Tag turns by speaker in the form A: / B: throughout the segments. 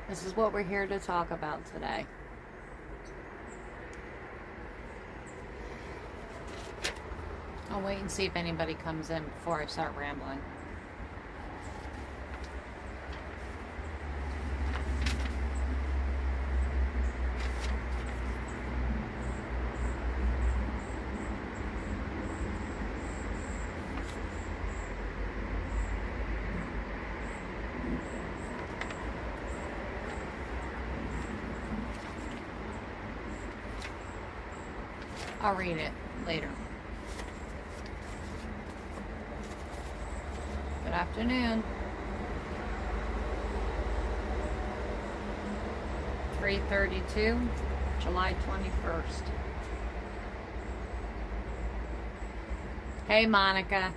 A: This is what we're here to talk about today. I'll wait and see if anybody comes in before I start rambling. I'll read it later. Good afternoon. 3:32, July 21st. Hey, Monica.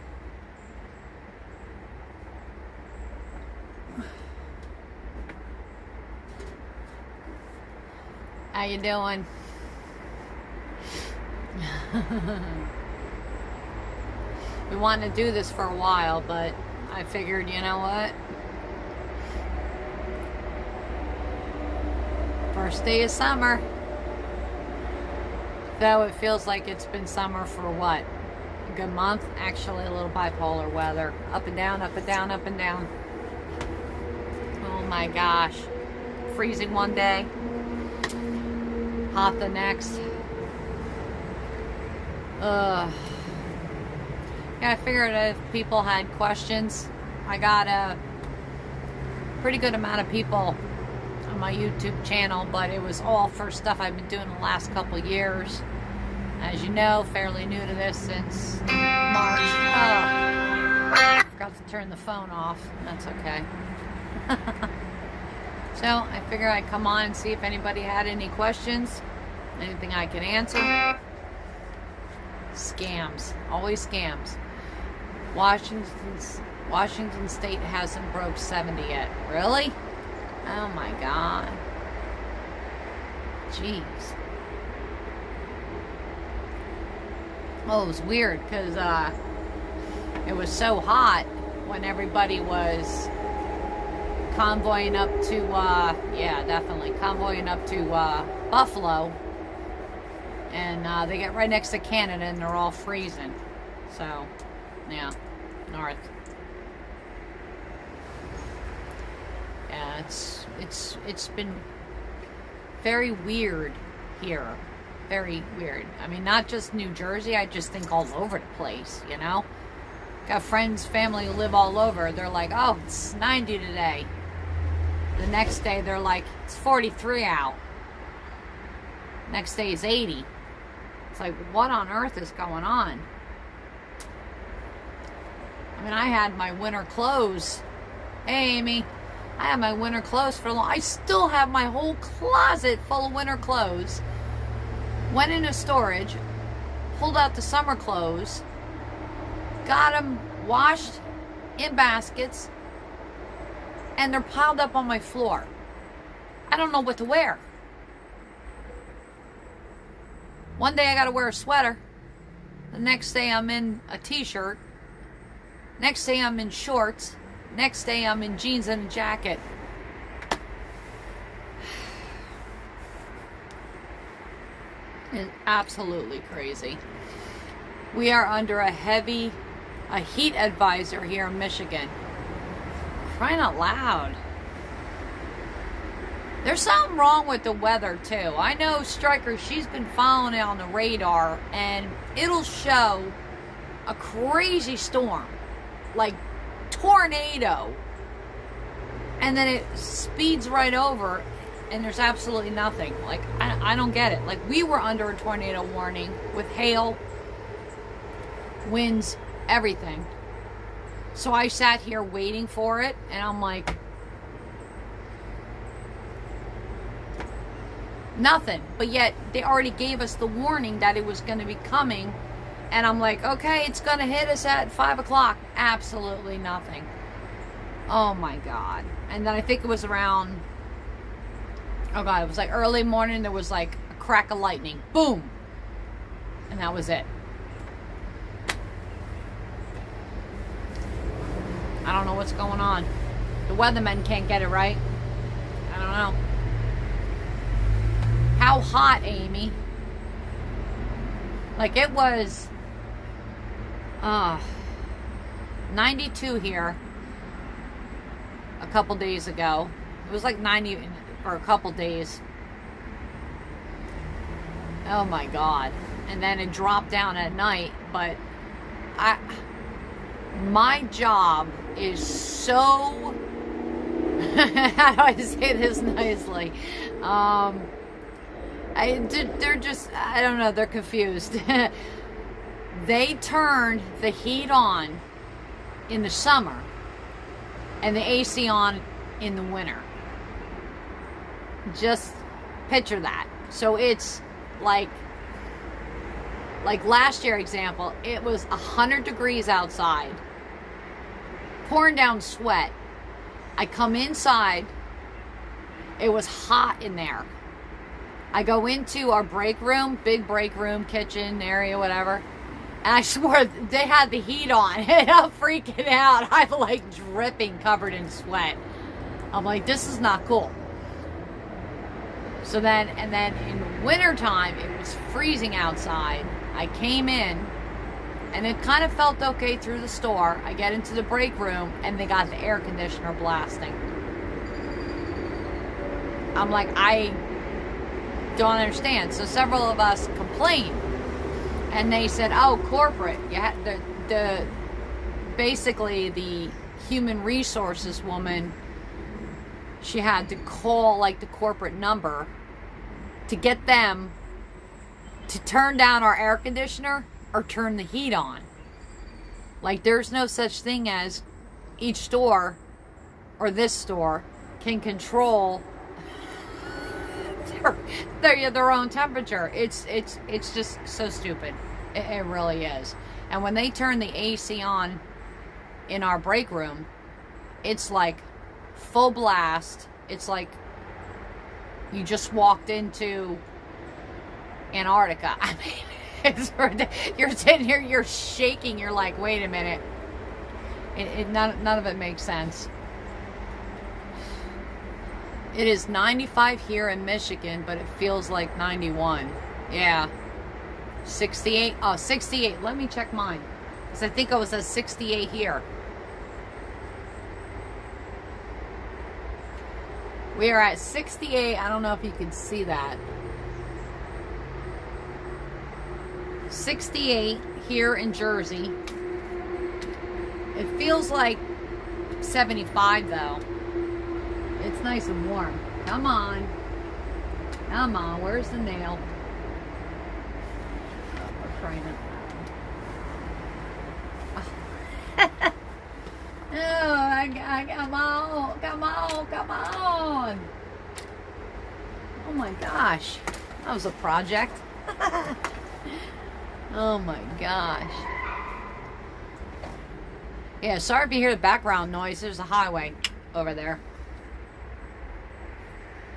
A: How you doing? We wanted to do this for a while, but I figured, you know what? First day of summer. Though it feels like it's been summer for what? A good month? Actually, a little bipolar weather. Up and down, up and down, up and down. Oh my gosh. Freezing one day. Hot the next. Yeah, I figured if people had questions, I got a pretty good amount of people on my YouTube channel, but it was all for stuff I've been doing the last couple years. As you know, fairly new to this since March. Oh, I forgot to turn the phone off. That's okay. So I figured I'd come on and see if anybody had any questions, anything I can answer. Scams. Always scams. Washington State hasn't broke 70 yet. Really? Oh my God. Jeez. Well, it was weird because it was so hot when everybody was convoying up to, yeah, definitely convoying up to Buffalo. And they get right next to Canada and they're all freezing. So, yeah, north. Yeah, it's been very weird here. Very weird. I mean, not just New Jersey, I just think all over the place, you know? Got friends, family who live all over. They're like, oh, it's 90 today. The next day, they're like, it's 43 out. Next day is 80. It's like, what on earth is going on? I mean, I had my winter clothes. Hey, Amy. I had my winter clothes for long. I still have my whole closet full of winter clothes. Went into storage, pulled out the summer clothes, got them washed in baskets, and they're piled up on my floor. I don't know what to wear. One day I gotta wear a sweater. The next day I'm in a t-shirt. Next day I'm in shorts. Next day I'm in jeans and a jacket. It's absolutely crazy. We are under a heat advisor here in Michigan. Crying out loud. There's something wrong with the weather too. I know Stryker, she's been following it on the radar, and it'll show a crazy storm, like tornado, and then it speeds right over and there's absolutely nothing. Like, I don't get it. Like, we were under a tornado warning with hail, winds, everything. So I sat here waiting for it, and I'm like, nothing. But yet they already gave us the warning that it was going to be coming, and I'm like, okay, it's going to hit us at 5 o'clock. Absolutely nothing. Oh my God. And then I think it was around, oh God, it was like early morning. There was like a crack of lightning. Boom. And that was it. I don't know what's going on. The weathermen can't get it right. I don't know. How hot, Amy? Like it was 92 here a couple days ago. It was like 90 for a couple days. Oh my God. And then it dropped down at night, but my job is so how do I say this nicely? They're just, I don't know, they're confused. They turned the heat on in the summer and the AC on in the winter. Just picture that. So it's like last year example, it was 100 degrees outside, pouring down sweat. I come inside, it was hot in there. I go into our break room, big break room, kitchen area, whatever, and I swear they had the heat on, and I'm freaking out. I'm like dripping, covered in sweat. I'm like, this is not cool. So then, and then in wintertime, it was freezing outside. I came in, and it kind of felt okay through the store. I get into the break room, and they got the air conditioner blasting. I'm like, I don't understand. So several of us complained, and they said, "Oh, corporate, yeah." Basically the human resources woman, she had to call like the corporate number to get them to turn down our air conditioner or turn the heat on. Like there's no such thing as each store or this store can control their own temperature. It's just so stupid. It really is. And when they turn the AC on in our break room, it's like full blast. It's like you just walked into Antarctica. I mean, you're sitting here, you're shaking. You're like, wait a minute. None of it makes sense. It is 95 here in Michigan, but it feels like 91. Yeah. 68. Oh, 68. Let me check mine. Because I think I was at 68 here. We are at 68. I don't know if you can see that. 68 here in Jersey. It feels like 75 though. It's nice and warm. Come on. Come on. Where's the nail? Oh, we're trying to... Come on. Come on. Come on. Oh my gosh. That was a project. Oh my gosh. Yeah, sorry if you hear the background noise. There's a highway over there.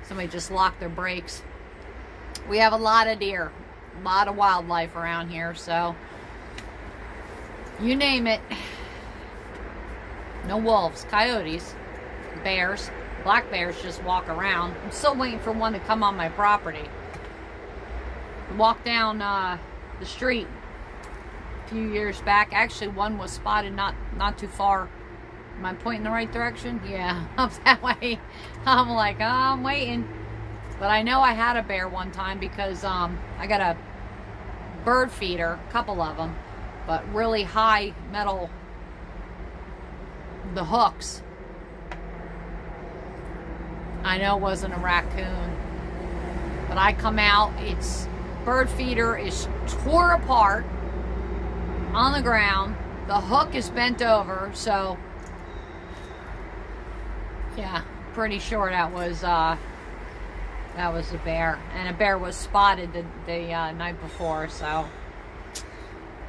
A: Somebody just locked their brakes. We have a lot of deer, a lot of wildlife around here, so you name it. No wolves, coyotes, bears, black bears just walk around. I'm still waiting for one to come on my property. Walk down the street a few years back. Actually, one was spotted not too far. Am I pointing the right direction? Yeah, up that way. I'm like, oh, I'm waiting. But I know I had a bear one time because I got a bird feeder, a couple of them, but really high metal, the hooks. I know it wasn't a raccoon, but I come out, its bird feeder is tore apart on the ground. The hook is bent over, so yeah, pretty sure that was a bear, and a bear was spotted the night before. So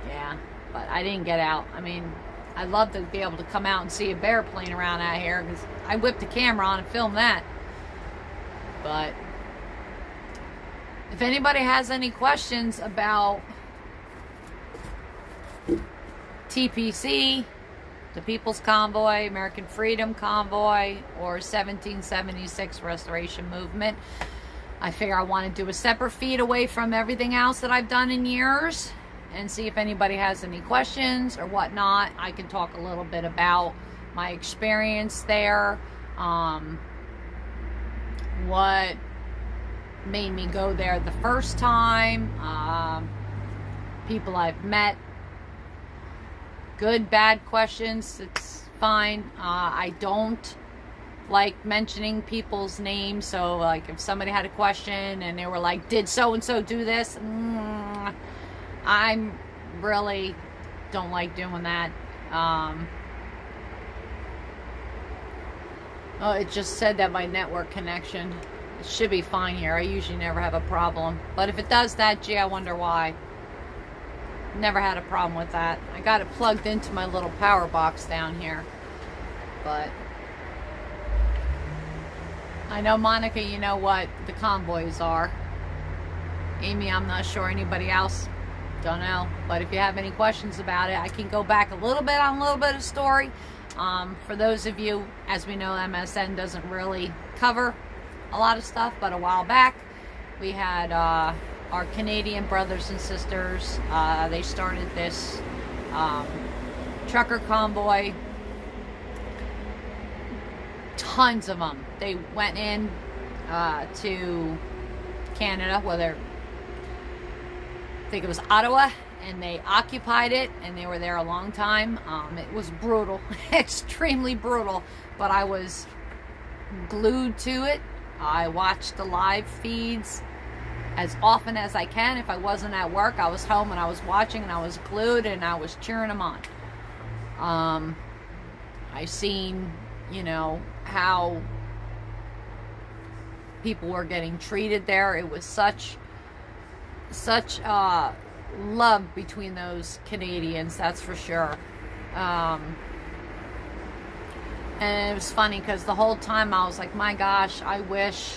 A: yeah, but I didn't get out. I mean, I'd love to be able to come out and see a bear playing around out here because I whipped the camera on and filmed that. But if anybody has any questions about TPC, the People's Convoy, American Freedom Convoy, or 1776 Restoration Movement. I figure I want to do a separate feed away from everything else that I've done in years and see if anybody has any questions or whatnot. I can talk a little bit about my experience there, what made me go there the first time, people I've met, good, bad questions, it's fine. I don't like mentioning people's names, so like if somebody had a question and they were like, did so-and-so do this? I really don't like doing that. Oh, it just said that my network connection, it should be fine here. I usually never have a problem. But if it does that, gee, I wonder why. Never had a problem with that. I got it plugged into my little power box down here. But I know, Monica, you know what the convoys are. Amy, I'm not sure. Anybody else? Don't know. But if you have any questions about it, I can go back a little bit on a little bit of story. For those of you, as we know, MSN doesn't really cover a lot of stuff, but a while back we had our Canadian brothers and sisters. They started this trucker convoy. Tons of them. They went in to Canada, I think it was Ottawa, and they occupied it, and they were there a long time. It was brutal, extremely brutal, but I was glued to it. I watched the live feeds as often as I can. If I wasn't at work, I was home and I was watching, and I was glued, and I was cheering them on. I seen, you know, how people were getting treated there. It was such love between those Canadians, that's for sure. And it was funny because the whole time I was like, my gosh, I wish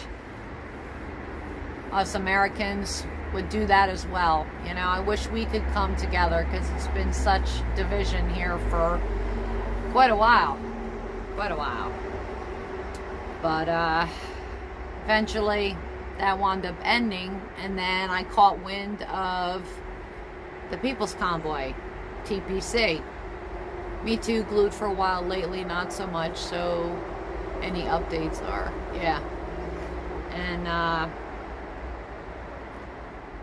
A: us Americans would do that as well. You know, I wish we could come together, because it's been such division here for quite a while. But eventually that wound up ending, and then I caught wind of the People's Convoy, TPC. Me too, glued for a while. Lately, not so much. So any updates are, yeah. And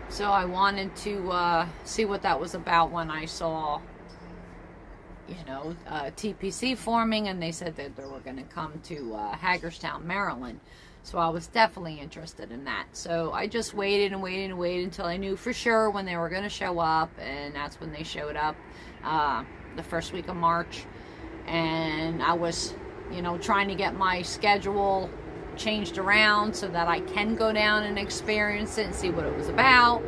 A: so I wanted to see what that was about when I saw, you know, TPC forming, and they said that they were going to come to Hagerstown, Maryland. So I was definitely interested in that. So I just waited and waited and waited until I knew for sure when they were going to show up, and that's when they showed up, the first week of March. And I was, you know, trying to get my schedule changed around so that I can go down and experience it and see what it was about.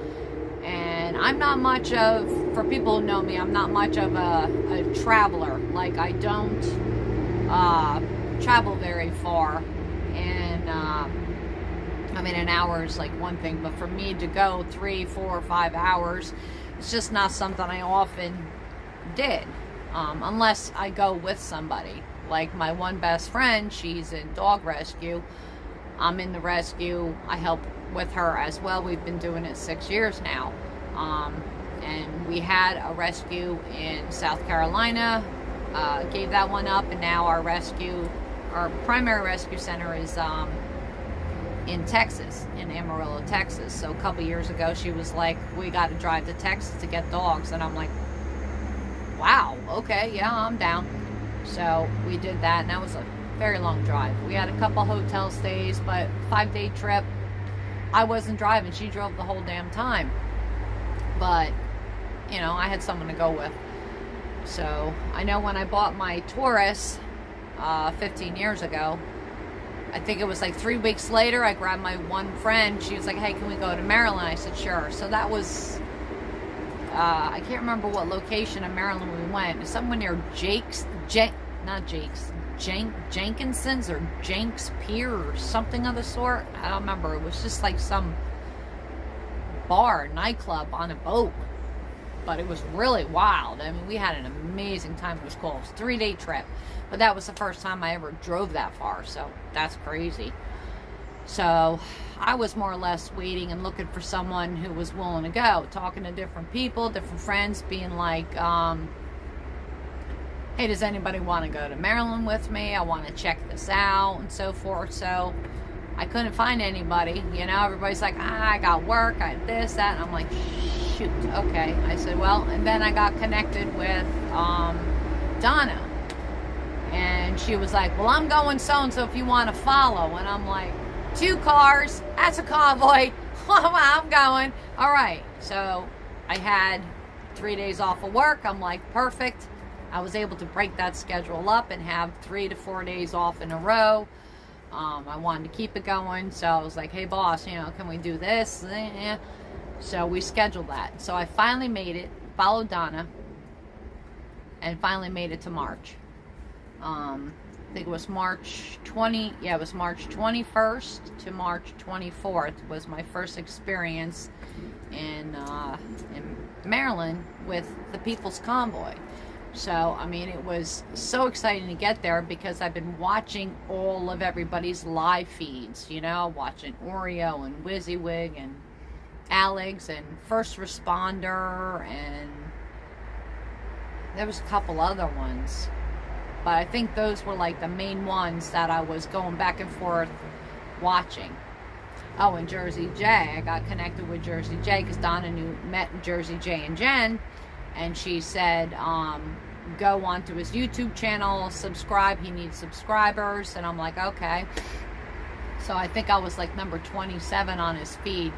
A: And I'm not much of, for people who know me, I'm not much of a traveler. Like, I don't travel very far. And I mean, an hour is like one thing, but for me to go 3, 4, 5 hours, it's just not something I often did, unless I go with somebody. Like my one best friend, she's in dog rescue. I'm in the rescue. I help with her as well. We've been doing it 6 years now. And we had a rescue in South Carolina, gave that one up, and now our primary rescue center is in Texas, in Amarillo, Texas. So a couple years ago, she was like, we got to drive to Texas to get dogs. And I'm like, wow, okay, yeah, I'm down. So we did that, and that was a very long drive. We had a couple hotel stays, but 5-day trip. I wasn't driving. She drove the whole damn time. But, you know, I had someone to go with. So I know when I bought my Taurus 15 years ago, I think it was like 3 weeks later, I grabbed my one friend. She was like, hey, can we go to Maryland? I said, sure. So that was, I can't remember what location in Maryland we went. Somewhere near Jenkinson's or Jenks Pier or something of the sort. I don't remember. It was just like some bar, nightclub on a boat. but it was really wild. I mean, we had an amazing time. It was cool. It was a 3-day trip, but that was the first time I ever drove that far, so that's crazy. So I was more or less waiting and looking for someone who was willing to go, talking to different people, different friends, being like, hey, does anybody want to go to Maryland with me? I want to check this out and so forth. So I couldn't find anybody. You know, everybody's like, I got work, I had this, that. And I'm like, shoot, okay. I said, well, and then I got connected with Donna. And she was like, well, I'm going so-and-so if you want to follow. And I'm like, 2 cars, that's a convoy. I'm going. All right. So I had 3 days off of work. I'm like, perfect. I was able to break that schedule up and have 3 to 4 days off in a row. I wanted to keep it going, so I was like, hey boss, you know, can we do this? So we scheduled that. So I finally made it, followed Donna, and finally made it to March. I think it was March 21st to March 24th was my first experience in Maryland with the People's Convoy. So, I mean, it was so exciting to get there because I've been watching all of everybody's live feeds, you know, watching Oreo and WYSIWYG and Alex and First Responder, and there was a couple other ones. But I think those were like the main ones that I was going back and forth watching. Oh, and Jersey J. I got connected with Jersey J because Donna met Jersey J and Jen. And she said, go onto his YouTube channel, subscribe. He needs subscribers. And I'm like, okay. So I think I was like number 27 on his feed.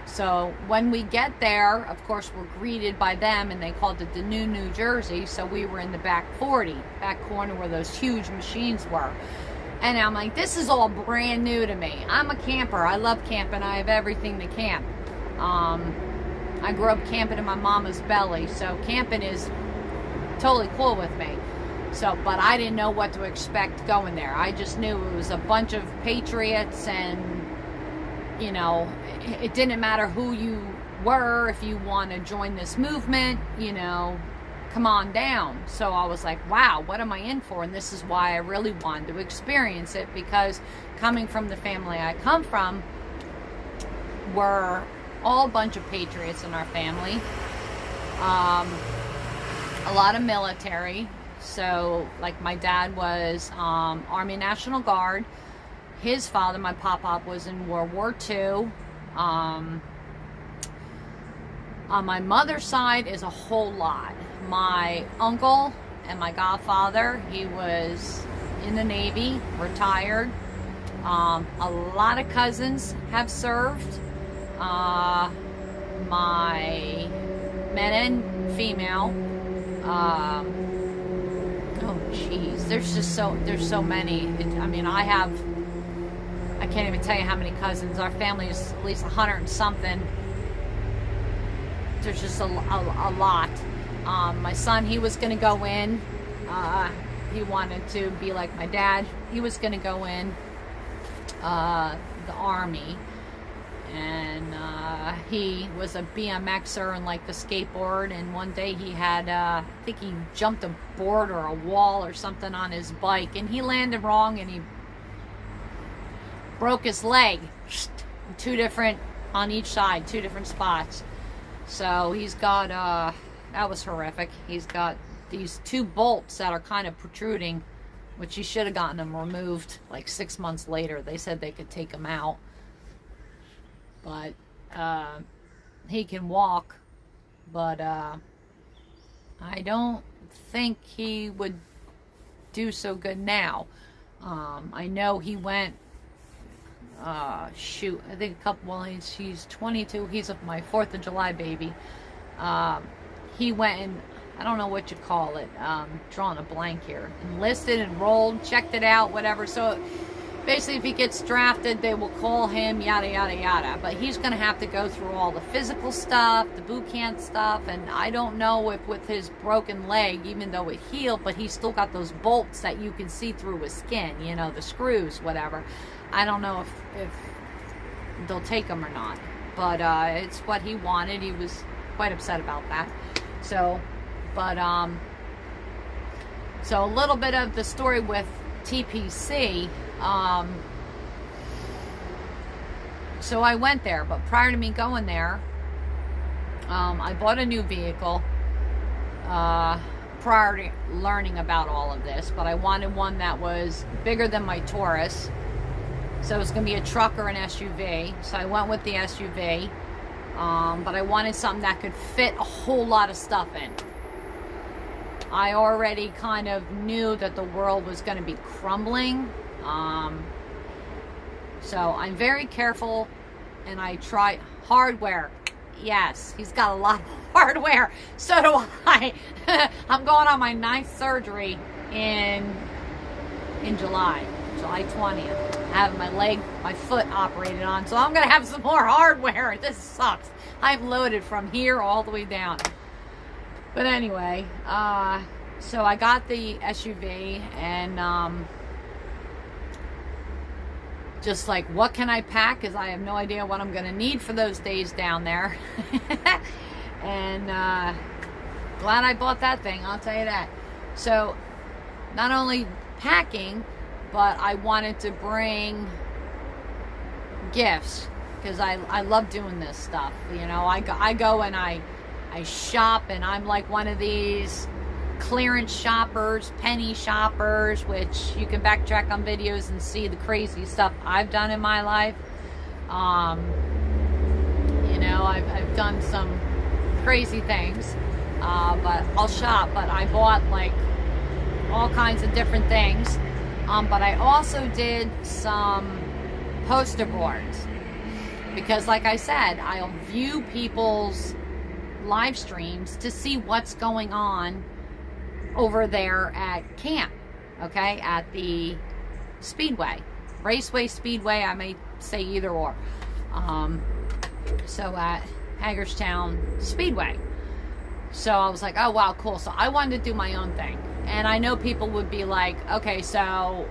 A: So when we get there, of course, we're greeted by them, and they called it the New Jersey. So we were in the back 40, back corner where those huge machines were. And I'm like, this is all brand new to me. I'm a camper. I love camping. I have everything to camp. I grew up camping in my mama's belly, so camping is totally cool with me. So, but I didn't know what to expect going there. I just knew it was a bunch of patriots, and, you know, it didn't matter who you were. If you want to join this movement, you know, come on down. So I was like, wow, what am I in for? And this is why I really wanted to experience it, because coming from the family I come from, we're all a bunch of patriots in our family. A lot of military. So, like, my dad was Army National Guard. His father, my pop-pop, was in World War II. On my mother's side is a whole lot. My uncle and my godfather, he was in the Navy, retired. A lot of cousins have served. My men and female. Oh geez, there's so many. I mean, I can't even tell you how many cousins. Our family is at least 100 and something. There's just a lot. My son, he was going to go in. He wanted to be like my dad. He was going to go in the Army. And he was a BMXer and liked the skateboard. And one day he had, I think he jumped a board or a wall or something on his bike. And he landed wrong and he broke his leg. 2 different, on each side, 2 different spots. So he's got, that was horrific. He's got these 2 bolts that are kind of protruding, which he should have gotten them removed like 6 months later. They said they could take them out. But he can walk, but I don't think he would do so good now. I know he went, I think a couple, well, he's 22, he's my 4th of July baby. He went and, I don't know what you call it, drawing a blank here, enlisted, enrolled, checked it out, whatever. So basically, if he gets drafted, they will call him, yada, yada, yada. But he's going to have to go through all the physical stuff, the boot camp stuff. And I don't know if with his broken leg, even though it healed, but he's still got those bolts that you can see through his skin, you know, the screws, whatever. I don't know if they'll take him or not. But it's what he wanted. He was quite upset about that. So, but, so a little bit of the story with TPC. So I went there, but prior to me going there, I bought a new vehicle prior to learning about all of this, but I wanted one that was bigger than my Taurus. So it was going to be a truck or an SUV. So I went with the SUV, but I wanted something that could fit a whole lot of stuff in. I already kind of knew that the world was going to be crumbling. So I'm very careful, and I try hardware. Yes, he's got a lot of hardware. So do I. I'm going on my 9th surgery in July 20th. I have my foot operated on. So I'm going to have some more hardware. This sucks. I've loaded from here all the way down. But anyway, so I got the SUV, and just like, what can I pack? Because I have no idea what I'm going to need for those days down there. And glad I bought that thing, I'll tell you that. So not only packing, but I wanted to bring gifts, because I love doing this stuff. You know, I go and I shop, and I'm like one of these clearance shoppers, penny shoppers, which you can backtrack on videos and see the crazy stuff I've done in my life. You know, I've done some crazy things, but I'll shop. But I bought like all kinds of different things, but I also did some poster boards, because like I said, I'll view people's live streams to see what's going on over there at camp, okay, at the Speedway, Raceway Speedway, I may say either or. So at Hagerstown Speedway. So I was like, oh wow, cool. So I wanted to do my own thing. And I know people would be like, okay, so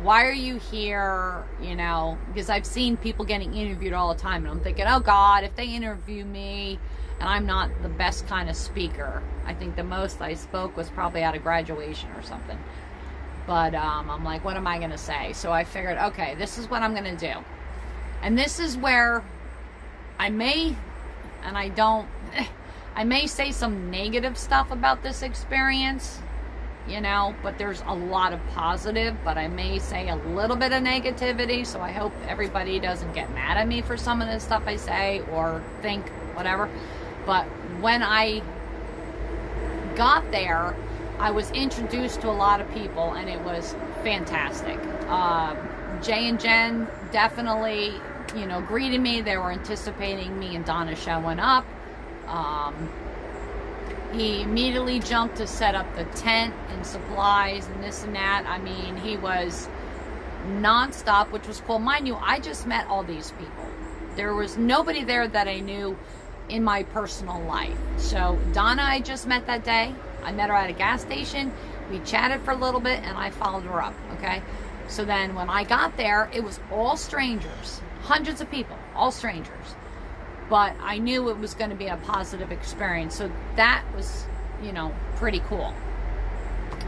A: why are you here? You know, because I've seen people getting interviewed all the time, and I'm thinking, oh God, if they interview me, and I'm not the best kind of speaker. I think the most I spoke was probably out of graduation or something. But I'm like, what am I going to say? So I figured, okay, this is what I'm going to do. And this is where I may, and I don't, I may say some negative stuff about this experience, you know, but there's a lot of positive, but I may say a little bit of negativity. So I hope everybody doesn't get mad at me for some of the stuff I say or think, whatever. But when I got there, I was introduced to a lot of people, and it was fantastic. Jay and Jen definitely, you know, greeted me. They were anticipating me and Donna showing up. He immediately jumped to set up the tent and supplies and this and that. I mean, he was nonstop, which was cool. Mind you, I just met all these people. There was nobody there that I knew in my personal life. So Donna, I just met that day. I met her at a gas station. We chatted for a little bit, and I followed her up. Okay. So then when I got there, it was all strangers, hundreds of people, all strangers. But I knew it was going to be a positive experience. So that was, you know, pretty cool.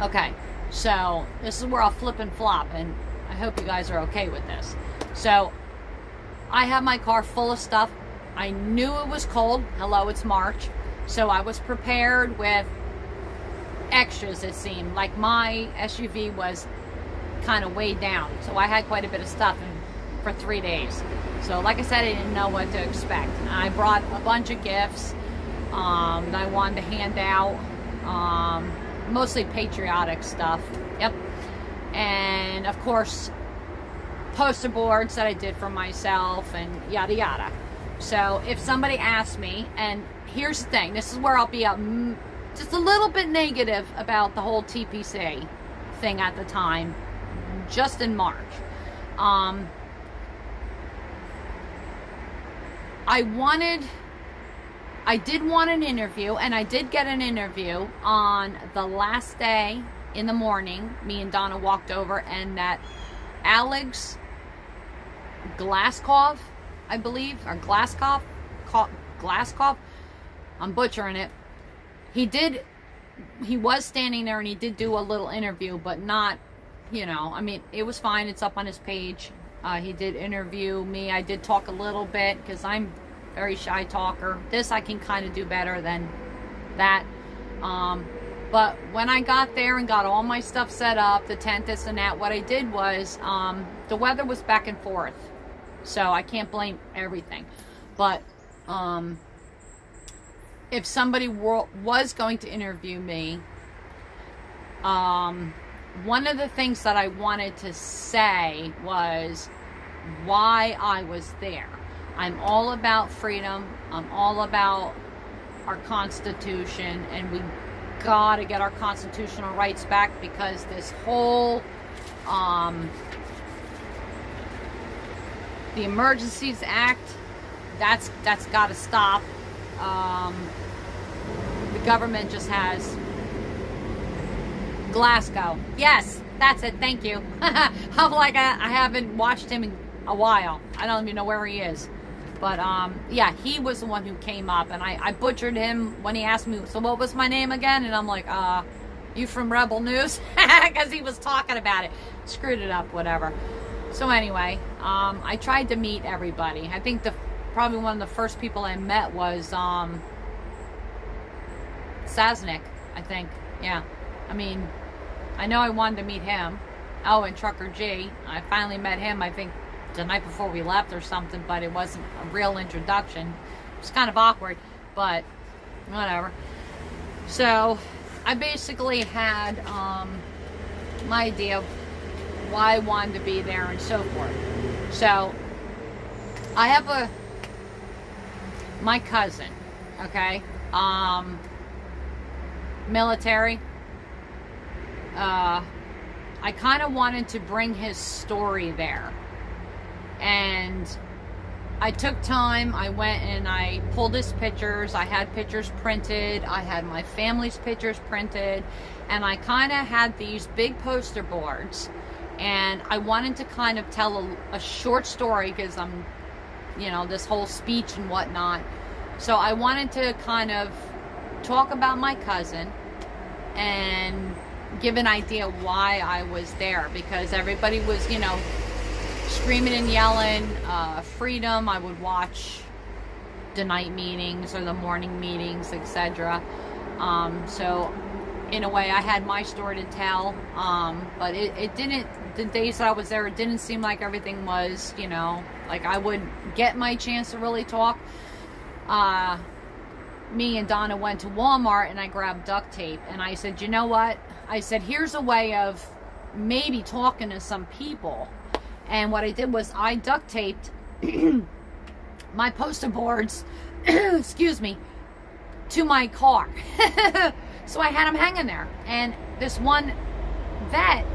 A: Okay. So this is where I'll flip and flop, and I hope you guys are okay with this. So I have my car full of stuff. I knew it was cold. Hello, it's March. So I was prepared with extras, it seemed. Like my SUV was kind of weighed down. So I had quite a bit of stuff for 3 days. So like I said, I didn't know what to expect. I brought a bunch of gifts that I wanted to hand out. Mostly patriotic stuff. Yep. And of course, poster boards that I did for myself and yada yada. So if somebody asks me, and here's the thing, this is where I'll be just a little bit negative about the whole TPC thing at the time, just in March. I did want an interview, and I did get an interview on the last day in the morning. Me and Donna walked over, and that Alex Glaskov, I believe, or Glaskov, I'm butchering it. he was standing there and he did do a little interview, but not, I mean, it was fine. It's up on his page. He did interview me. I did talk a little bit because I'm a very shy talker. This I can kind of do better than that. But when I got there and got all my stuff set up, the tent, this and that, what I did was, the weather was back and forth. So I can't blame everything. But if somebody was going to interview me, one of the things that I wanted to say was why I was there. I'm all about freedom. I'm all about our Constitution, and we gotta get our constitutional rights back, because this whole the Emergencies Act, that's got to stop. The government just has Glasgow. Yes, that's it. Thank you. I'm like, I haven't watched him in a while. I don't even know where he is. But, yeah, he was the one who came up, and I butchered him when he asked me, so what was my name again? And I'm like, you from Rebel News? Because he was talking about it. Screwed it up, whatever. So anyway, I tried to meet everybody. I think probably one of the first people I met was Saznik, I think. Yeah. I mean, I know I wanted to meet him. Oh, and Trucker G. I finally met him, I think, the night before we left or something, but it wasn't a real introduction. It was kind of awkward, but whatever. So I basically had my idea of why I wanted to be there and so forth. So I have my cousin, okay, military. I kind of wanted to bring his story there. And I took time. I went and I pulled his pictures. I had pictures printed. I had my family's pictures printed. And I kind of had these big poster boards. And I wanted to kind of tell a short story, because I'm, this whole speech and whatnot. So I wanted to kind of talk about my cousin and give an idea why I was there, because everybody was, screaming and yelling, freedom. I would watch the night meetings or the morning meetings, etc. So in a way I had my story to tell, but it didn't, the days that I was there, it didn't seem like everything was, like I would get my chance to really talk. Me and Donna went to Walmart and I grabbed duct tape, and I said, you know what? I said, here's a way of maybe talking to some people. And what I did was I duct taped my poster boards, excuse me, to my car. So I had them hanging there. And this one vet,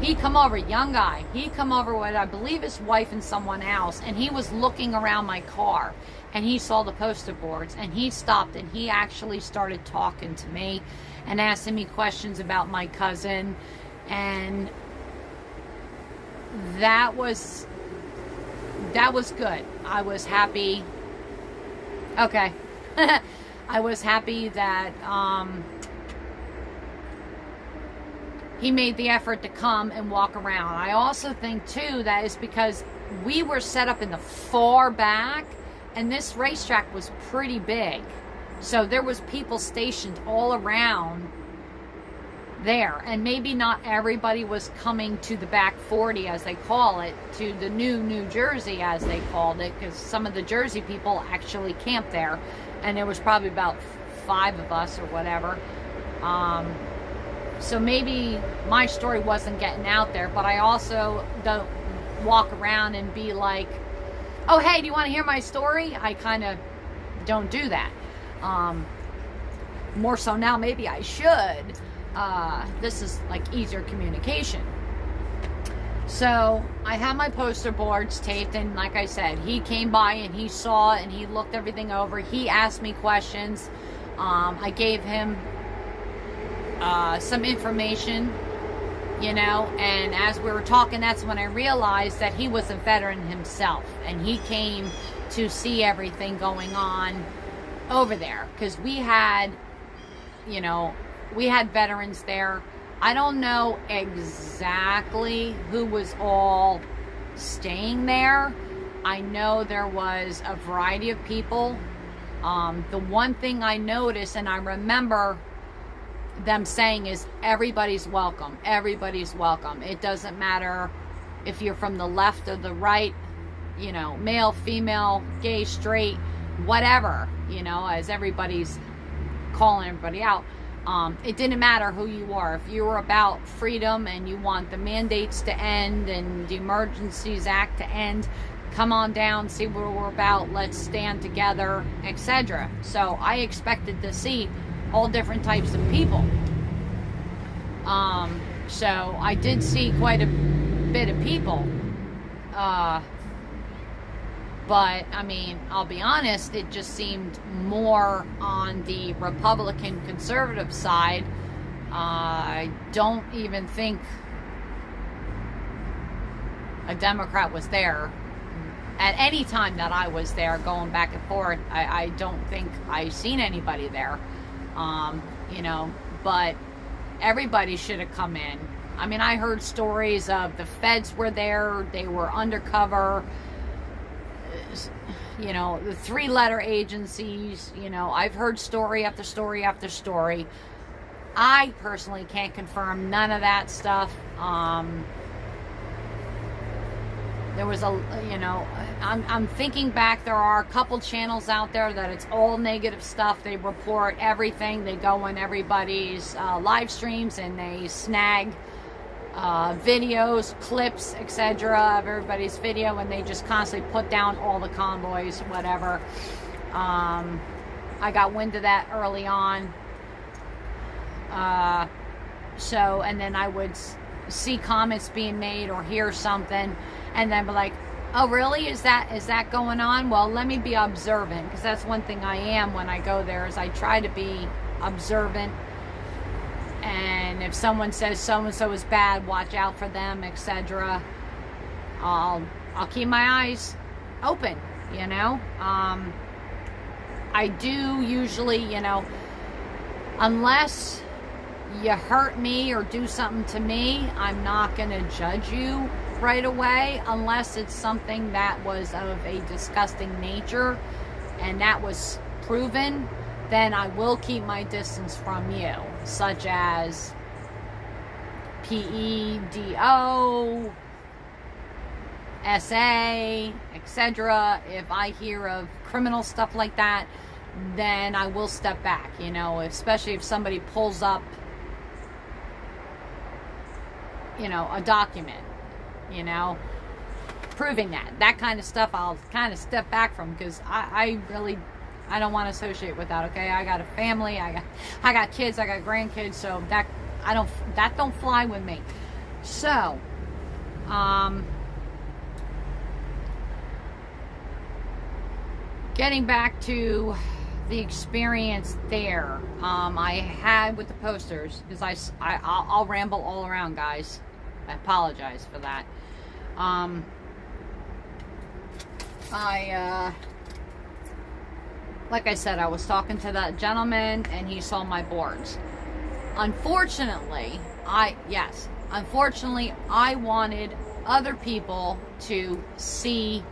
A: he come over, young guy, he come over with, I believe, his wife and someone else, and he was looking around my car, and he saw the poster boards, and he stopped, and he actually started talking to me and asking me questions about my cousin. And that was good. I was happy. Okay. I was happy that he made the effort to come and walk around. I also think too that is because we were set up in the far back, and this racetrack was pretty big. So there was people stationed all around there, and maybe not everybody was coming to the back 40, as they call it, to the New Jersey, as they called it, because some of the Jersey people actually camped there, and there was probably about 5 of us or whatever. So maybe my story wasn't getting out there, but I also don't walk around and be like, oh, hey, do you want to hear my story? I kind of don't do that. More so now, maybe I should. This is like easier communication. So I had my poster boards taped, and like I said, he came by and he saw and he looked everything over. He asked me questions. I gave him some information, and as we were talking, that's when I realized that he was a veteran himself, and he came to see everything going on over there, because we had you know, we had veterans there. I don't know exactly who was all staying there. I know there was a variety of people. The one thing I noticed, and I remember them saying, is everybody's welcome. Everybody's welcome. It doesn't matter if you're from the left or the right, you know, male, female, gay, straight, whatever, you know, as everybody's calling everybody out. It didn't matter who you are. If you were about freedom and you want the mandates to end and the Emergencies Act to end, come on down, see what we're about, let's stand together, etc. So I expected to see all different types of people. So I did see quite a bit of people. But, I mean, I'll be honest, it just seemed more on the Republican conservative side. I don't even think a Democrat was there. At any time that I was there, going back and forth, I don't think I seen anybody there. You know, but everybody should have come in. I mean, I heard stories of the feds were there, they were undercover, you know, the 3-letter agencies, you know, I've heard story after story after story. I personally can't confirm none of that stuff. There was you know, I'm thinking back, there are a couple channels out there that it's all negative stuff. They report everything. They go on everybody's live streams and they snag videos, clips, etc. of everybody's video, and they just constantly put down all the convoys, whatever. I got wind of that early on. So, and then I would see comments being made or hear something, and then be like, oh really, is that going on? Well, let me be observant, because that's one thing I am when I go there, is I try to be observant. And if someone says so-and-so is bad, watch out for them, etc. I'll keep my eyes open, you know. I do usually, you know, unless you hurt me or do something to me, I'm not going to judge you right away, unless it's something that was of a disgusting nature and that was proven. Then I will keep my distance from you, such as PEDO, SA, etc. If I hear of criminal stuff like that, then I will step back, you know, especially if somebody pulls up, you know, a document, you know, proving that kind of stuff, I'll kind of step back from, because I don't want to associate with that. Okay, I got a family, I got kids, I got grandkids, so that don't fly with me. So, getting back to the experience there, I had with the posters, because I'll ramble all around, guys. I apologize for that. Like I said, I was talking to that gentleman and he saw my boards. Unfortunately, I wanted other people to see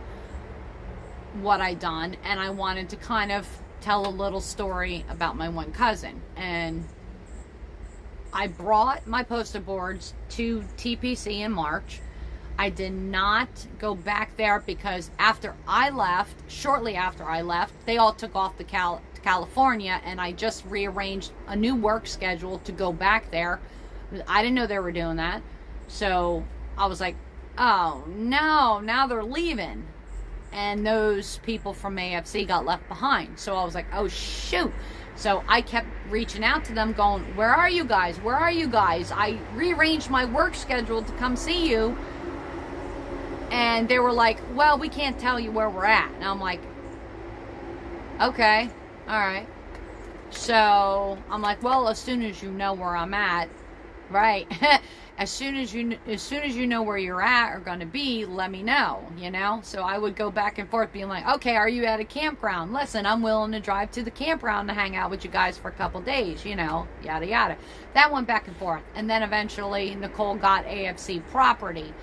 A: what I'd done, and I wanted to kind of tell a little story about my one cousin. And I brought my poster boards to TPC in March. I did not go back there because shortly after I left, they all took off to California, and I just rearranged a new work schedule to go back there. I didn't know they were doing that. So I was like, oh no, now they're leaving. And those people from AFC got left behind. So I was like, oh shoot. So I kept reaching out to them going, where are you guys? Where are you guys? I rearranged my work schedule to come see you. And they were like, well, we can't tell you where we're at. And I'm like, okay, all right. So I'm like, well, as soon as you know where I'm at, Right. As soon as you know where you're at or going to be, let me know, you know? So I would go back and forth being like, okay, are you at a campground? Listen, I'm willing to drive to the campground to hang out with you guys for a couple days, you know, yada, yada. That went back and forth. And then eventually Nicole got AFC property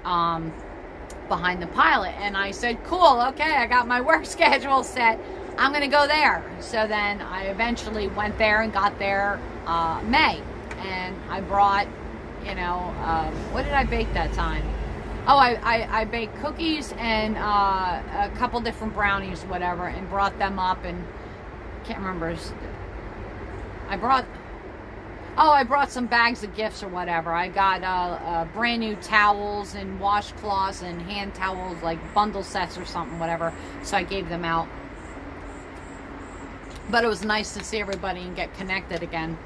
A: behind the pilot. And I said, cool, okay, I got my work schedule set. I'm going to go there. So then I eventually went there and got there May. And I brought, you know, what did I bake that time? Oh, I baked cookies and a couple different brownies, whatever, and brought them up. And I can't remember. I brought some bags of gifts or whatever. I got brand new towels and washcloths and hand towels, like bundle sets or something, whatever. So I gave them out. But it was nice to see everybody and get connected again.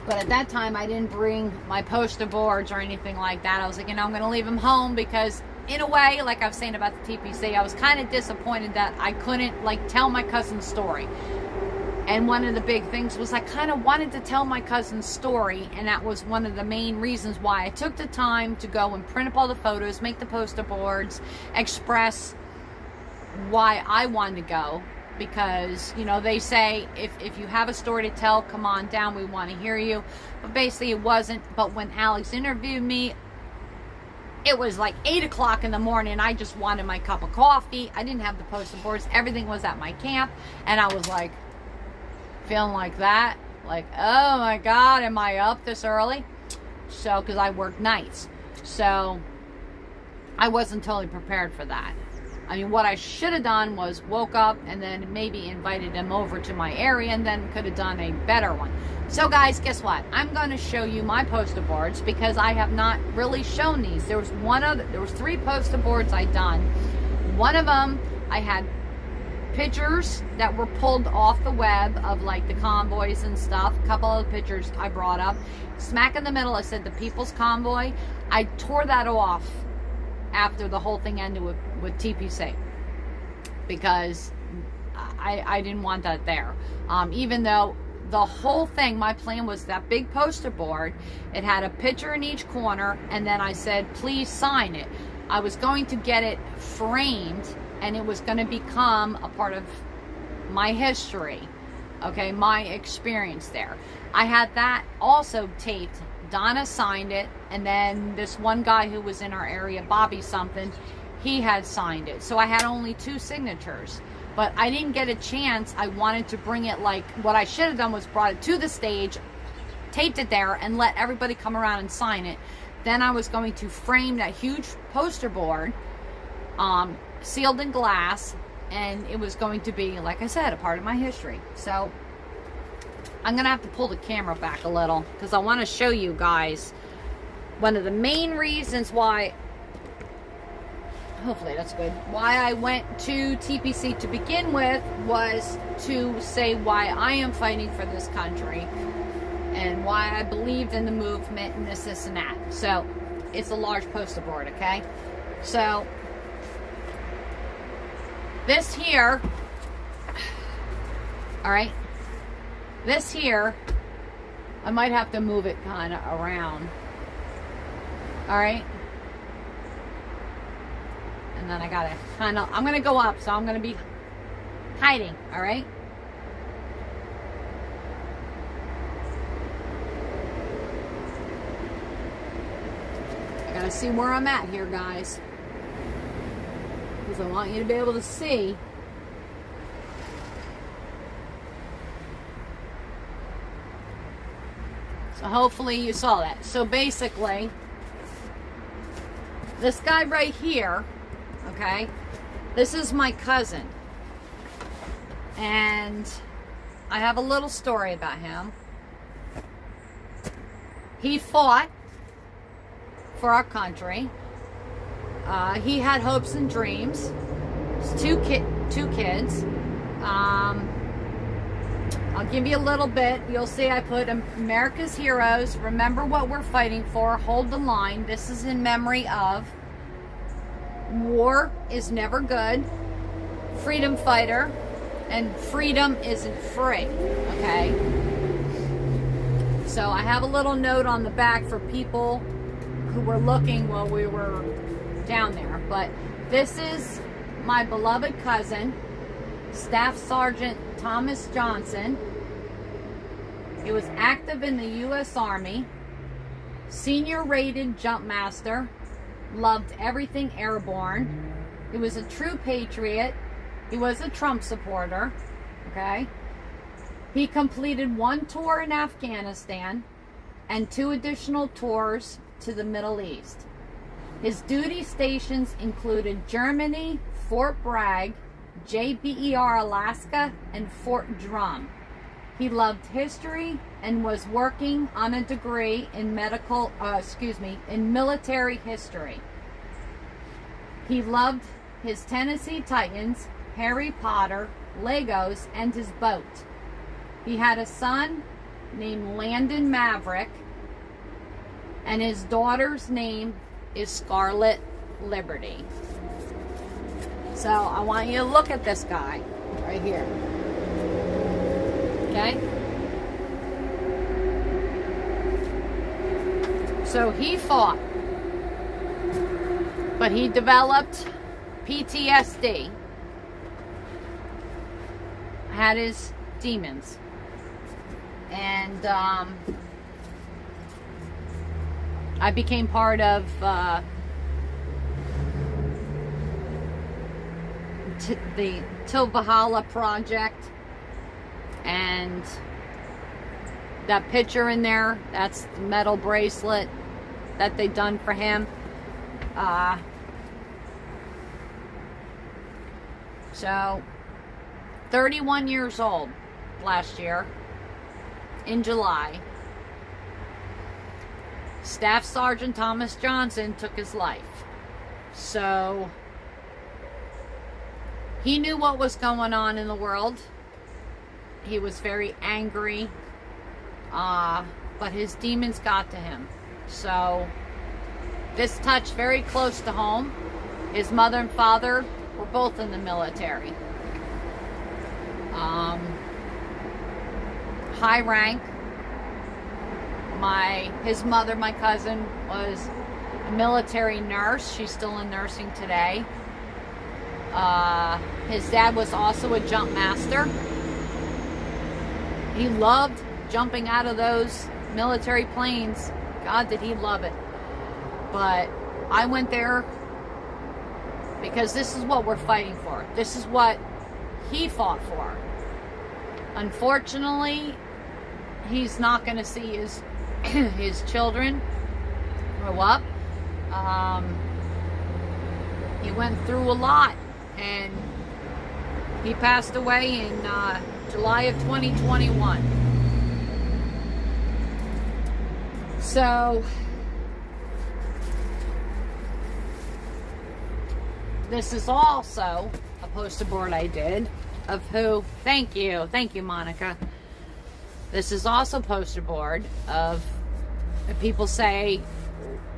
A: But at that time, I didn't bring my poster boards or anything like that. I was like, you know, I'm going to leave them home because, in a way, like I was saying about the TPC, I was kind of disappointed that I couldn't, like, tell my cousin's story. And one of the big things was I kind of wanted to tell my cousin's story, and that was one of the main reasons why I took the time to go and print up all the photos, make the poster boards, express why I wanted to go. Because, you know, they say if you have a story to tell, come on down, we want to hear you. But basically it wasn't. But when Alex interviewed me, it was like 8 o'clock in the morning. I just wanted my cup of coffee. I didn't have the poster boards. Everything was at my camp. And I was like, feeling like that. Like, oh my God, am I up this early? So, because I work nights. So, I wasn't totally prepared for that. I mean, what I should have done was woke up and then maybe invited them over to my area and then could have done a better one. So guys, guess what? I'm going to show you my poster boards because I have not really shown these. There was 3 poster boards I done. One of them, I had pictures that were pulled off the web of like the convoys and stuff. A couple of pictures I brought up. Smack in the middle, I said the People's Convoy. I tore that off after the whole thing ended with TPC because I didn't want that there. Even though the whole thing, my plan was that big poster board, it had a picture in each corner, and then I said, please sign it. I was going to get it framed, and it was going to become a part of my history, okay, my experience there. I had that also taped. Donna signed it, and then this one guy who was in our area, Bobby something, he had signed it. So I had only 2 signatures, but I didn't get a chance. I wanted to bring it, like, what I should have done was brought it to the stage, taped it there, and let everybody come around and sign it. Then I was going to frame that huge poster board, sealed in glass, and it was going to be, like I said, a part of my history. So I'm going to have to pull the camera back a little because I want to show you guys one of the main reasons why, hopefully that's good, why I went to TPC to begin with was to say why I am fighting for this country and why I believed in the movement and this and that. So it's a large poster board, okay? So this here, all right, this here, I might have to move it kind of around. All right. And then I got to kind of, I'm going to go up, so I'm going to be hiding. All right. I got to see where I'm at here, guys. Because I want you to be able to see. So hopefully you saw that. So basically, this guy right here, okay, this is my cousin. And I have a little story about him. He fought for our country. He had hopes and dreams. Two kids. I'll give you a little bit. You'll see I put America's Heroes. Remember what we're fighting for. Hold the line. This is in memory of. War is never good. Freedom fighter. And freedom isn't free. Okay? So I have a little note on the back for people who were looking while we were down there. But this is my beloved cousin, Staff Sergeant Thomas Johnson. He was active in the U.S. Army, senior rated jump master, loved everything airborne. He was a true patriot. He was a Trump supporter, okay? He completed 1 tour in Afghanistan and 2 additional tours to the Middle East. His duty stations included Germany, Fort Bragg, JBER Alaska, and Fort Drum. He loved history and was working on a degree in military history. He loved his Tennessee Titans, Harry Potter, Legos, and his boat. He had a son named Landon Maverick, and his daughter's name is Scarlet Liberty. So I want you to look at this guy right here. Okay? So he fought, but he developed PTSD, had his demons, and I became part of the Till Valhalla project, and that picture in there, that's the metal bracelet that they done for him. So 31 years old last year in July, Staff Sergeant Thomas Johnson took his life. So he knew what was going on in the world. He was very angry, but his demons got to him. So this touched very close to home. His mother and father were both in the military. High rank. His mother, my cousin, was a military nurse. She's still in nursing today. His dad was also a jump master. He loved jumping out of those military planes. God, did he love it. But I went there because this is what we're fighting for. This is what he fought for. Unfortunately, he's not going to see his children grow up. He went through a lot, and he passed away in July of 2021. So this is also a poster board I did of who. Thank you, Monica. This is also a poster board of people say,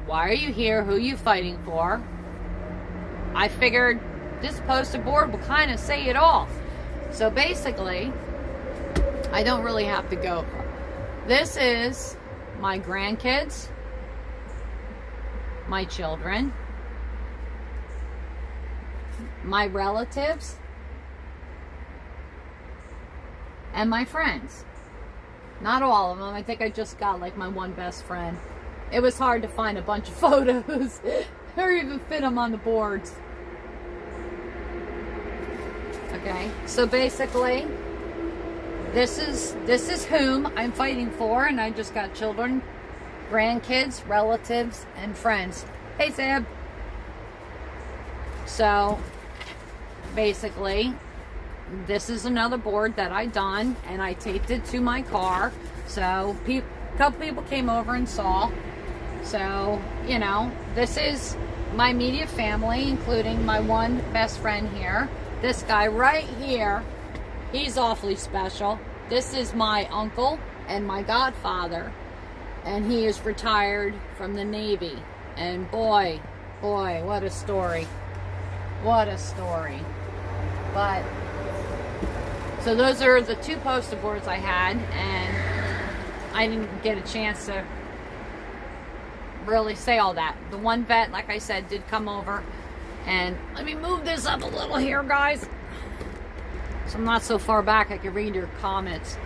A: why are you here? Who are you fighting for? I figured this poster board will kind of say it all. So basically, I don't really have to go for. This is my grandkids, my children, my relatives, and my friends. Not all of them. I think I just got like my one best friend. It was hard to find a bunch of photos or even fit them on the boards. Okay, so basically, this is whom I'm fighting for, and I just got children, grandkids, relatives, and friends. Hey, Zeb. So basically, this is another board that I done, and I taped it to my car. So a couple people came over and saw. So, you know, this is my immediate family, including my one best friend here. This guy right here, he's awfully special. This is my uncle and my godfather, and he is retired from the Navy. And boy, what a story. What a story. But so those are the two poster boards I had, and I didn't get a chance to really say all that. The one vet, like I said, did come over. And let me move this up a little here, guys. So I'm not so far back I can read your comments.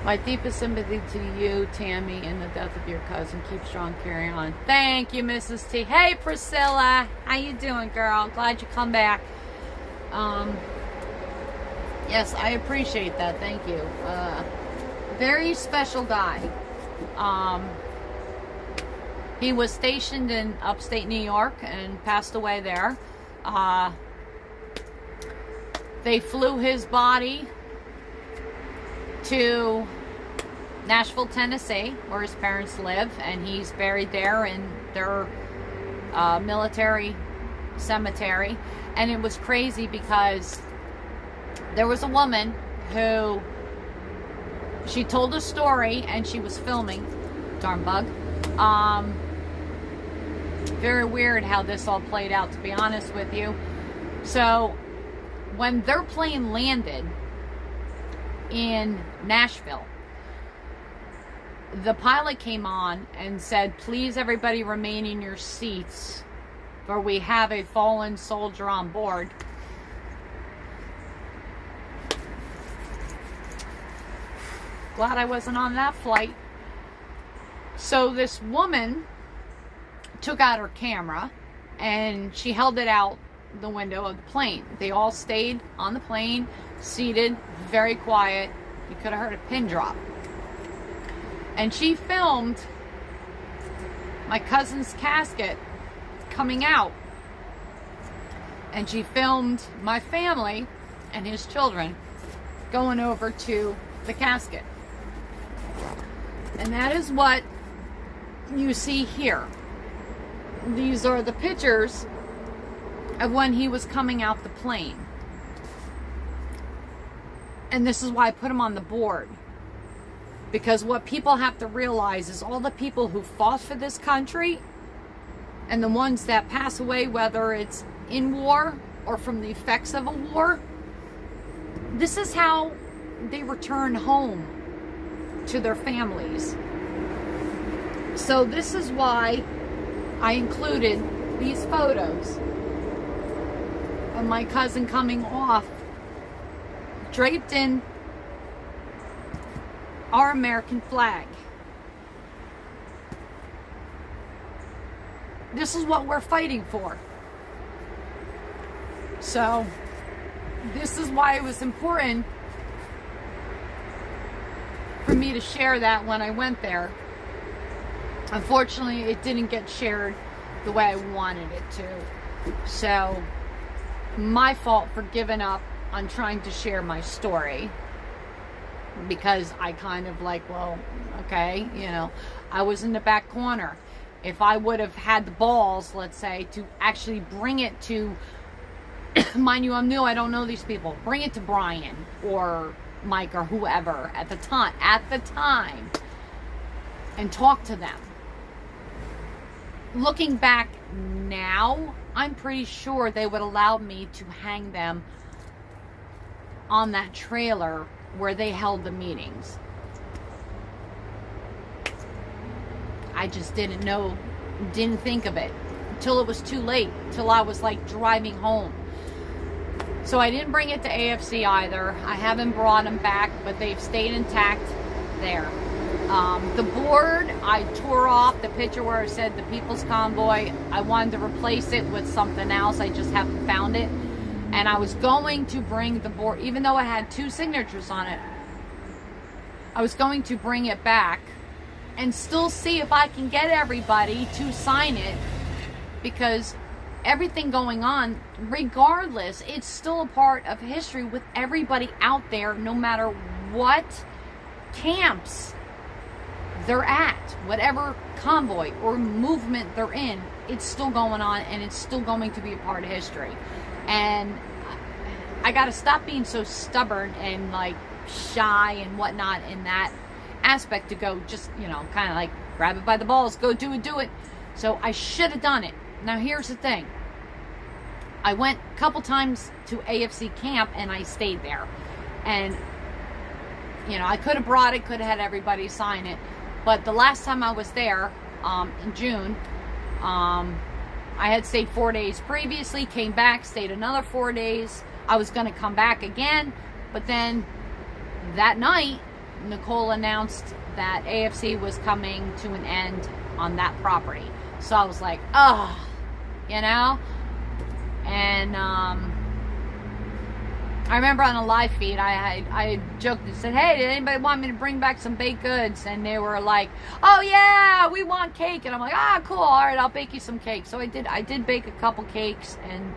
A: My deepest sympathy to you, Tammy, in the death of your cousin. Keep strong, carry on. Thank you, Mrs. T. Hey, Priscilla. How you doing, girl? Glad you come back. Yes, I appreciate that. Thank you. Very special guy. He was stationed in upstate New York and passed away there. They flew his body to Nashville, Tennessee, where his parents live, and he's buried there in their military cemetery. And it was crazy because there was a woman who, she told a story and she was filming. Darn bug. Very weird how this all played out, to be honest with you. So when their plane landed in Nashville, the pilot came on and said, please everybody remain in your seats, for we have a fallen soldier on board. Glad I wasn't on that flight. So this woman took out her camera and she held it out the window of the plane. They all stayed on the plane, seated, very quiet. You could have heard a pin drop. And she filmed my cousin's casket coming out. And she filmed my family and his children going over to the casket. And that is what you see here. These are the pictures of when he was coming out the plane. And this is why I put them on the board. Because what people have to realize is all the people who fought for this country and the ones that pass away, whether it's in war or from the effects of a war, this is how they return home to their families. So this is why I included these photos of my cousin coming off, draped in our American flag. This is what we're fighting for. So this is why it was important for me to share that when I went there. Unfortunately, it didn't get shared the way I wanted it to. So, my fault for giving up on trying to share my story. Because I kind of like, well, okay, you know, I was in the back corner. If I would have had the balls, let's say, to actually bring it to, mind you, I'm new, I don't know these people. Bring it to Brian or Mike or whoever at the time, and talk to them. Looking back now, I'm pretty sure they would allow me to hang them on that trailer where they held the meetings. I just didn't know, didn't think of it until it was too late, till I was like driving home. So I didn't bring it to AFC either. I haven't brought them back, but they've stayed intact there. The board, I tore off the picture where it said the People's Convoy. I wanted to replace it with something else. I just haven't found it. And I was going to bring the board, even though it had 2 signatures on it, I was going to bring it back and still see if I can get everybody to sign it, because everything going on, regardless, it's still a part of history with everybody out there, no matter what camps they're at, whatever convoy or movement they're in, it's still going on and it's still going to be a part of history. And I got to stop being so stubborn and like shy and whatnot in that aspect, to go just, you know, kind of like grab it by the balls, go do it. So I should have done it. Now here's the thing. I went a couple times to AFC camp and I stayed there. And I could have brought it, could have had everybody sign it. But the last time I was there, in June, I had stayed 4 days previously, came back, stayed another 4 days. I was going to come back again, but then that night, Nicole announced that AFC was coming to an end on that property. So I was like, oh, and I remember on a live feed, I joked and said, hey, did anybody want me to bring back some baked goods? And they were like, oh yeah, we want cake. And I'm like, cool, all right, I'll bake you some cake. So I did bake a couple cakes, and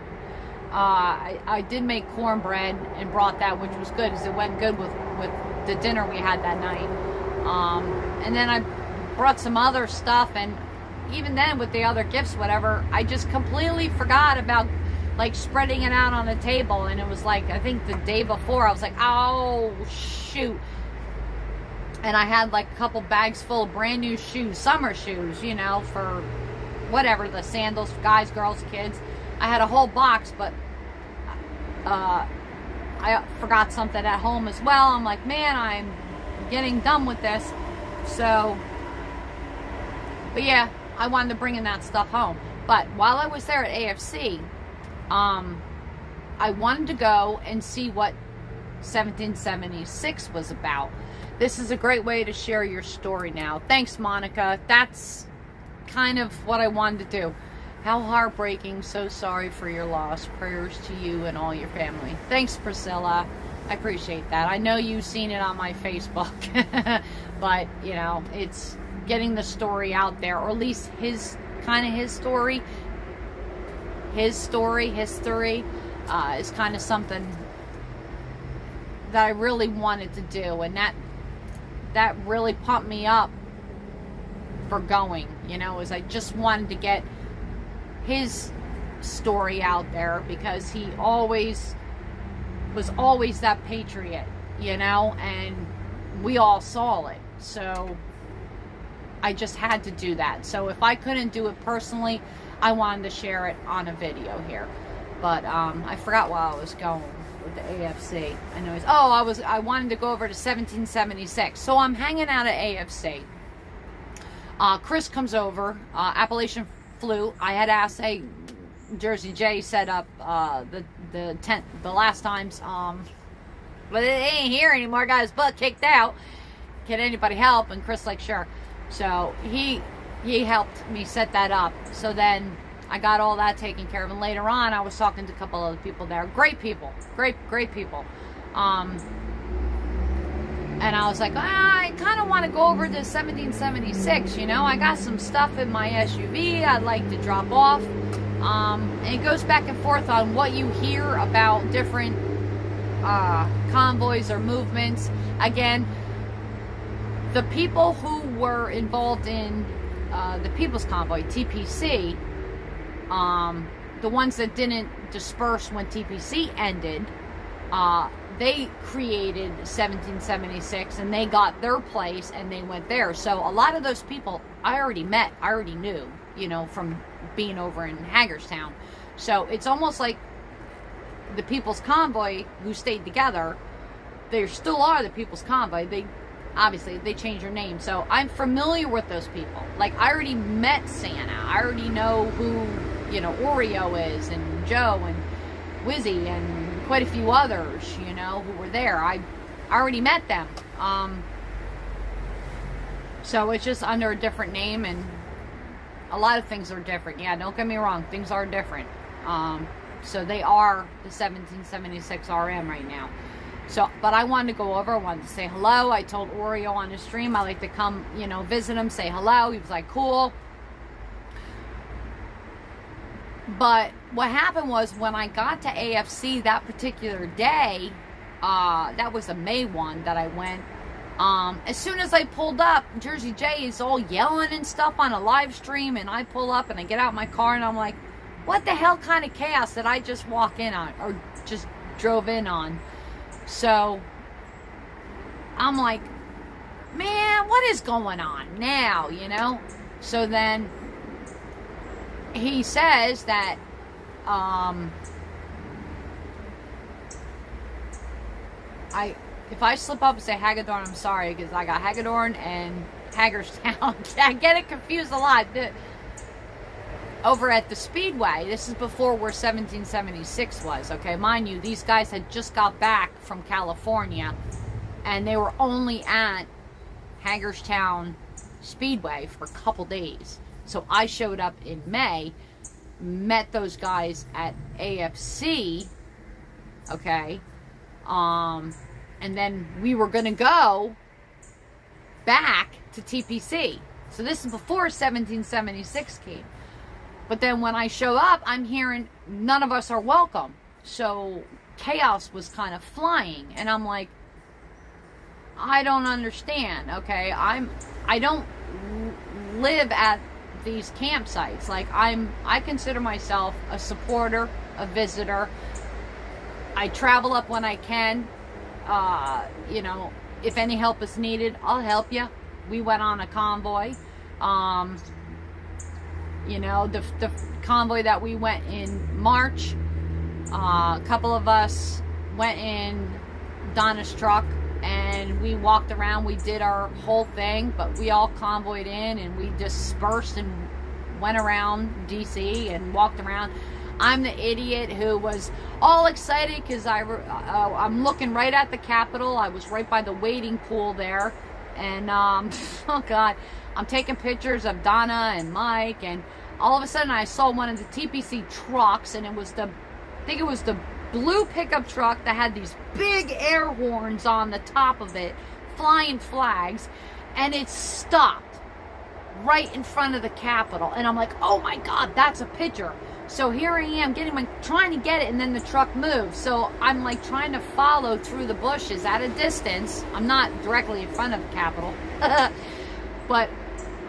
A: I did make cornbread and brought that, which was good because it went good with the dinner we had that night. And then I brought some other stuff, and even then with the other gifts, whatever, I just completely forgot about like spreading it out on the table. And it was like, I think the day before, I was like, oh shoot. And I had like a couple bags full of brand new shoes, summer shoes, for whatever, the sandals, guys, girls, kids. I had a whole box, but I forgot something at home as well. I'm like, man, I'm getting done with this. So, but yeah, I wanted to bring in that stuff home. But while I was there at AFC, I wanted to go and see what 1776 was about. This is a great way to share your story now. Thanks, Monica. That's kind of what I wanted to do. How heartbreaking. So sorry for your loss. Prayers to you and all your family. Thanks, Priscilla. I appreciate that. I know you've seen it on my Facebook. But, it's getting the story out there. Or at least his story. His story, history, is kind of something that I really wanted to do. And that really pumped me up for going, as I just wanted to get his story out there, because he was always that patriot, and we all saw it. So I just had to do that. So if I couldn't do it personally, I wanted to share it on a video here. But I forgot where I was going with the AFC. I wanted to go over to 1776. So I'm hanging out at AFC. Chris comes over, Appalachian Flu. I had asked, hey, Jersey J set up the tent the last times, but it ain't here anymore. Got his butt kicked out. Can anybody help? And Chris like, sure. So he helped me set that up. So then I got all that taken care of. And later on, I was talking to a couple other people there. Great people. Great people. And I was like, I kind of want to go over to 1776, I got some stuff in my SUV I'd like to drop off. And it goes back and forth on what you hear about different convoys or movements. Again, the people who were involved in the People's Convoy, TPC, the ones that didn't disperse when TPC ended, they created 1776 and they got their place and they went there. So a lot of those people I already met, I already knew, from being over in Hagerstown. So it's almost like the People's Convoy who stayed together, they still are the People's Convoy. They changed their name. So I'm familiar with those people. Like, I already met Santa. I already know who, Oreo is, and Joe, and Wizzy, and quite a few others, who were there. I already met them. So it's just under a different name, and a lot of things are different. Yeah, don't get me wrong. Things are different. So they are the 1776 RM right now. So, but I wanted to go over. I wanted to say hello. I told Oreo on the stream I like to come, visit him, say hello. He was like, cool. But what happened was when I got to AFC that particular day, that was a May one that I went. As soon as I pulled up, Jersey J is all yelling and stuff on a live stream, and I pull up and I get out my car and I'm like, what the hell kind of chaos did I just walk in on, or just drove in on? So I'm like, man, what is going on now, So then he says that if I slip up and say Hagedorn, I'm sorry, because I got Hagedorn and Hagerstown. I get it confused a lot. Over at the Speedway, this is before where 1776 was, okay? Mind you, these guys had just got back from California, and they were only at Hagerstown Speedway for a couple days. So I showed up in May, met those guys at AFC, okay? And then we were going to go back to TPC. So this is before 1776 came. But then when I show up, I'm hearing none of us are welcome. So chaos was kind of flying. And I'm like, I don't understand, okay? I don't live at these campsites. Like, I consider myself a supporter, a visitor. I travel up when I can. You know, if any help is needed, I'll help you. We went on a convoy. You know, the convoy that we went in March, a couple of us went in Donna's truck and we walked around. We did our whole thing, but we all convoyed in and we dispersed and went around DC and walked around. I'm the idiot who was all excited because I'm looking right at the Capitol. I was right by the wading pool there. And, oh God, I'm taking pictures of Donna and Mike. And all of a sudden I saw one of the TPC trucks. And it was I think it was the blue pickup truck that had these big air horns on the top of it, flying flags. And it stopped right in front of the Capitol. And I'm like, oh my God, that's a picture. So here I am trying to get it, and then the truck moves. So I'm like trying to follow through the bushes at a distance. I'm not directly in front of the Capitol. But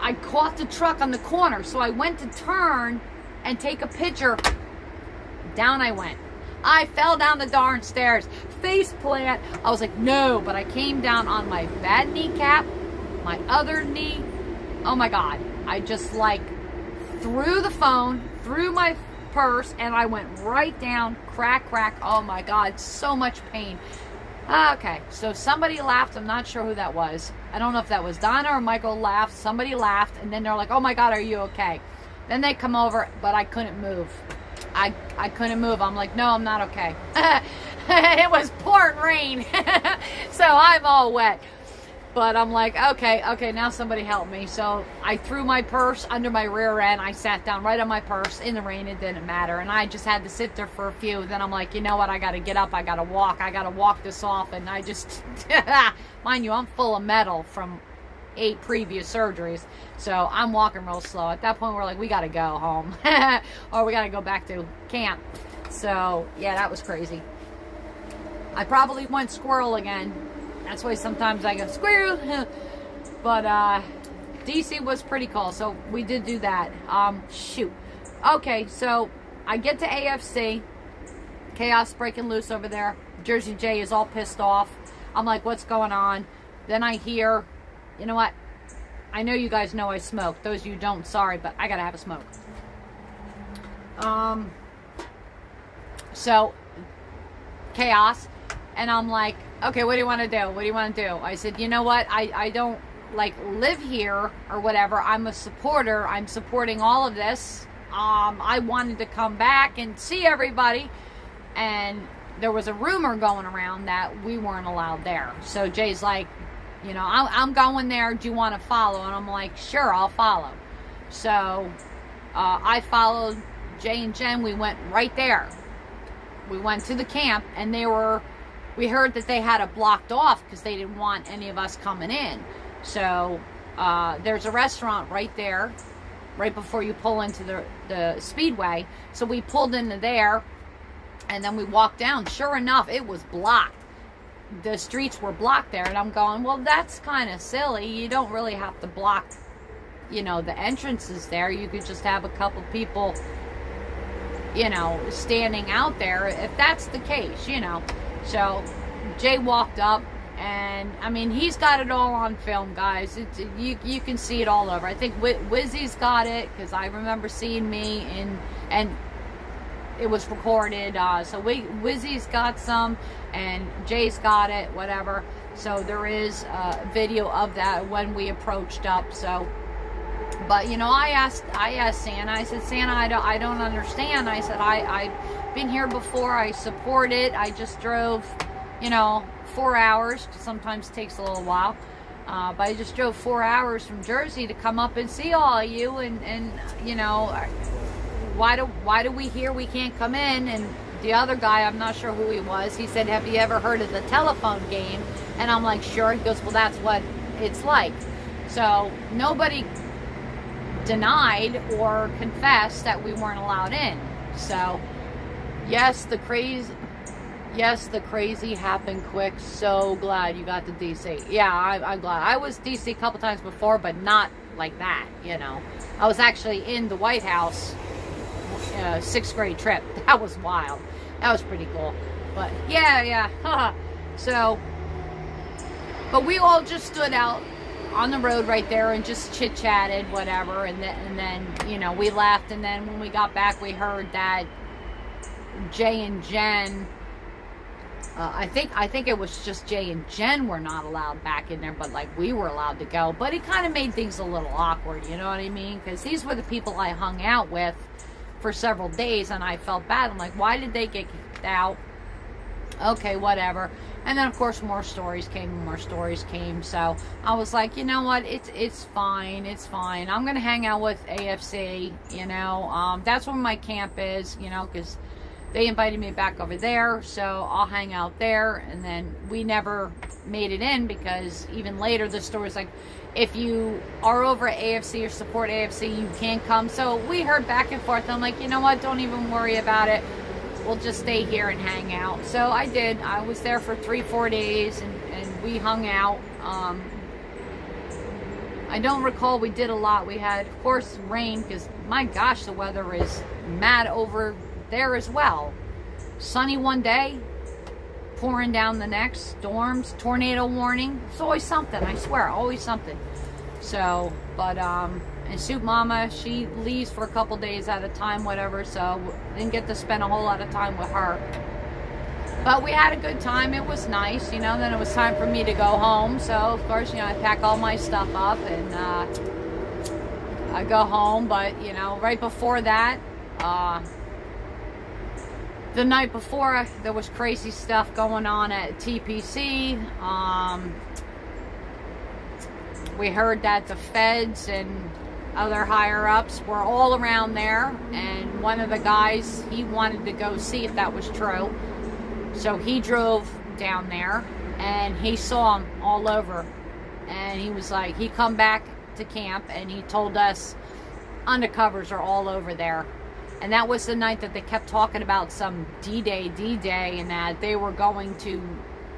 A: I caught the truck on the corner. So I went to turn and take a picture. Down I went. I fell down the darn stairs. Face plant. I was like, no. But I came down on my bad kneecap, my other knee. Oh my God. I just like threw the phone, threw my purse, and I went right down, crack. Oh my God, so much pain. Okay, so somebody laughed. I'm not sure who that was. I don't know if that was Donna or Michael laughed. Somebody laughed, and then they're like, oh my God, are you okay? Then they come over, but I couldn't move. I couldn't move. I'm like, no, I'm not okay. It was pouring rain, so I'm all wet. But I'm like, okay, now somebody help me. So I threw my purse under my rear end. I sat down right on my purse in the rain. It didn't matter. And I just had to sit there for a few. Then I'm like, you know what? I got to get up. I got to walk. I got to walk this off. And I just, mind you, I'm full of metal from 8 previous surgeries. So I'm walking real slow. At that point, we're like, we got to go home. Or we got to go back to camp. So, yeah, that was crazy. I probably went squirrel again. That's why sometimes I go squirrel. But DC was pretty cool, so we did do that. Shoot. Okay, so I get to AFC. Chaos breaking loose over there. Jersey J is all pissed off. I'm like, what's going on? Then I hear, you know what? I know you guys know I smoke. Those of you who don't, sorry, but I gotta have a smoke. So Chaos. And I'm like, okay, what do you want to do? What do you want to do? I said, you know what? I don't, like, live here or whatever. I'm a supporter. I'm supporting all of this. I wanted to come back and see everybody. And there was a rumor going around that we weren't allowed there. So Jay's like, you know, I'm going there. Do you want to follow? And I'm like, sure, I'll follow. So I followed Jay and Jen. We went right there. We went to the camp, and we heard that they had it blocked off because they didn't want any of us coming in. So there's a restaurant right there, right before you pull into the Speedway. So we pulled into there, and then we walked down. Sure enough, it was blocked. The streets were blocked there, and I'm going, well, that's kind of silly. You don't really have to block, you know, the entrances there. You could just have a couple people, you know, standing out there if that's the case, you know. So Jay walked up, and I mean, he's got it all on film, guys. You can see it all over. I think Wizzy's got it, because I remember seeing me and it was recorded. So Wizzy's got some, and Jay's got it, whatever. So there is a video of that when we approached up. So, but you know, I asked Santa. I said, Santa, I don't understand. I said, I've been here before. I support it. I just drove, you know, 4 hours. Sometimes it takes a little while. But I just drove 4 hours from Jersey to come up and see all of you, and you know, why do we hear we can't come in? And the other guy, I'm not sure who he was, he said, have you ever heard of the telephone game? And I'm like, sure. He goes, well, that's what it's like. So nobody denied or confessed that we weren't allowed in. So yes, the crazy happened quick. So glad you got to DC. Yeah, I'm glad. I was DC a couple times before, but not like that, you know. I was actually in the White House, 6th grade trip. That was wild. That was pretty cool. But yeah. So, but we all just stood out on the road right there and just chit-chatted, whatever. And then, you know, we left. And then when we got back, we heard that Jay and Jen, I think it was just Jay and Jen were not allowed back in there, but like we were allowed to go. But it kind of made things a little awkward, you know what I mean? Because these were the people I hung out with for several days, and I felt bad. I'm like, why did they get kicked out? Okay, whatever. And then of course more stories came. So I was like, you know what? It's fine. I'm gonna hang out with AFC. You know, that's where my camp is. You know, because they invited me back over there, so I'll hang out there. And then we never made it in, because even later the story's like, if you are over at AFC or support AFC, you can't come. So we heard back and forth. I'm like, you know what? Don't even worry about it. We'll just stay here and hang out. So I did. I was there for 3-4 days, and we hung out. I don't recall we did a lot. We had, of course, rain, because my gosh, the weather is mad over there as well. Sunny one day, pouring down the next, storms, tornado warning. It's always something, I swear, always something. So, but and Soup Mama, she leaves for a couple days at a time, whatever, so didn't get to spend a whole lot of time with her. But we had a good time. It was nice, you know. Then it was time for me to go home, so of course, you know, I pack all my stuff up and I go home. But you know, right before that, the night before, there was crazy stuff going on at TPC. We heard that the feds and other higher-ups were all around there, and one of the guys, he wanted to go see if that was true. So he drove down there, and he saw them all over. And he was like, he come back to camp, and he told us undercovers are all over there. And that was the night that they kept talking about some D-Day, and that they were going to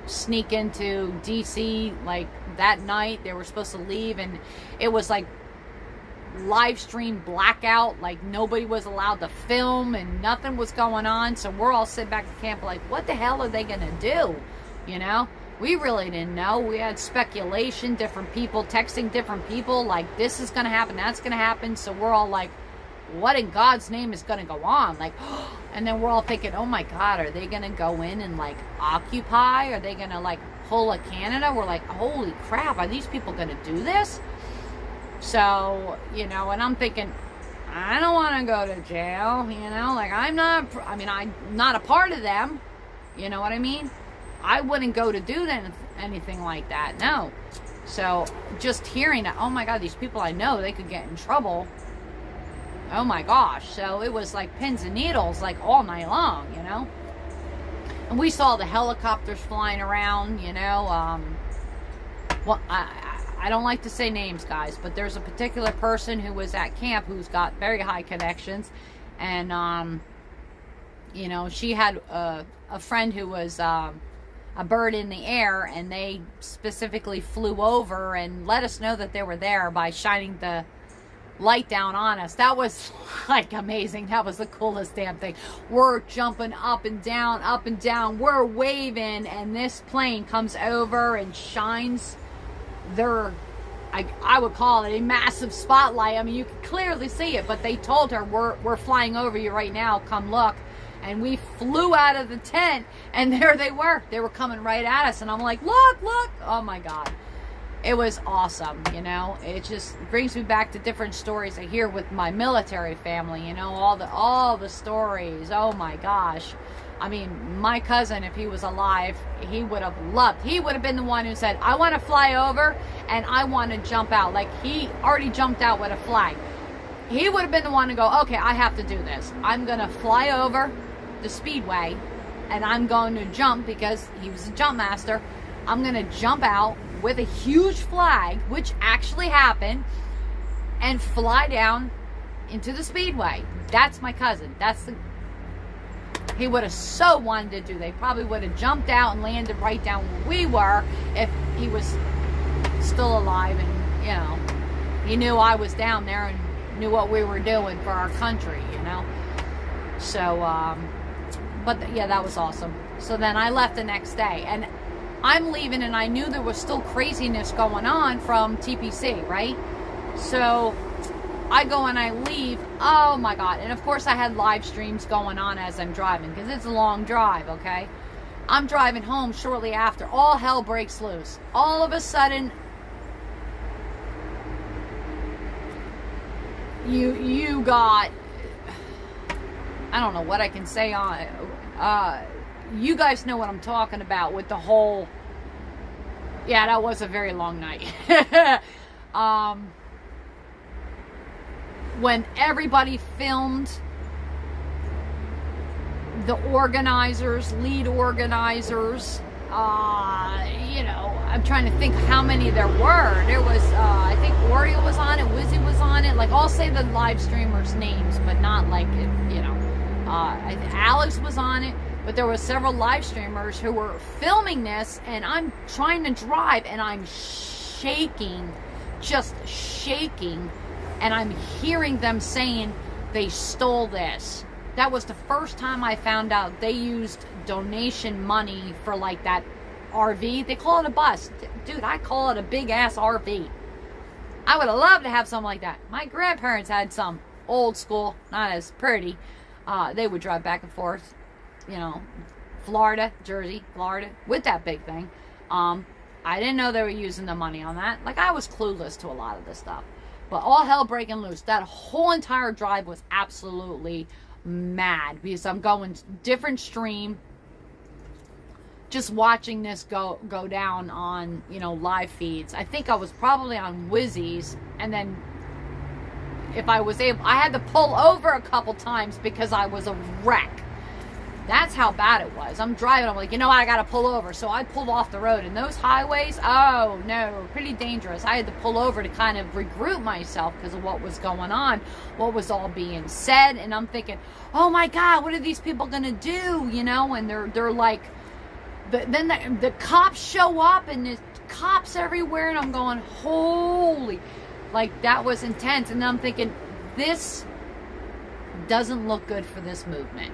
A: sneak into DC like that night. They were supposed to leave, and it was like live stream blackout, like nobody was allowed to film and nothing was going on. So we're all sitting back at camp like, what the hell are they gonna do? You know, we really didn't know. We had speculation, different people texting different people like, this is gonna happen, that's gonna happen. So we're all like, what in God's name is going to go on? Like, and then we're all thinking, oh my God, are they going to go in and like occupy? Are they going to like pull a Canada? We're like, holy crap, are these people going to do this? So, you know, and I'm thinking, I don't want to go to jail, you know, like I'm not a part of them. You know what I mean? I wouldn't go to do anything like that. No. So just hearing that, oh my God, these people I know, they could get in trouble. Oh my gosh. So it was like pins and needles like all night long, you know. And we saw the helicopters flying around, you know. Well, I don't like to say names, guys, but there's a particular person who was at camp who's got very high connections. And, you know, she had a friend who was a bird in the air, and they specifically flew over and let us know that they were there by shining the light down on us. That was like amazing. That was the coolest damn thing. We're jumping up and down, we're waving, and this plane comes over and shines their, I would call it a massive spotlight. I mean, you can clearly see it, but they told her, we're flying over you right now, come look. And we flew out of the tent, and there they were. They were coming right at us, and I'm like, look, look. Oh, my God. It was awesome, you know. It just brings me back to different stories I hear with my military family, you know, all the stories. Oh, my gosh. I mean, my cousin, if he was alive, he would have loved. He would have been the one who said, I want to fly over, and I want to jump out. Like, he already jumped out with a flag. He would have been the one to go, okay, I have to do this. I'm going to fly over the speedway, and I'm going to jump, because he was a jump master. I'm going to jump out with a huge flag, which actually happened, and fly down into the speedway. That's my cousin. He would have so wanted to do. They probably would have jumped out and landed right down where we were if he was still alive, and, you know, he knew I was down there and knew what we were doing for our country, you know. So, yeah, that was awesome. So then I left the next day, and I'm leaving, and I knew there was still craziness going on from TPC, right? So I go and I leave. Oh my God. And of course I had live streams going on as I'm driving, because it's a long drive, okay? I'm driving home shortly after. All hell breaks loose. All of a sudden, you got, I don't know what I can say on it. You guys know what I'm talking about with the whole, yeah, that was a very long night. When everybody filmed, the organizers, lead organizers, you know, I'm trying to think how many there were. There was, I think Oriole was on it, Wizzy was on it. Like, I'll say the live streamers' names, but not like, you know, Alex was on it. But there were several live streamers who were filming this, and I'm trying to drive, and I'm shaking, just shaking, and I'm hearing them saying they stole this. That was the first time I found out they used donation money for, like, that RV. They call it a bus. Dude, I call it a big-ass RV. I would have loved to have something like that. My grandparents had some old school, not as pretty. They would drive back and forth, you know, Florida, Jersey, Florida, with that big thing. I didn't know they were using the money on that. Like, I was clueless to a lot of this stuff. But all hell breaking loose. That whole entire drive was absolutely mad, because I'm going different stream, just watching this go down on, you know, live feeds. I think I was probably on Wizzy's, and then if I was able, I had to pull over a couple times because I was a wreck. That's how bad it was. I'm driving, I'm like, you know what, I gotta pull over. So I pulled off the road, and those highways, oh no, pretty dangerous. I had to pull over to kind of regroup myself because of what was going on, what was all being said. And I'm thinking, oh my God, what are these people gonna do, you know? And they're like, then the cops show up, and there's cops everywhere, and I'm going, holy, like, that was intense. And I'm thinking, this doesn't look good for this movement.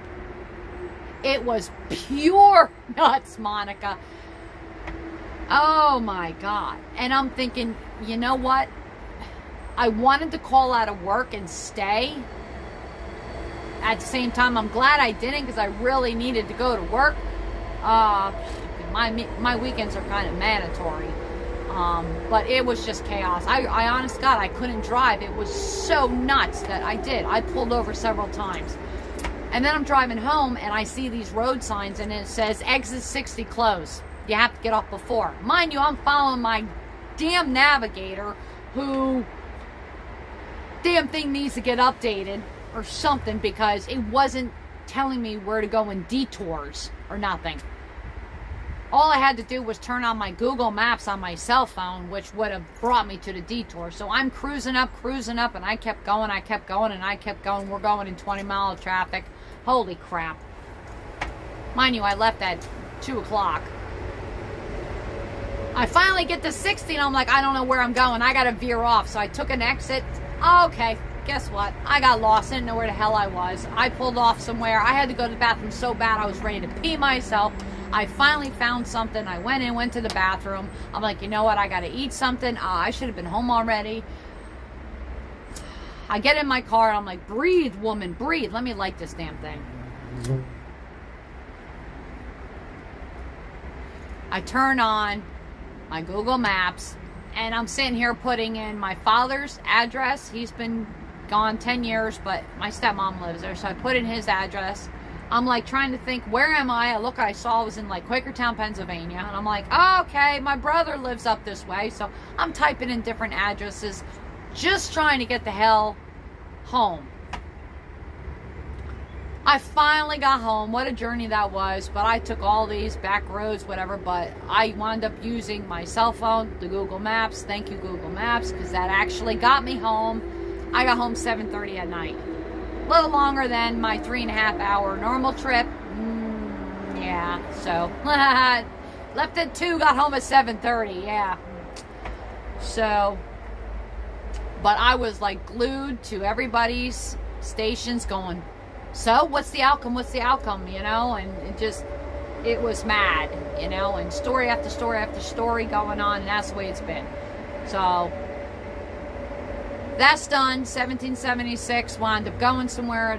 A: It was pure nuts, Monica. Oh my God. And I'm thinking, you know what? I wanted to call out of work and stay. At the same time, I'm glad I didn't, because I really needed to go to work. My weekends are kind of mandatory. But it was just chaos. I honest God, I couldn't drive. It was so nuts that I pulled over several times. And then I'm driving home, and I see these road signs, and it says exit 60 closed. You have to get off before. Mind you, I'm following my damn navigator, who damn thing needs to get updated or something, because it wasn't telling me where to go in detours or nothing. All I had to do was turn on my Google Maps on my cell phone, which would have brought me to the detour. So I'm cruising up, and I kept going, and I kept going. We're going in 20-mile traffic. Holy crap. Mind you, I left at 2 o'clock. I finally get to 60, and I'm like, I don't know where I'm going. I got to veer off. So I took an exit. Okay, guess what? I got lost. I didn't know where the hell I was. I pulled off somewhere. I had to go to the bathroom so bad I was ready to pee myself. I finally found something. I went to the bathroom. I'm like, you know what? I got to eat something. I should have been home already. I get in my car, and I'm like, breathe, woman, breathe. Let me light this damn thing. I turn on my Google Maps, and I'm sitting here putting in my father's address. He's been gone 10 years, but my stepmom lives there, so I put in his address. I'm like trying to think, where am I? I saw I was in like Quakertown, Pennsylvania, and I'm like, oh, okay, my brother lives up this way, so I'm typing in different addresses, just trying to get the hell home. I finally got home. What a journey that was, but I took all these back roads, whatever, but I wound up using my cell phone, the Google Maps. Thank you, Google Maps, because that actually got me home. I got home 7:30 at night. A little longer than my 3.5 hour normal trip. Yeah, so left at 2, got home at 7:30. Yeah. So, but I was like glued to everybody's stations going, so what's the outcome? What's the outcome? You know, and it was mad, you know, and story after story after story going on, and that's the way it's been. So that's done. 1776, wound up going somewhere.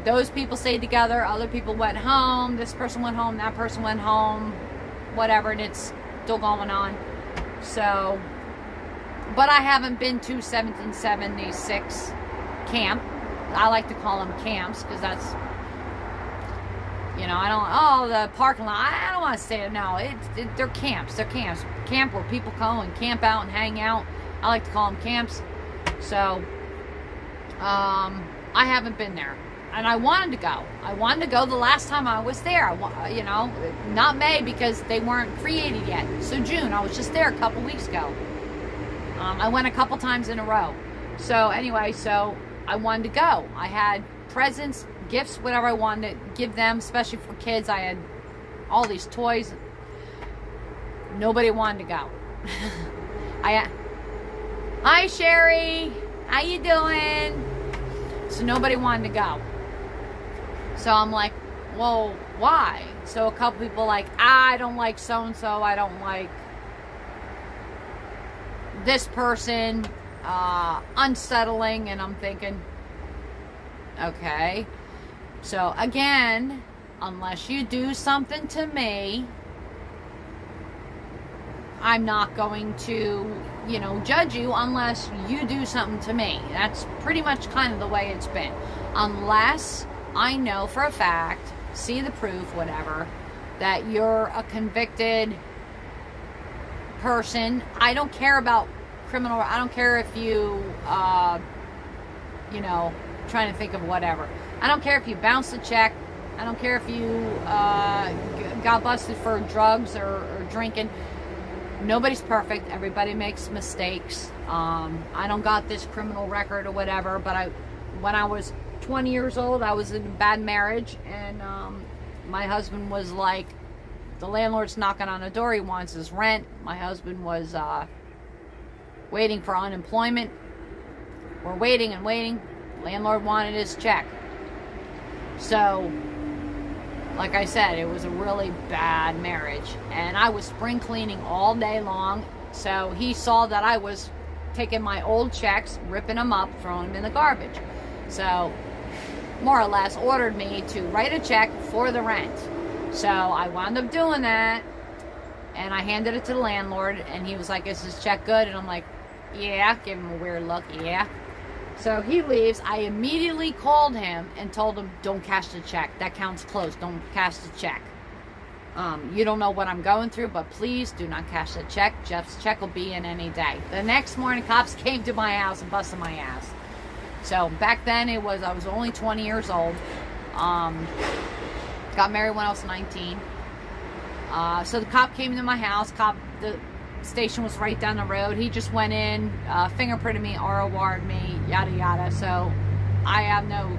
A: Those people stayed together. Other people went home. This person went home. That person went home. Whatever, and it's still going on. So, but I haven't been to 1776 camp. I like to call them camps because that's, you know, the parking lot. I don't want to say it. No, they're camps. They're camps. Camp where people go and camp out and hang out. I like to call them camps. So, I haven't been there, and I wanted to go. I wanted to go the last time I was there. You know, not May because they weren't created yet. So June, I was just there a couple weeks ago. I went a couple times in a row. So anyway, I wanted to go. I had presents, gifts, whatever I wanted to give them, especially for kids. I had all these toys. Nobody wanted to go. Hi, Sherry. How you doing? So nobody wanted to go. So I'm like, well, why? So a couple people like, I don't like so-and-so. I don't like this person. Unsettling. And I'm thinking, okay. So again, unless you do something to me, I'm not going to, you know, judge you unless you do something to me. That's pretty much kind of the way it's been. Unless I know for a fact, see the proof, whatever, that you're a convicted person. I don't care about criminal. I don't care if you, you know, trying to think of whatever. I don't care if you bounced a check. I don't care if you got busted for drugs or drinking. Nobody's perfect. Everybody makes mistakes. I don't got this criminal record or whatever, but when I was 20 years old, I was in a bad marriage, and my husband was like, the landlord's knocking on the door. He wants his rent. My husband was waiting for unemployment. We're waiting and waiting. Landlord wanted his check. So, like I said, it was a really bad marriage. And I was spring cleaning all day long. So he saw that I was taking my old checks, ripping them up, throwing them in the garbage. So, more or less, ordered me to write a check for the rent. So I wound up doing that. And I handed it to the landlord. And he was like, is this check good? And I'm like, yeah. Give him a weird look. Yeah. So he leaves. I immediately called him and told him, don't cash the check. That count's closed. Don't cash the check. You don't know what I'm going through, but please do not cash the check. Jeff's check will be in any day. The next morning, cops came to my house and busted my ass. So back then, I was only 20 years old. Got married when I was 19. So the cop came to my house. The station was right down the road. He just went in, fingerprinted me, ROR'd me, yada yada. So I have no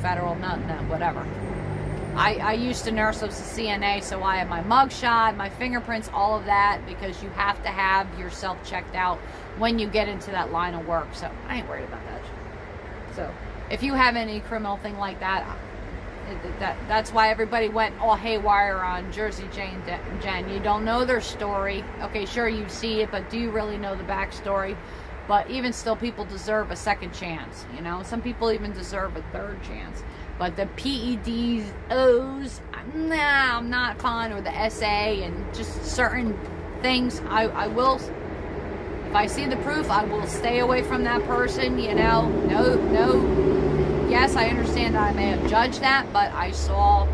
A: federal, nothing, whatever. I used to nurse. I was a CNA, so I have my mugshot, my fingerprints, all of that, because you have to have yourself checked out when you get into that line of work. So I ain't worried about that. So if you have any criminal thing like that, that's why everybody went all haywire on Jersey Jane Jen. You don't know their story. Okay, sure, you see it, but do you really know the backstory? But even still, people deserve a second chance. You know, some people even deserve a third chance. But the PEDs, nah, I'm not fond, or the SA, and just certain things. I will, if I see the proof, I will stay away from that person, you know. No, yes, I understand that I may have judged that, but I saw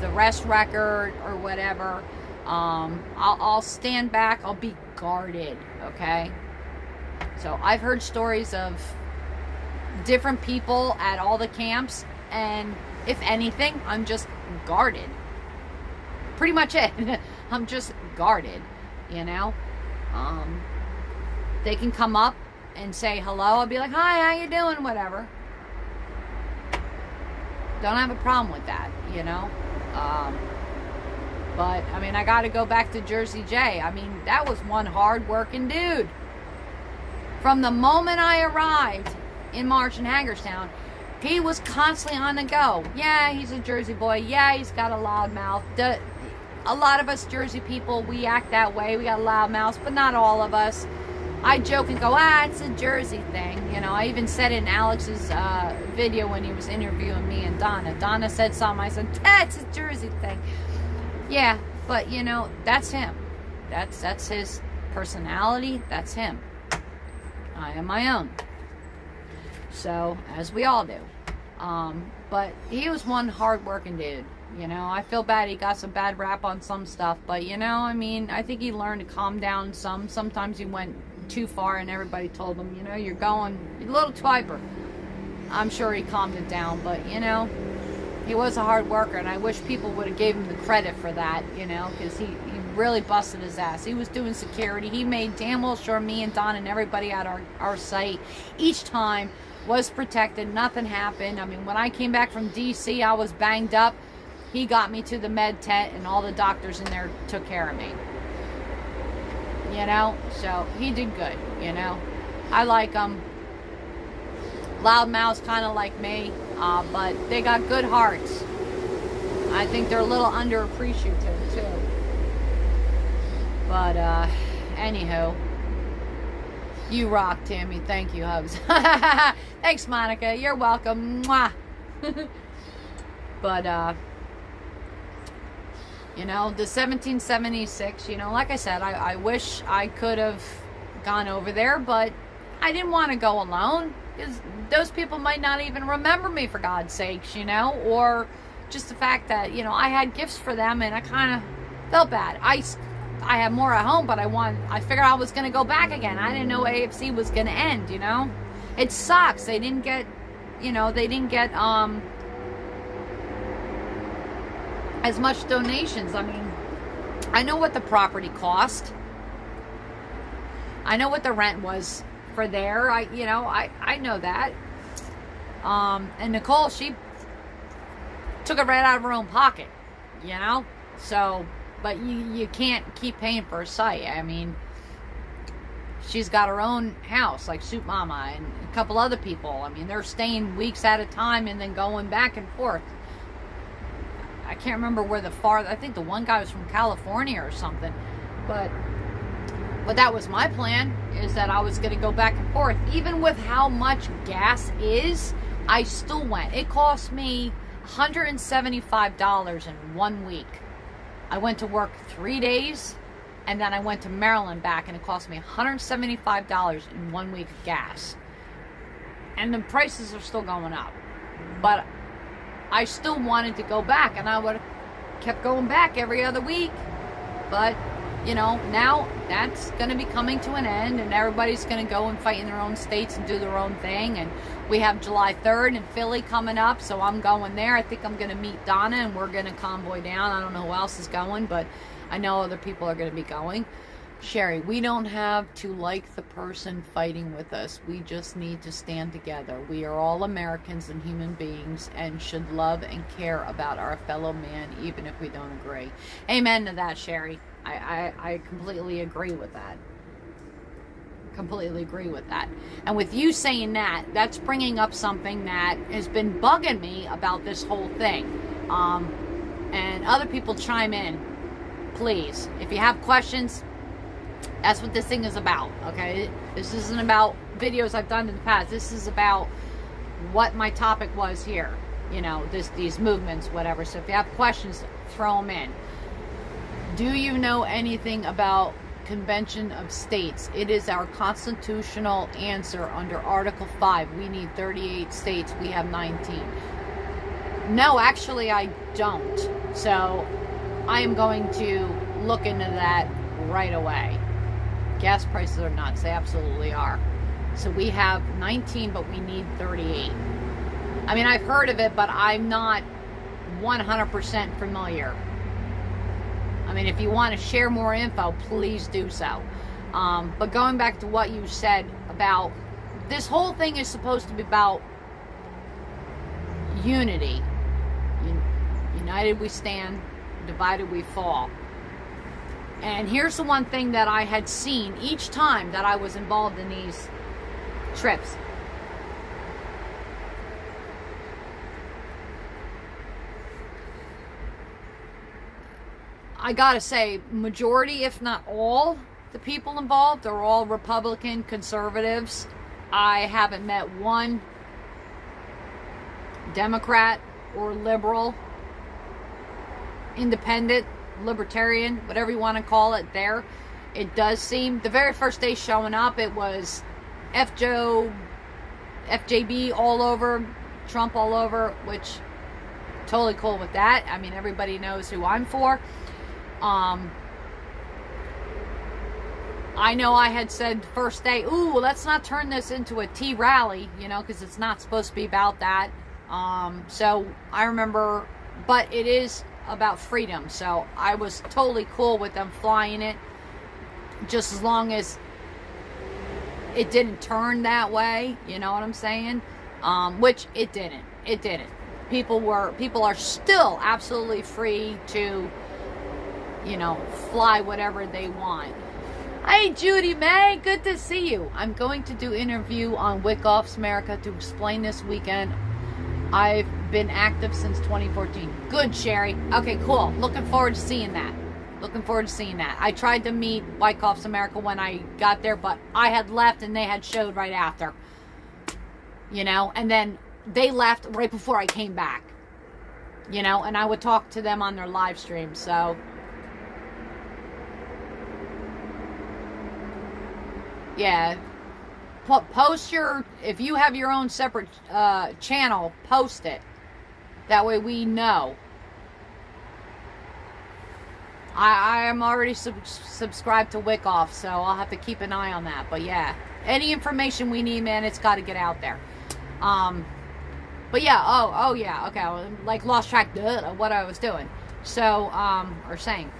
A: the rest record or whatever. I'll stand back. I'll be guarded, okay? So I've heard stories of different people at all the camps, and if anything, I'm just guarded. Pretty much it. I'm just guarded, you know? They can come up and say hello. I'll be like, hi, how you doing? Whatever. Don't have a problem with that, you know? But, I mean, I got to go back to Jersey J. I mean, that was one hard-working dude. From the moment I arrived in March in Hagerstown, he was constantly on the go. Yeah, he's a Jersey boy. Yeah, he's got a loud mouth. A lot of us Jersey people, we act that way. We got loud mouths, but not all of us. I joke and go, it's a Jersey thing. You know, I even said it in Alex's video when he was interviewing me and Donna. Donna said something. I said, it's a Jersey thing. Yeah, but, you know, that's him. That's his personality. That's him. I am my own. So, as we all do. But he was one hard-working dude. You know, I feel bad he got some bad rap on some stuff. But, you know, I mean, I think he learned to calm down some. Sometimes he went too far and everybody told him, you know, you're a little too hyper. I'm sure he calmed it down. But, you know, he was a hard worker. And I wish people would have gave him the credit for that, you know, because he really busted his ass. He was doing security. He made damn well sure me and Don and everybody at our site each time was protected. Nothing happened. I mean, when I came back from DC, I was banged up. He got me to the med tent, and all the doctors in there took care of me. You know? So, he did good, you know? I like him. Loudmouths kind of like me, but they got good hearts. I think they're a little underappreciated, too. But, anywho. You rock, Tammy. Thank you, hugs. Thanks, Monica. You're welcome. Mwah. But, you know, the 1776, you know, like I said, I wish I could have gone over there, but I didn't want to go alone, because those people might not even remember me, for God's sakes, you know, or just the fact that, you know, I had gifts for them, and I kind of felt bad. I had more at home, but I figured I was going to go back again. I didn't know AFC was going to end, you know. It sucks. They didn't get, you know, as much donations. I mean, I know what the property cost. I know what the rent was for there. I know that. And Nicole, she took it right out of her own pocket, you know. So, but you can't keep paying for a site. I mean, she's got her own house, like Soup Mama and a couple other people. I mean, they're staying weeks at a time and then going back and forth. I can't remember where I think the one guy was from California or something. But that was my plan, is that I was going to go back and forth. Even with how much gas is, I still went. It cost me $175 in 1 week. I went to work 3 days, and then I went to Maryland back, and it cost me $175 in 1 week of gas. And the prices are still going up. But I still wanted to go back, and I would have kept going back every other week. But, you know, now that's going to be coming to an end, and everybody's going to go and fight in their own states and do their own thing. And we have July 3rd in Philly coming up, so I'm going there. I think I'm going to meet Donna, and we're going to convoy down. I don't know who else is going, but I know other people are going to be going. Sherry, we don't have to like the person fighting with us. We just need to stand together. We are all Americans and human beings and should love and care about our fellow man, even if we don't agree. Amen to that, Sherry. I completely agree with that. Completely agree with that. And with you saying that, that's bringing up something that has been bugging me about this whole thing. And other people chime in. Please, if you have questions, that's what this thing is about, okay? This isn't about videos I've done in the past. This is about what my topic was here. you know, these movements, whatever. So if you have questions, throw them in. Do you know anything about Convention of States? It is our constitutional answer under Article 5. We need 38 states. We have 19. No, actually, I don't. So I am going to look into that right away. Gas prices are nuts. They absolutely are. So we have 19, but we need 38. I mean, I've heard of it, but I'm not 100% familiar. I mean, if you want to share more info, please do so. But going back to what you said about, this whole thing is supposed to be about unity. United we stand, divided we fall. And here's the one thing that I had seen each time that I was involved in these trips. I gotta say, majority, if not all, the people involved are all Republican conservatives. I haven't met one Democrat or liberal, independent, libertarian, whatever you want to call it there. It does seem, the very first day showing up, it was FJB all over, Trump all over, which, totally cool with that. I mean, everybody knows who I'm for. I know I had said first day, ooh, let's not turn this into a tea rally, you know, because it's not supposed to be about that. So I remember, but it is about freedom. So I was totally cool with them flying it, just as long as it didn't turn that way, you know what I'm saying? Which it didn't. It didn't. People are still absolutely free to, you know, fly whatever they want. Hey, Judy May, good to see you. I'm going to do interview on Wickoffs America to explain this weekend. I've been active since 2014. Good, Sherry. Okay, cool. Looking forward to seeing that. I tried to meet Wickoffs America when I got there, but I had left and they had showed right after. You know, and then they left right before I came back. You know, and I would talk to them on their live stream, so... Yeah, post your, if you have your own separate channel, post it. That way we know. I am already subscribed to Wickoff, so I'll have to keep an eye on that. But yeah, any information we need, man, it's got to get out there. But yeah, oh yeah, okay, I like lost track of what I was doing. So, or saying.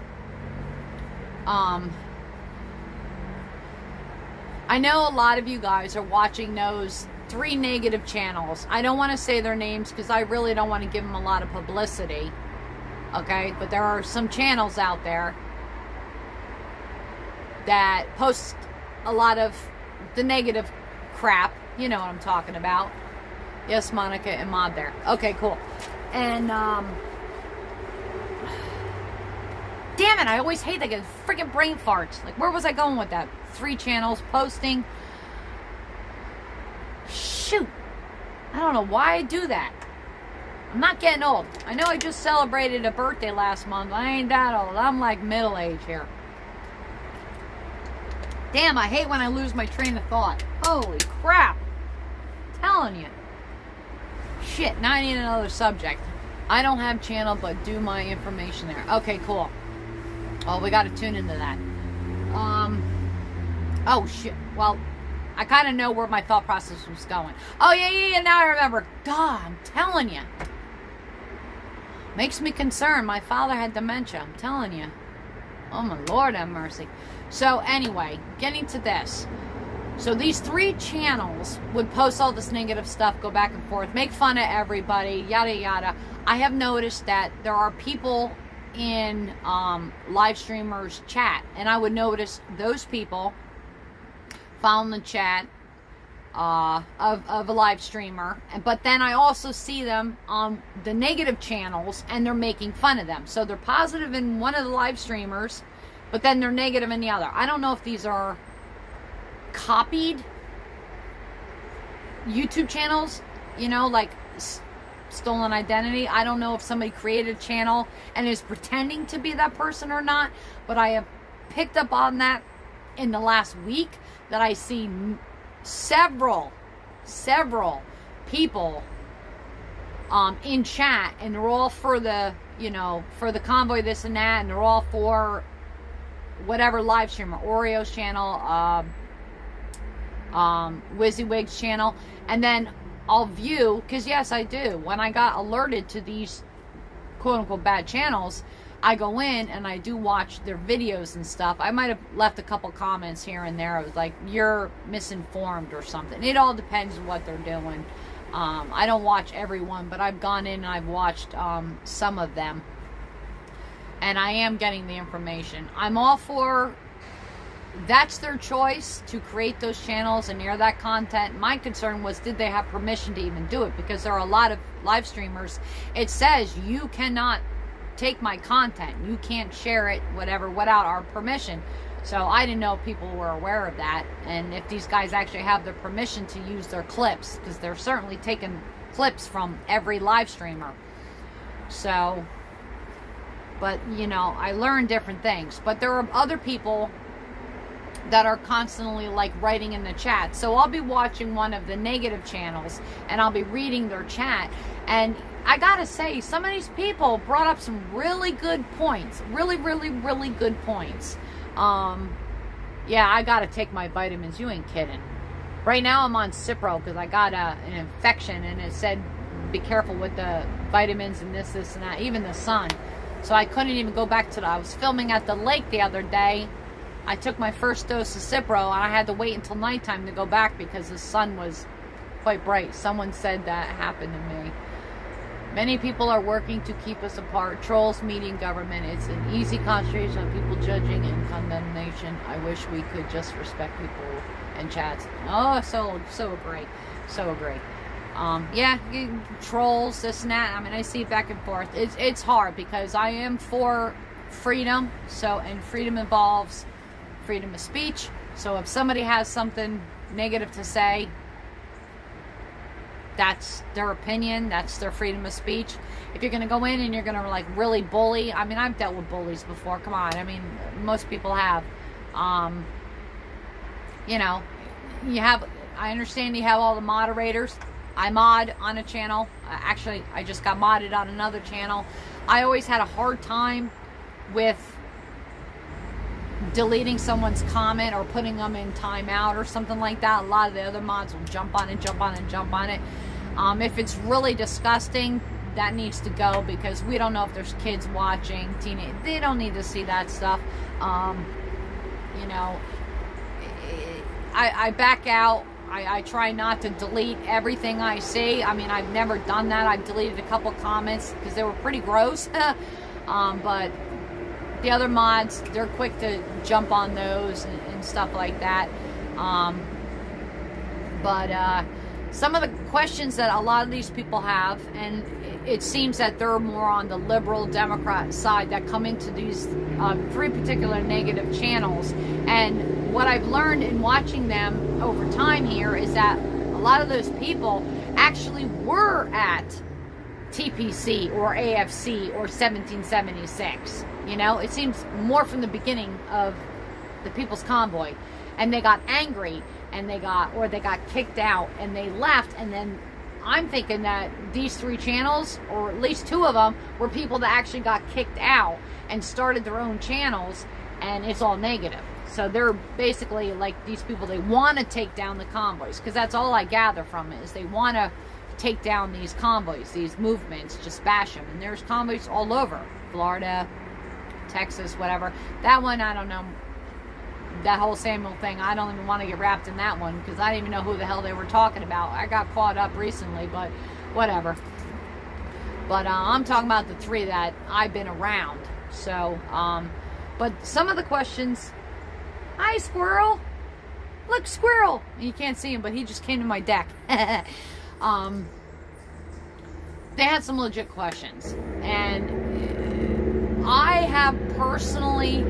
A: I know a lot of you guys are watching those 3 negative channels. I don't want to say their names because I really don't want to give them a lot of publicity. Okay? But there are some channels out there that post a lot of the negative crap. You know what I'm talking about. Yes, Monica and Mod there. Okay, cool. And, damn it, I always hate that. Freaking brain farts. Like, where was I going with that? 3 channels posting. Shoot. I don't know why I do that. I'm not getting old. I know I just celebrated a birthday last month. I ain't that old. I'm like middle age here. Damn, I hate when I lose my train of thought. Holy crap. I'm telling you. Shit, now I need another subject. I don't have channel, but do my information there. Okay, cool. Oh, we got to tune into that. Oh, shit. Well, I kind of know where my thought process was going. Oh, yeah, now I remember. God, I'm telling you. Makes me concerned. My father had dementia. I'm telling you. Oh, my Lord have mercy. So, anyway, getting to this. So, these 3 channels would post all this negative stuff, go back and forth, make fun of everybody, yada, yada. I have noticed that there are people in live streamers chat, and I would notice those people following the chat of a live streamer, but then I also see them on the negative channels and they're making fun of them. So they're positive in one of the live streamers, but then they're negative in the other. I don't know if these are copied YouTube channels, you know, like stolen identity. I don't know if somebody created a channel and is pretending to be that person or not, but I have picked up on that in the last week, that I see several people in chat, and they're all for the, you know, for the convoy, this and that, and they're all for whatever live streamer, Oreo's channel, WYSIWYG's channel, and then I'll view, because yes, I do, when I got alerted to these quote-unquote bad channels, I go in and I do watch their videos and stuff. I might have left a couple comments here and there. I was like, you're misinformed or something. It all depends on what they're doing. I don't watch everyone, but I've gone in and I've watched some of them. And I am getting the information. I'm all for, that's their choice to create those channels and air that content. My concern was, did they have permission to even do it? Because there are a lot of live streamers. It says you cannot take my content. You can't share it, whatever, without our permission. So I didn't know if people were aware of that, and if these guys actually have the permission to use their clips, because they're certainly taking clips from every live streamer. So, but, you know, I learned different things. But there are other people that are constantly like writing in the chat. So I'll be watching one of the negative channels and I'll be reading their chat, and I gotta say, some of these people brought up some really good points. Really good points. Yeah, I gotta take my vitamins. You ain't kidding. Right now I'm on Cipro because I got an infection, and it said be careful with the vitamins and this and that, even the sun. So I couldn't even go back to I was filming at the lake the other day. I took my first dose of Cipro, and I had to wait until nighttime to go back because the sun was quite bright. Someone said that happened to me. Many people are working to keep us apart. Trolls, media, and government. It's an easy concentration of people judging and condemnation. I wish we could just respect people and chats. Oh, so agree. So agree. Yeah, trolls, this and that. I mean, I see it back and forth. It's hard because I am for freedom. So, and freedom involves freedom of speech. So if somebody has something negative to say, that's their opinion, that's their freedom of speech. If you're going to go in and you're going to like really bully, I mean, I've dealt with bullies before, come on, I mean, most people have. You know, I understand you have all the moderators. I mod on a channel. Actually, I just got modded on another channel. I always had a hard time with deleting someone's comment or putting them in timeout or something like that. A lot of the other mods will jump on it. If it's really disgusting, that needs to go, because we don't know if there's kids watching, teenage. They don't need to see that stuff. You know, I back out. I try not to delete everything I see. I mean, I've never done that. I've deleted a couple comments because they were pretty gross. But the other mods, they're quick to jump on those and stuff like that. Some of the questions that a lot of these people have, and it seems that they're more on the liberal Democrat side, that come into these three particular negative channels. And what I've learned in watching them over time here is that a lot of those people actually were at TPC or AFC or 1776. You know, it seems more from the beginning of the People's Convoy, and they got angry and they got kicked out and they left. And then I'm thinking that these three channels, or at least two of them, were people that actually got kicked out and started their own channels, and it's all negative. So they're basically like these people, they want to take down the convoys, because that's all I gather from it, is they want to take down these convoys, these movements, just bash them. And there's convoys all over Florida, Texas, whatever. That one, I don't know. That whole Samuel thing, I don't even want to get wrapped in that one, because I didn't even know who the hell they were talking about. I got caught up recently, but whatever. But I'm talking about the three that I've been around. So, but some of the questions, hi Squirrel, look Squirrel, you can't see him, but he just came to my deck. They had some legit questions, and I have personally,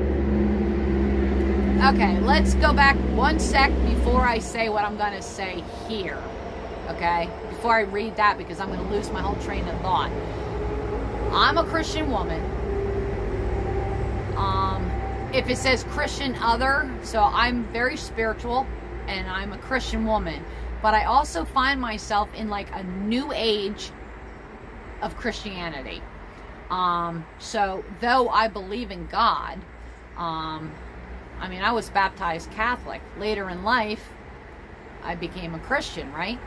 A: okay, let's go back one sec before I say what I'm going to say here. okay? Before I read that, because I'm going to lose my whole train of thought. I'm a Christian woman. If it says Christian other, so I'm very spiritual and I'm a Christian woman, but I also find myself in like a new age of Christianity. So though I believe in God, I mean, I was baptized Catholic. Later in life, I became a Christian, right?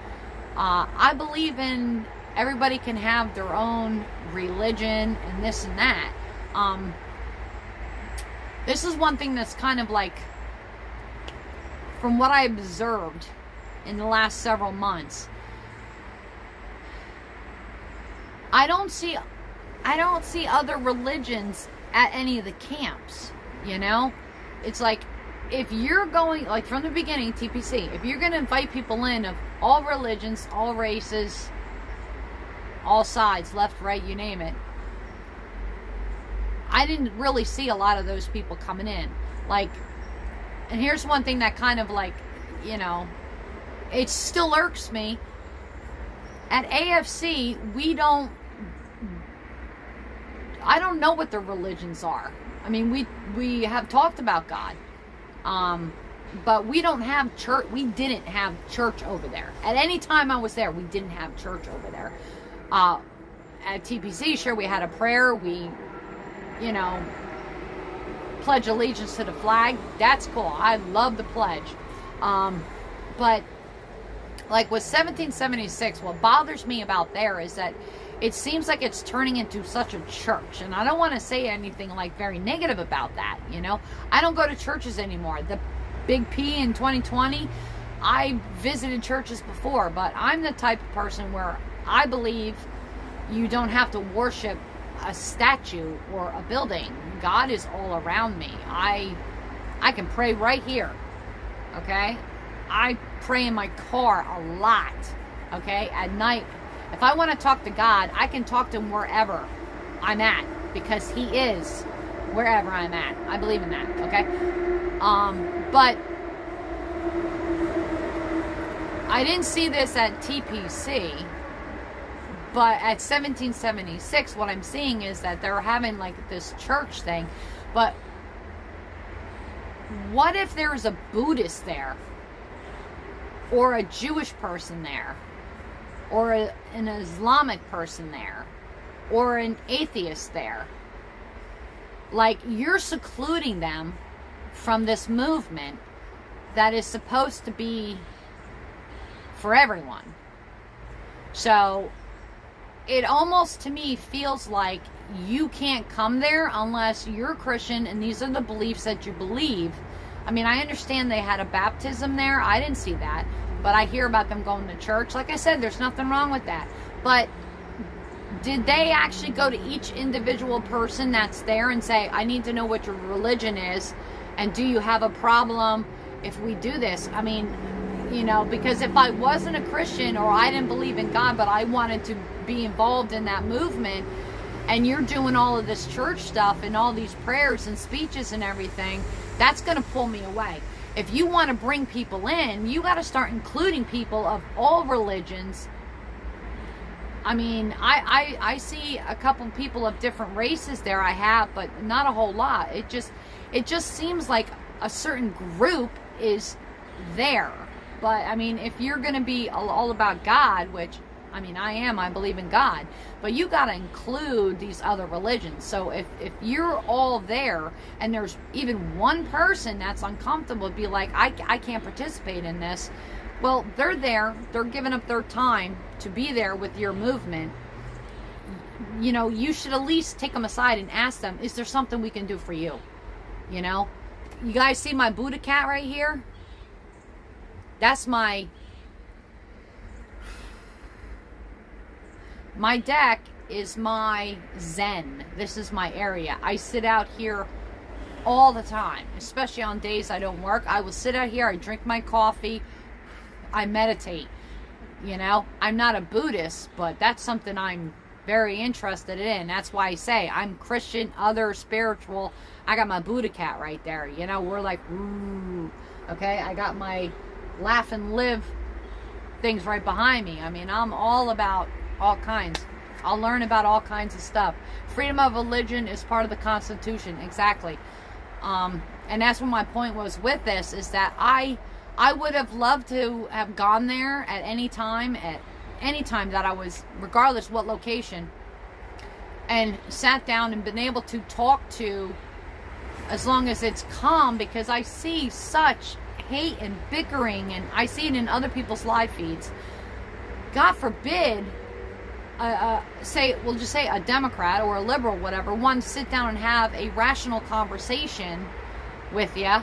A: I believe in everybody can have their own religion and this and that. This is one thing that's kind of like, from what I observed in the last several months, I don't see other religions at any of the camps, you know? It's like, if you're going, like from the beginning, TPC, if you're going to invite people in of all religions, all races, all sides, left, right, you name it, I didn't really see a lot of those people coming in. Like, and here's one thing that kind of like, you know, it still irks me. At AFC, I don't know what their religions are. I mean, we have talked about God. But we don't have church. We didn't have church over there. At any time I was there, we didn't have church over there. At TPC, sure, we had a prayer. We, you know, pledge allegiance to the flag. That's cool. I love the pledge. But like with 1776, what bothers me about there is that it seems like it's turning into such a church. And I don't want to say anything like very negative about that, you know. I don't go to churches anymore. The Big P in 2020, I visited churches before, but I'm the type of person where I believe you don't have to worship a statue or a building. God is all around me. I can pray right here, okay? I pray in my car a lot, okay? At night, if I want to talk to God, I can talk to him wherever I'm at, because he is wherever I'm at. I believe in that, okay? But I didn't see this at TPC, but at 1776, what I'm seeing is that they're having like this church thing. But what if there's a Buddhist there, or a Jewish person there, or an Islamic person there, or an atheist there? Like, you're secluding them from this movement that is supposed to be for everyone. So it almost to me feels like you can't come there unless you're Christian and these are the beliefs that you believe. I mean, I understand they had a baptism there. I didn't see that, but I hear about them going to church. Like I said, there's nothing wrong with that. But did they actually go to each individual person that's there and say, I need to know what your religion is, and do you have a problem if we do this? I mean, you know, because if I wasn't a Christian or I didn't believe in God, but I wanted to be involved in that movement, and you're doing all of this church stuff and all these prayers and speeches and everything, that's going to pull me away. If you want to bring people in, you got to start including people of all religions. I mean, I see a couple people of different races there. I have, but not a whole lot. It just seems like a certain group is there. But I mean, if you're going to be all about God, which I mean, I believe in God, but you got to include these other religions. So if you're all there and there's even one person that's uncomfortable, be like, I can't participate in this. Well, they're there. They're giving up their time to be there with your movement. You know, you should at least take them aside and ask them, is there something we can do for you? You know, you guys see my Buddha cat right here? That's my deck is my zen. This is my area. I sit out here all the time, especially on days I don't work. I will sit out here, I drink my coffee, I meditate. You know, I'm not a Buddhist, but that's something I'm very interested in. That's why I say I'm Christian, other, spiritual. I got my Buddha cat right there. You know, we're like, ooh. Okay, I got my laugh and live things right behind me. I mean, I'm all about all kinds. I'll learn about all kinds of stuff. Freedom of religion is part of the Constitution. Exactly. And that's what my point was with this, is that I would have loved to have gone there at any time that I was, regardless what location, and sat down and been able to talk to, as long as it's calm, because I see such hate and bickering, and I see it in other people's live feeds. God forbid, we'll just say a Democrat or a liberal, whatever, one sit down and have a rational conversation with you.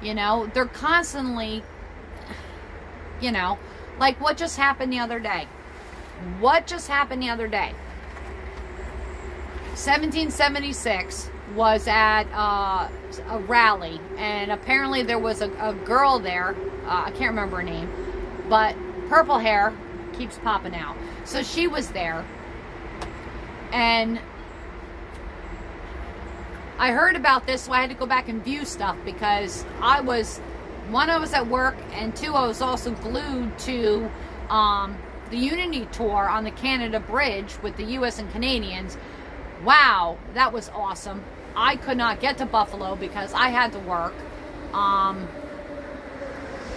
A: You know, they're constantly, you know, like what just happened the other day. 1776 was at a rally, and apparently there was a girl there, I can't remember her name, but purple hair keeps popping out. So she was there, and I heard about this, so I had to go back and view stuff, because I was at work, and two, I was also glued to the Unity tour on the Canada Bridge with the U.S. and Canadians. Wow, that was awesome. I could not get to Buffalo because I had to work. And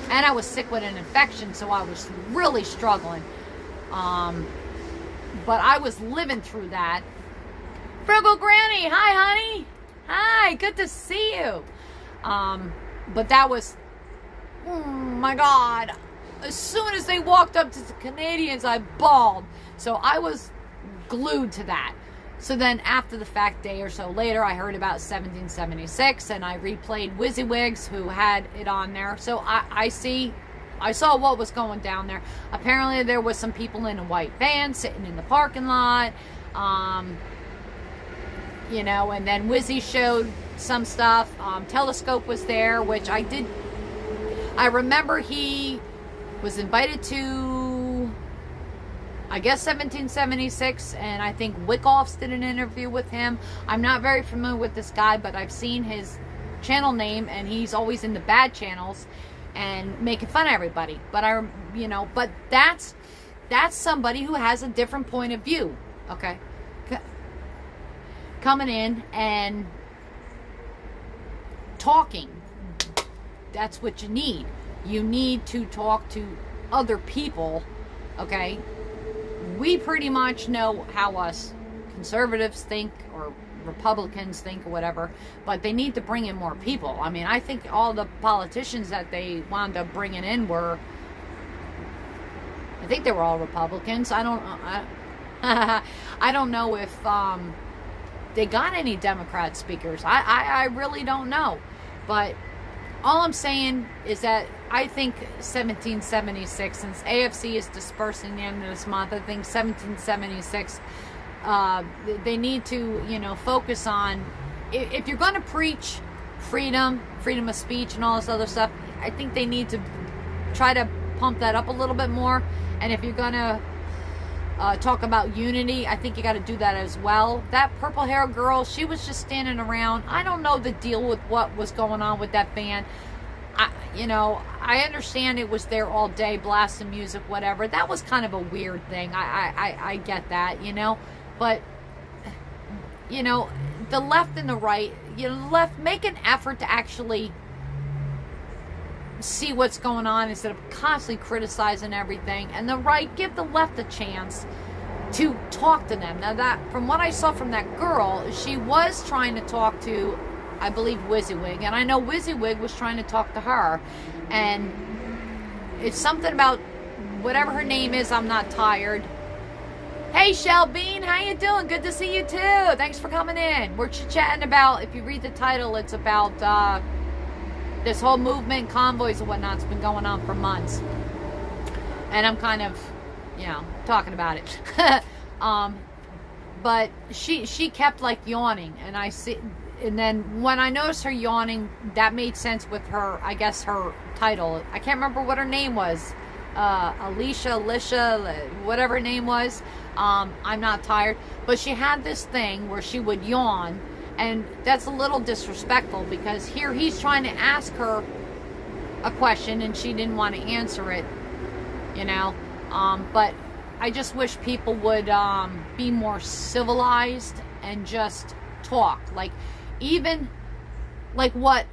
A: I was sick with an infection, so I was really struggling. But I was living through that. Frugal Granny, hi honey. Hi, good to see you. But that was, oh my God. As soon as they walked up to the Canadians, I bawled. So I was glued to that. So then after the fact, day or so later, I heard about 1776, and I replayed WYSIWYGs, who had it on there. So I saw what was going down there. Apparently there was some people in a white van sitting in the parking lot. You know, and then Wizzy showed some stuff. Telescope was there, which I remember he was invited to, I guess, 1776, and I think Wickoffs did an interview with him. I'm not very familiar with this guy, but I've seen his channel name, and he's always in the bad channels and making fun of everybody. But but that's somebody who has a different point of view, okay? Coming in and talking. That's what you need. You need to talk to other people, okay? We pretty much know how us conservatives think, or Republicans think, or whatever, but they need to bring in more people. I mean, I think all the politicians that they wound up bringing in I think they were all Republicans. I don't know if they got any Democrat speakers. I really don't know. But all I'm saying is that I think 1776, since AFC is dispersing the end of this month, I think 1776, they need to, focus on, if you're going to preach freedom of speech and all this other stuff, I think they need to try to pump that up a little bit more. And if you're going to talk about unity, I think you got to do that as well. That purple hair girl, she was just standing around. I don't know the deal with what was going on with that band. I understand it was there all day, blasting music, whatever. That was kind of a weird thing. I get that, but the left and the right, the left, make an effort to actually see what's going on instead of constantly criticizing everything. And the right, give the left a chance to talk to them. Now, that, from what I saw from that girl, she was trying to talk to, I believe, WYSIWYG, and I know WYSIWYG was trying to talk to her, and it's something about whatever her name is. I'm not tired. Hey, Shell Bean, how you doing? Good to see you too. Thanks for coming in. We're chatting about, if you read the title, it's about this whole movement, convoys and whatnot's been going on for months, and I'm kind of, talking about it. But she kept like yawning, and I see. And then when I noticed her yawning, that made sense with her, I guess, her title. I can't remember what her name was. Alicia, whatever her name was. I'm not tired. But she had this thing where she would yawn. And that's a little disrespectful, because here he's trying to ask her a question and she didn't want to answer it. you know. But I just wish people would be more civilized and just talk. Like, even like what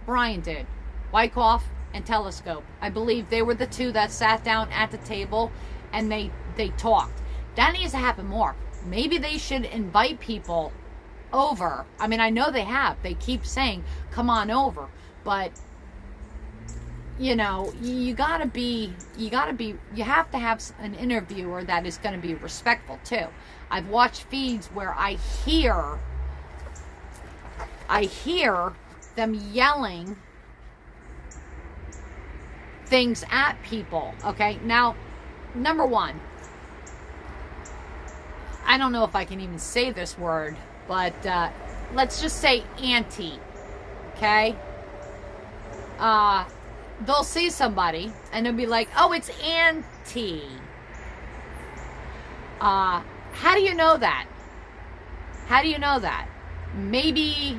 A: Brian did, Wyckoff and Telescope. I believe they were the two that sat down at the table and they talked. That needs to happen more. Maybe they should invite people over. I mean, I know they have. They keep saying, come on over. But, you know, you have to have an interviewer that is going to be respectful too. I've watched feeds where I hear them yelling things at people. Okay, now, number one, I don't know if I can even say this word, but let's just say auntie. Okay, they'll see somebody and they'll be like, oh, it's auntie. How do you know that? How do you know that? Maybe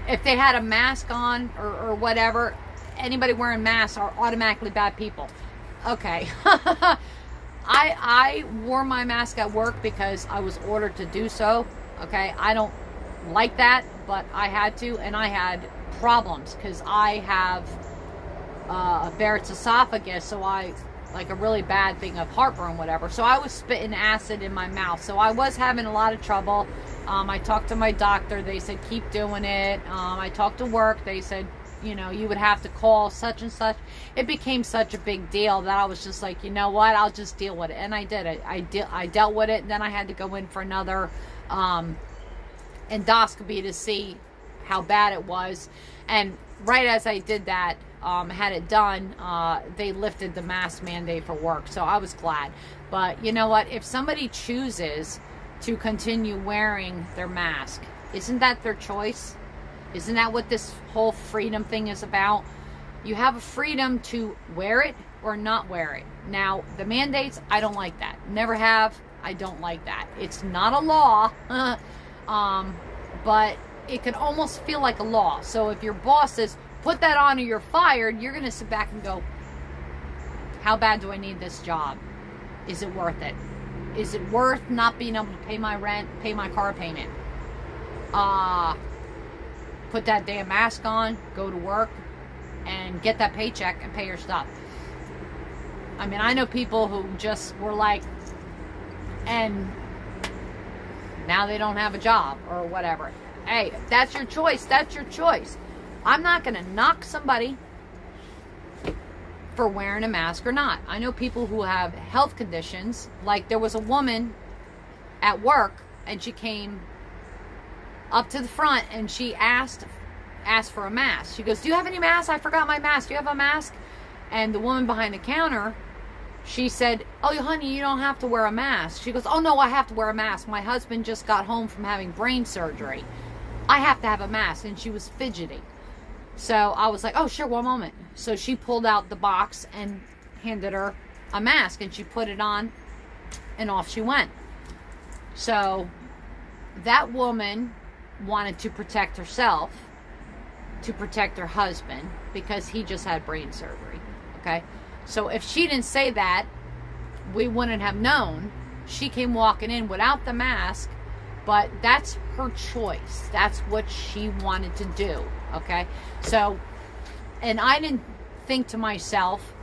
A: if they had a mask on or whatever, anybody wearing masks are automatically bad people. Okay. I wore my mask at work because I was ordered to do so. Okay. I don't like that, but I had to, and I had problems because I have a Barrett's esophagus, so I like a really bad thing of heartburn, whatever. So I was spitting acid in my mouth. So I was having a lot of trouble. I talked to my doctor. They said, keep doing it. I talked to work. They said, you know, you would have to call such and such. It became such a big deal that I was just like, you know what, I'll just deal with it. And I did it. I dealt with it. And then I had to go in for another endoscopy to see how bad it was. And right as I did that, had it done, they lifted the mask mandate for work. So I was glad. But you know what? If somebody chooses to continue wearing their mask, isn't that their choice? Isn't that what this whole freedom thing is about? You have a freedom to wear it or not wear it. Now, the mandates, I don't like that. Never have. I don't like that. It's not a law, but it can almost feel like a law. So if your boss says, put that on or you're fired, you're going to sit back and go, how bad do I need this job? Is it worth it? Is it worth not being able to pay my rent, pay my car payment? Put that damn mask on, go to work, and get that paycheck and pay your stuff. I mean, I know people who just were like, and now they don't have a job or whatever. Hey, that's your choice. That's your choice. I'm not going to knock somebody for wearing a mask or not. I know people who have health conditions. Like, there was a woman at work, and she came up to the front and she asked for a mask. She goes, do you have any masks? I forgot my mask. Do you have a mask? And the woman behind the counter, she said, oh, honey, you don't have to wear a mask. She goes, oh, no, I have to wear a mask. My husband just got home from having brain surgery. I have to have a mask. And she was fidgety. So I was like, oh, sure, one moment. So she pulled out the box and handed her a mask, and she put it on, and off she went. So that woman wanted to protect herself, to protect her husband, because he just had brain surgery. Okay? So if she didn't say that, we wouldn't have known. She came walking in without the mask, but that's her choice. That's what she wanted to do. Okay? So, and I didn't think to myself,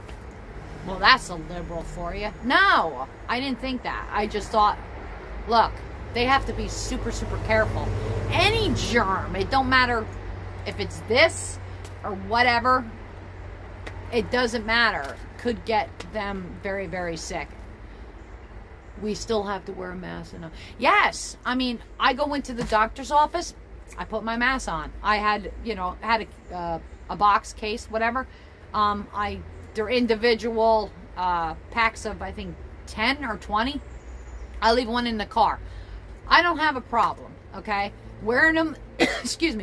A: well, that's a liberal for you. No, I didn't think that. I just thought, look, they have to be super, super careful. Any germ, it don't matter if it's this or whatever, it doesn't matter, could get them very, very sick. We still have to wear a mask. Yes, I mean, I go into the doctor's office, I put my mask on. I had, a box case, whatever. They're individual packs of, I think, 10 or 20. I leave one in the car. I don't have a problem, okay? Wearing them,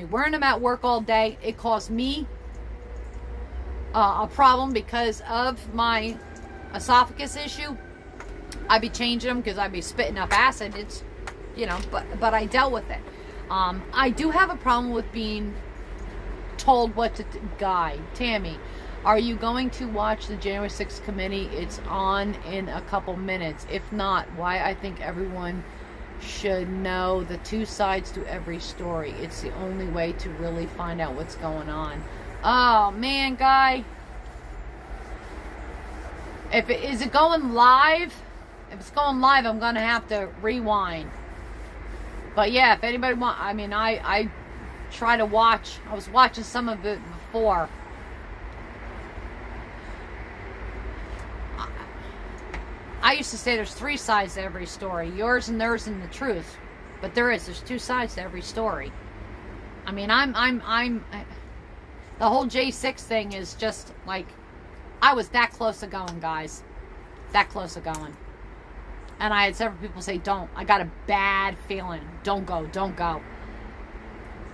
A: wearing them at work all day, it caused me a problem because of my esophagus issue. I'd be changing them because I'd be spitting up acid. It's, but I dealt with it. I do have a problem with being told what to Tammy, Are you going to watch the January 6th committee? It's on in a couple minutes. If not, why I think everyone should know the two sides to every story. It's the only way to really find out what's going on. Oh, man, Guy. Is it going live? If it's going live, I'm going to have to rewind. But yeah, if anybody I try to watch. I was watching some of it before. I used to say there's three sides to every story. Yours and theirs and the truth. But there's two sides to every story. I mean, the whole J6 thing is just like, I was that close to going, guys. That close to going. And I had several people say, don't. I got a bad feeling. Don't go. Don't go.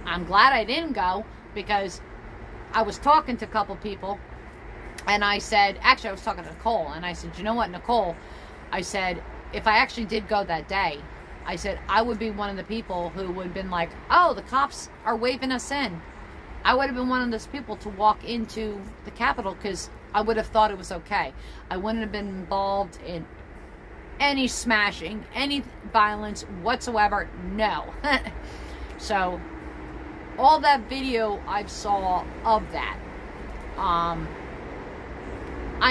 A: I'm glad I didn't go, because I was talking to a couple people, and I said, actually I was talking to Nicole, and I said, you know what, Nicole? I said, if I actually did go that day, I said, I would be one of the people who would have been like, oh, the cops are waving us in. I would have been one of those people to walk into the Capitol, because I would have thought it was okay. I wouldn't have been involved in any smashing, any violence whatsoever. No. So, all that video I saw of that, I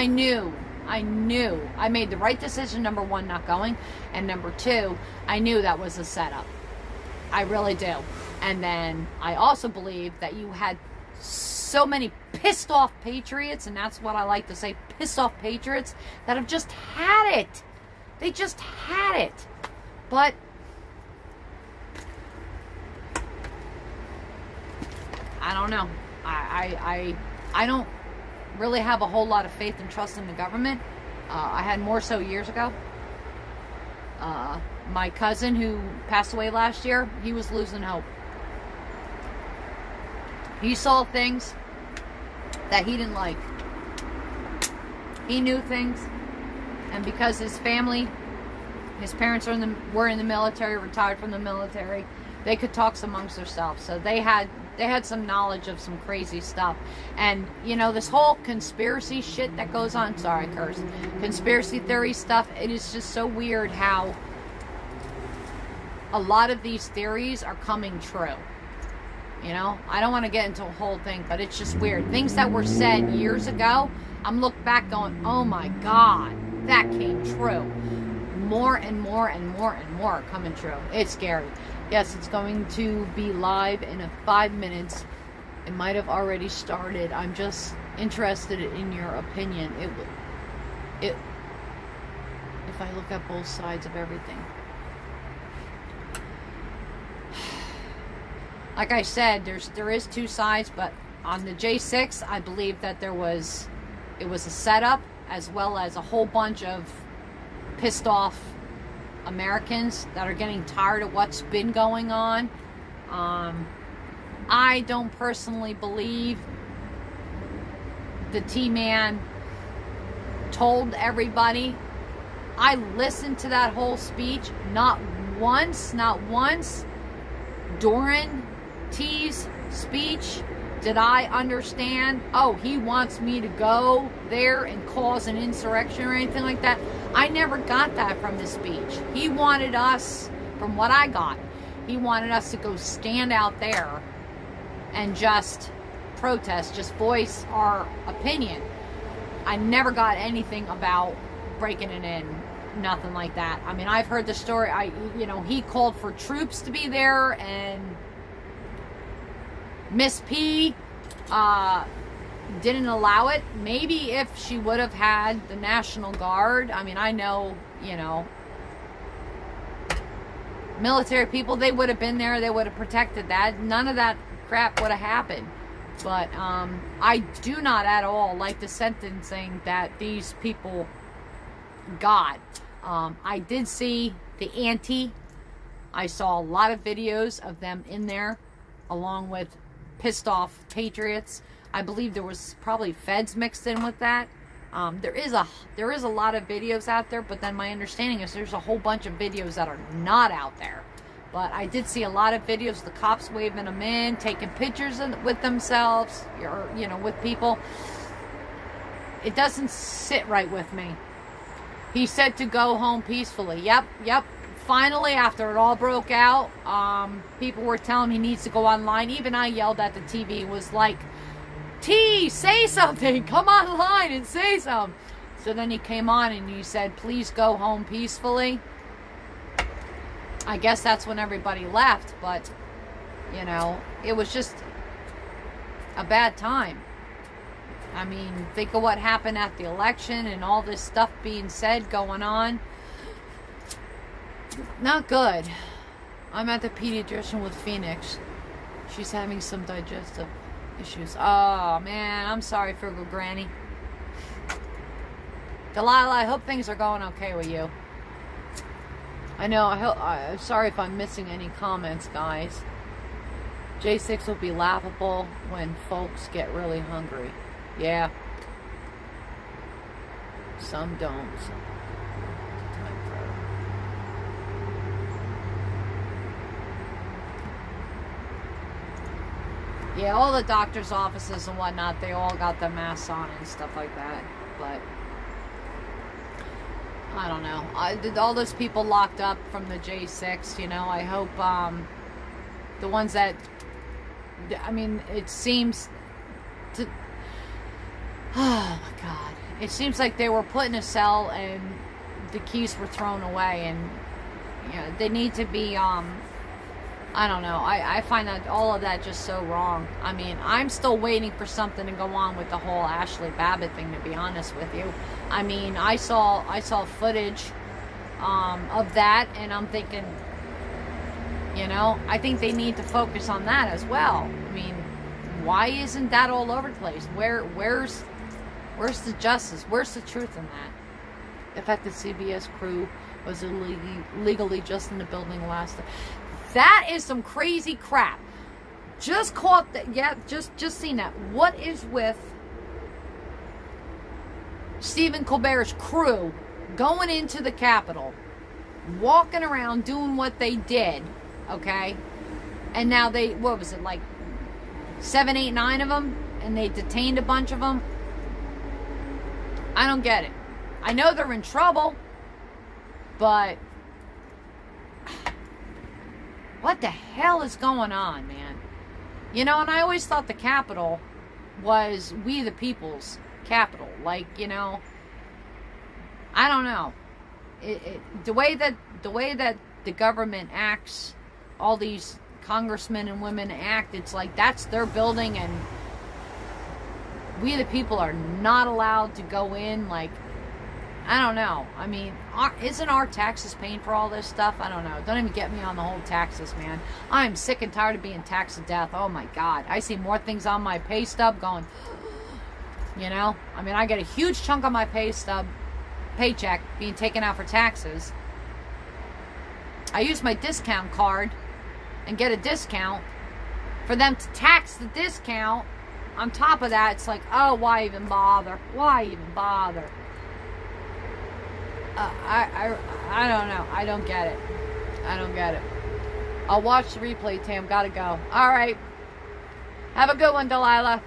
A: knew I made the right decision, number one, not going, and number two, I knew that was a setup. I really do. And then I also believe that you had so many pissed off patriots, and that's what I like to say, pissed off patriots, that have just had it. They just had it. But I don't know. I don't really have a whole lot of faith and trust in the government. I had more so years ago. My cousin who passed away last year, he was losing hope. He saw things that he didn't like. He knew things, and because his family, his parents were in the military, retired from the military, they could talk amongst themselves. So they had some knowledge of some crazy stuff. And, you know, this whole conspiracy shit that goes on, sorry, curse, conspiracy theory stuff, it is just so weird how a lot of these theories are coming true. You know, I don't want to get into a whole thing, but it's just weird. Things that were said years ago, I'm looking back going, oh my God, that came true. More and more and more and more are coming true. It's scary. Yes, it's going to be live in 5 minutes. It might have already started. I'm just interested in your opinion. If I look at both sides of everything. Like I said, there is two sides, but on the J6, I believe that it was a setup, as well as a whole bunch of pissed off Americans that are getting tired of what's been going on. I don't personally believe the T-Man told everybody. I listened to that whole speech, not once during T's speech did I understand, oh, he wants me to go there and cause an insurrection or anything like that. I never got that from his speech. He wanted us, from what I got, he wanted us to go stand out there and just protest, just voice our opinion. I never got anything about breaking it in, nothing like that. I mean, I've heard the story, he called for troops to be there, and Miss P didn't allow it. Maybe if she would have had the National Guard, I mean, I know, military people, they would have been there, they would have protected that. None of that crap would have happened. But I do not at all like the sentencing that these people got. I did see the ante. I saw a lot of videos of them in there, along with pissed off patriots. I believe there was probably feds mixed in with that. There is a lot of videos out there, but then my understanding is there's a whole bunch of videos that are not out there. But I did see a lot of videos, the cops waving them in, taking pictures with themselves, or, with people. It doesn't sit right with me. He said to go home peacefully. Yep. Finally, after it all broke out, people were telling him he needs to go online. Even I yelled at the TV, was like, T, say something. Come online and say something. So then he came on and he said, please go home peacefully. I guess that's when everybody left, but, you know, it was just a bad time. I mean, think of what happened at the election and all this stuff being said going on. Not good. I'm at the pediatrician with Phoenix. She's having some digestive issues. Oh, man, I'm sorry, Frugal Granny. Delilah, I hope things are going okay with you. I know, I'm sorry if I'm missing any comments, guys. J6 will be laughable when folks get really hungry. Yeah. Some don't. Yeah, all the doctor's offices and whatnot, they all got the masks on and stuff like that. But I don't know. All those people locked up from the J6, you know, I hope the ones that, I mean, it seems to, oh my God, it seems like they were put in a cell and the keys were thrown away, and you know, they need to be I don't know. I find that all of that just so wrong. I mean, I'm still waiting for something to go on with the whole Ashley Babbitt thing, to be honest with you. I mean, I saw footage of that, and I'm thinking, you know, I think they need to focus on that as well. I mean, why isn't that all over the place? Where's the justice? Where's the truth in that? The fact that CBS crew was illegally just in the building last time. That is some crazy crap. Just caught that. Yeah, just seen that. What is with Stephen Colbert's crew going into the Capitol, walking around doing what they did, okay? And now they, what was it, like 7, 8, 9 of them? And they detained a bunch of them? I don't get it. I know they're in trouble, but what the hell is going on, man? You know, and I always thought the Capitol was we the people's capital. Like, you know, I don't know. The way that the government acts, all these congressmen and women act, it's like that's their building and we the people are not allowed to go in. Like, I don't know. I mean, isn't our taxes paying for all this stuff? I don't know. Don't even get me on the whole taxes, man. I'm sick and tired of being taxed to death. Oh my God. I see more things on my pay stub going, you know? I mean, I get a huge chunk of my paycheck being taken out for taxes. I use my discount card and get a discount. For them to tax the discount, on top of that, it's like, oh, why even bother? Why even bother? I don't know. I don't get it. I don't get it. I'll watch the replay, Tam. Gotta go. All right. Have a good one, Delilah.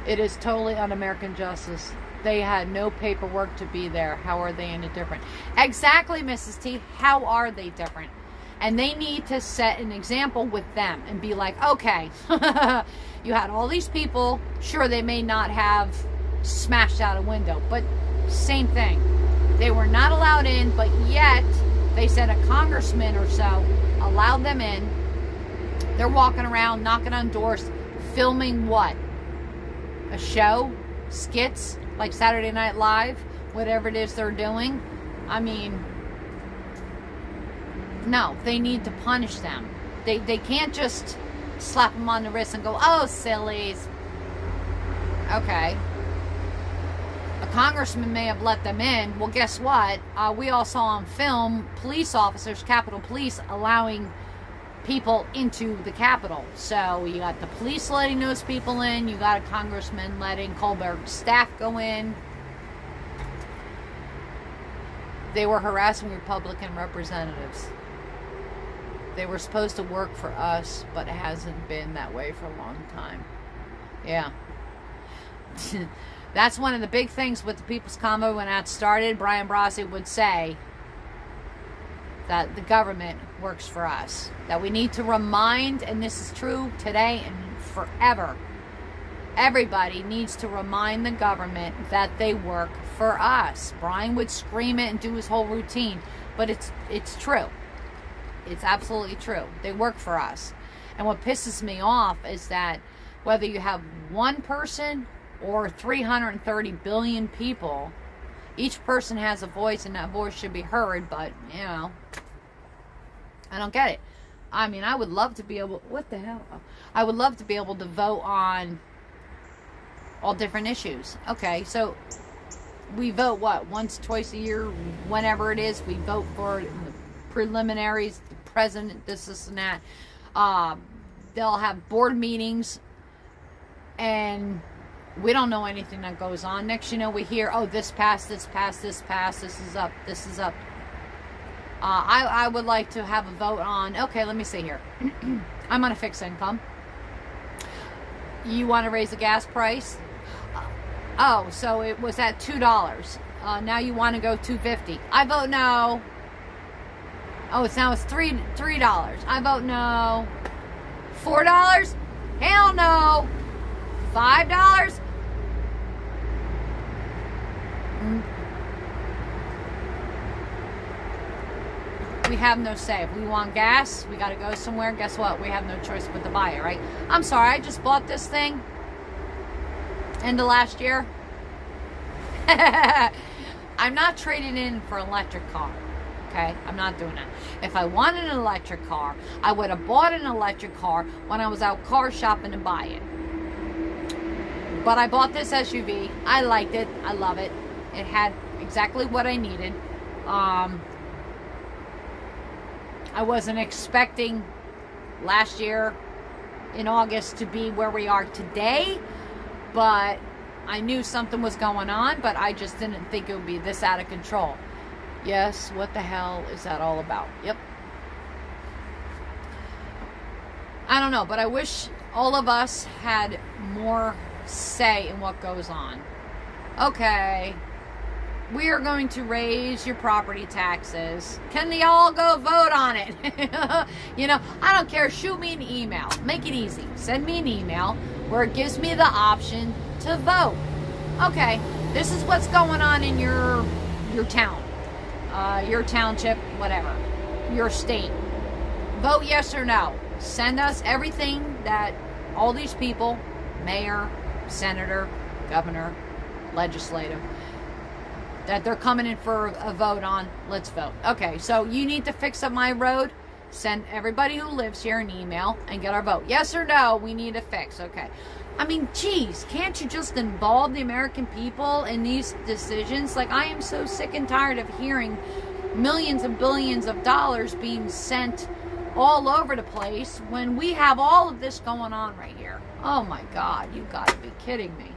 A: It is totally un-American justice. They had no paperwork to be there. How are they any different? Exactly, Mrs. T. How are they different? And they need to set an example with them and be like, okay, you had all these people. Sure, they may not have smashed out a window, but same thing. They were not allowed in, but yet they said a congressman or so allowed them in. They're walking around, knocking on doors, filming what? A show? Skits? Like Saturday Night Live? Whatever it is they're doing. I mean, no, they need to punish them. They can't just slap them on the wrist and go, oh, sillies. Okay. A congressman may have let them in. Well, guess what? We all saw on film police officers, Capitol Police, allowing people into the Capitol. So you got the police letting those people in. You got a congressman letting Colbert's staff go in. They were harassing Republican representatives. They were supposed to work for us, but it hasn't been that way for a long time. Yeah. That's one of the big things with the People's Convo when that started. Brian Brasi would say that the government works for us. That we need to remind, and this is true today and forever, everybody needs to remind the government that they work for us. Brian would scream it and do his whole routine, but it's true. It's absolutely true. They work for us. And what pisses me off is that whether you have one person or 330 billion people, each person has a voice, and that voice should be heard, but, you know, I don't get it. I mean, I would love to be able, what the hell? I would love to be able to vote on all different issues. Okay, so we vote, what, once, twice a year, whenever it is, we vote for the preliminaries, the president, this, and that. They'll have board meetings, and we don't know anything that goes on. Next, you know, we hear, oh, this passed, this passed, this passed, this is up, this is up. I would like to have a vote on, okay, let me see here. I'm on a fixed income. You want to raise the gas price? Oh, so it was at $2. Now you want to go $2.50. I vote no. Oh, it's $3. I vote no. $4? Hell no. $5? We have no say. If we want gas, we got to go somewhere. Guess what? We have no choice but to buy it, right? I'm sorry, I just bought this thing end of last year. I'm not trading in for an electric car. Okay? I'm not doing that. If I wanted an electric car, I would have bought an electric car when I was out car shopping to buy it. But I bought this SUV. I liked it. I love it. It had exactly what I needed. I wasn't expecting last year in August to be where we are today, but I knew something was going on, but I just didn't think it would be this out of control. Yes, what the hell is that all about? Yep. I don't know, but I wish all of us had more say in what goes on. Okay, we are going to raise your property taxes. Can they all go vote on it? You know, I don't care. Shoot me an email. Make it easy. Send me an email where it gives me the option to vote. Okay, this is what's going on in your town, your township, whatever, your state. Vote yes or no. Send us everything that all these people, mayor, senator, governor, legislative, that they're coming in for a vote on. Let's vote. Okay, so you need to fix up my road. Send everybody who lives here an email and get our vote. Yes or no, we need a fix. Okay. I mean, geez, can't you just involve the American people in these decisions? Like, I am so sick and tired of hearing millions and billions of dollars being sent all over the place when we have all of this going on right here. Oh my God, you gotta be kidding me.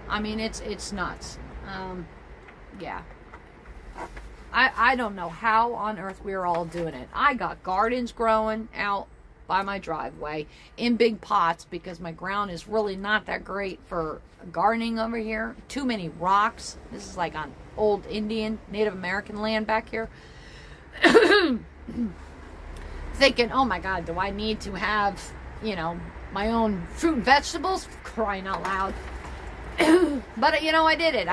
A: I mean, it's nuts. Yeah. I don't know how on earth we're all doing it. I got gardens growing out by my driveway in big pots because my ground is really not that great for gardening over here. Too many rocks. This is like on old Indian, Native American land back here. Thinking, oh my God, do I need to have, you know, my own fruit and vegetables? Crying out loud. But, you know, I did it.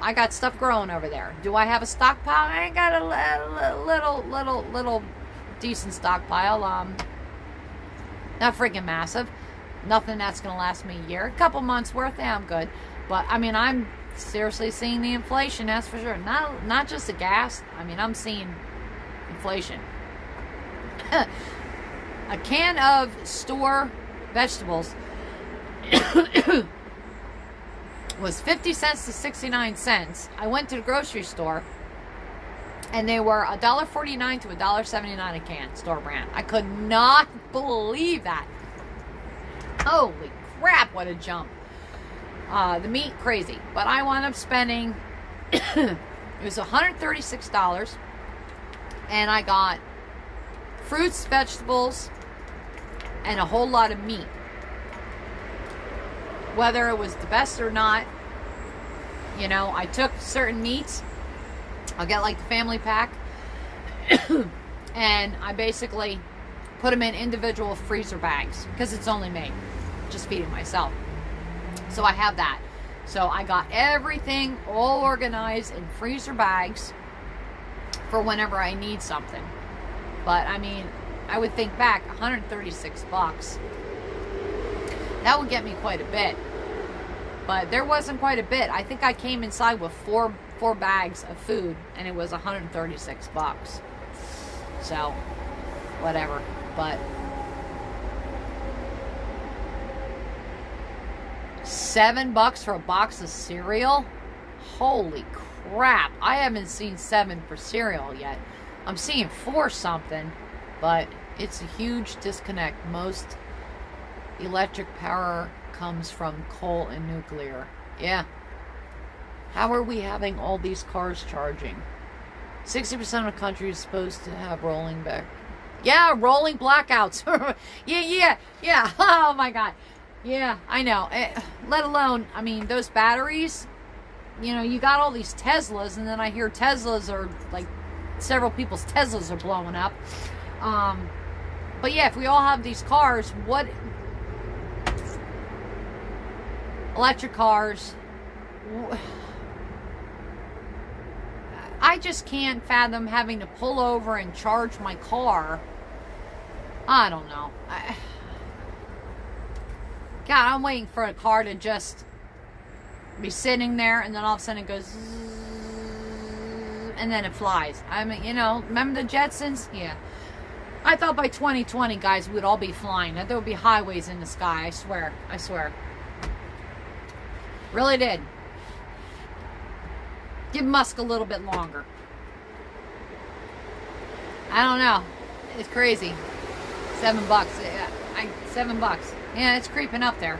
A: I got stuff growing over there. Do I have a stockpile? I got a little decent stockpile. Not freaking massive. Nothing that's going to last me a year. A couple months worth, yeah, I'm good. But, I mean, I'm seriously seeing the inflation, that's for sure. Not just the gas. I mean, I'm seeing inflation. A can of store vegetables was 50 cents to 69 cents. I went to the grocery store and they were $1.49 to $1.79 a can, store brand. I could not believe that. Holy crap, what a jump. The meat, crazy. But I wound up spending, it was $136, and I got fruits, vegetables, and a whole lot of meat. whether it was the best or not. You know, I took certain meats. I'll get like the family pack. And I basically put them in individual freezer bags because it's only me, just feeding myself. So I have that. So I got everything all organized in freezer bags for whenever I need something. But I mean, I would think back, $136. That would get me quite a bit. But there wasn't quite a bit. I think I came inside with four bags of food, and it was $136. So, whatever. But $7 for a box of cereal? Holy crap. I haven't seen $7 for cereal yet. I'm seeing $4 something, but it's a huge disconnect. Most electric power comes from coal and nuclear. Yeah. How are we having all these cars charging? 60% of the country is supposed to have rolling back. Yeah, rolling blackouts. yeah. Oh my God. Yeah, I know. Let alone, I mean, those batteries, you know, you got all these Teslas, and then I hear Teslas are, like, several people's Teslas are blowing up. But yeah, if we all have these cars, what... Electric cars... I just can't fathom having to pull over and charge my car. I don't know. God, I'm waiting for a car to just be sitting there, and then all of a sudden it goes and then it flies. I mean, you know, remember the Jetsons? Yeah. I thought by 2020, guys, we'd all be flying. That there would be highways in the sky. I swear. Really did. Give Musk a little bit longer. I don't know. It's crazy. $7. $7. Yeah, it's creeping up there.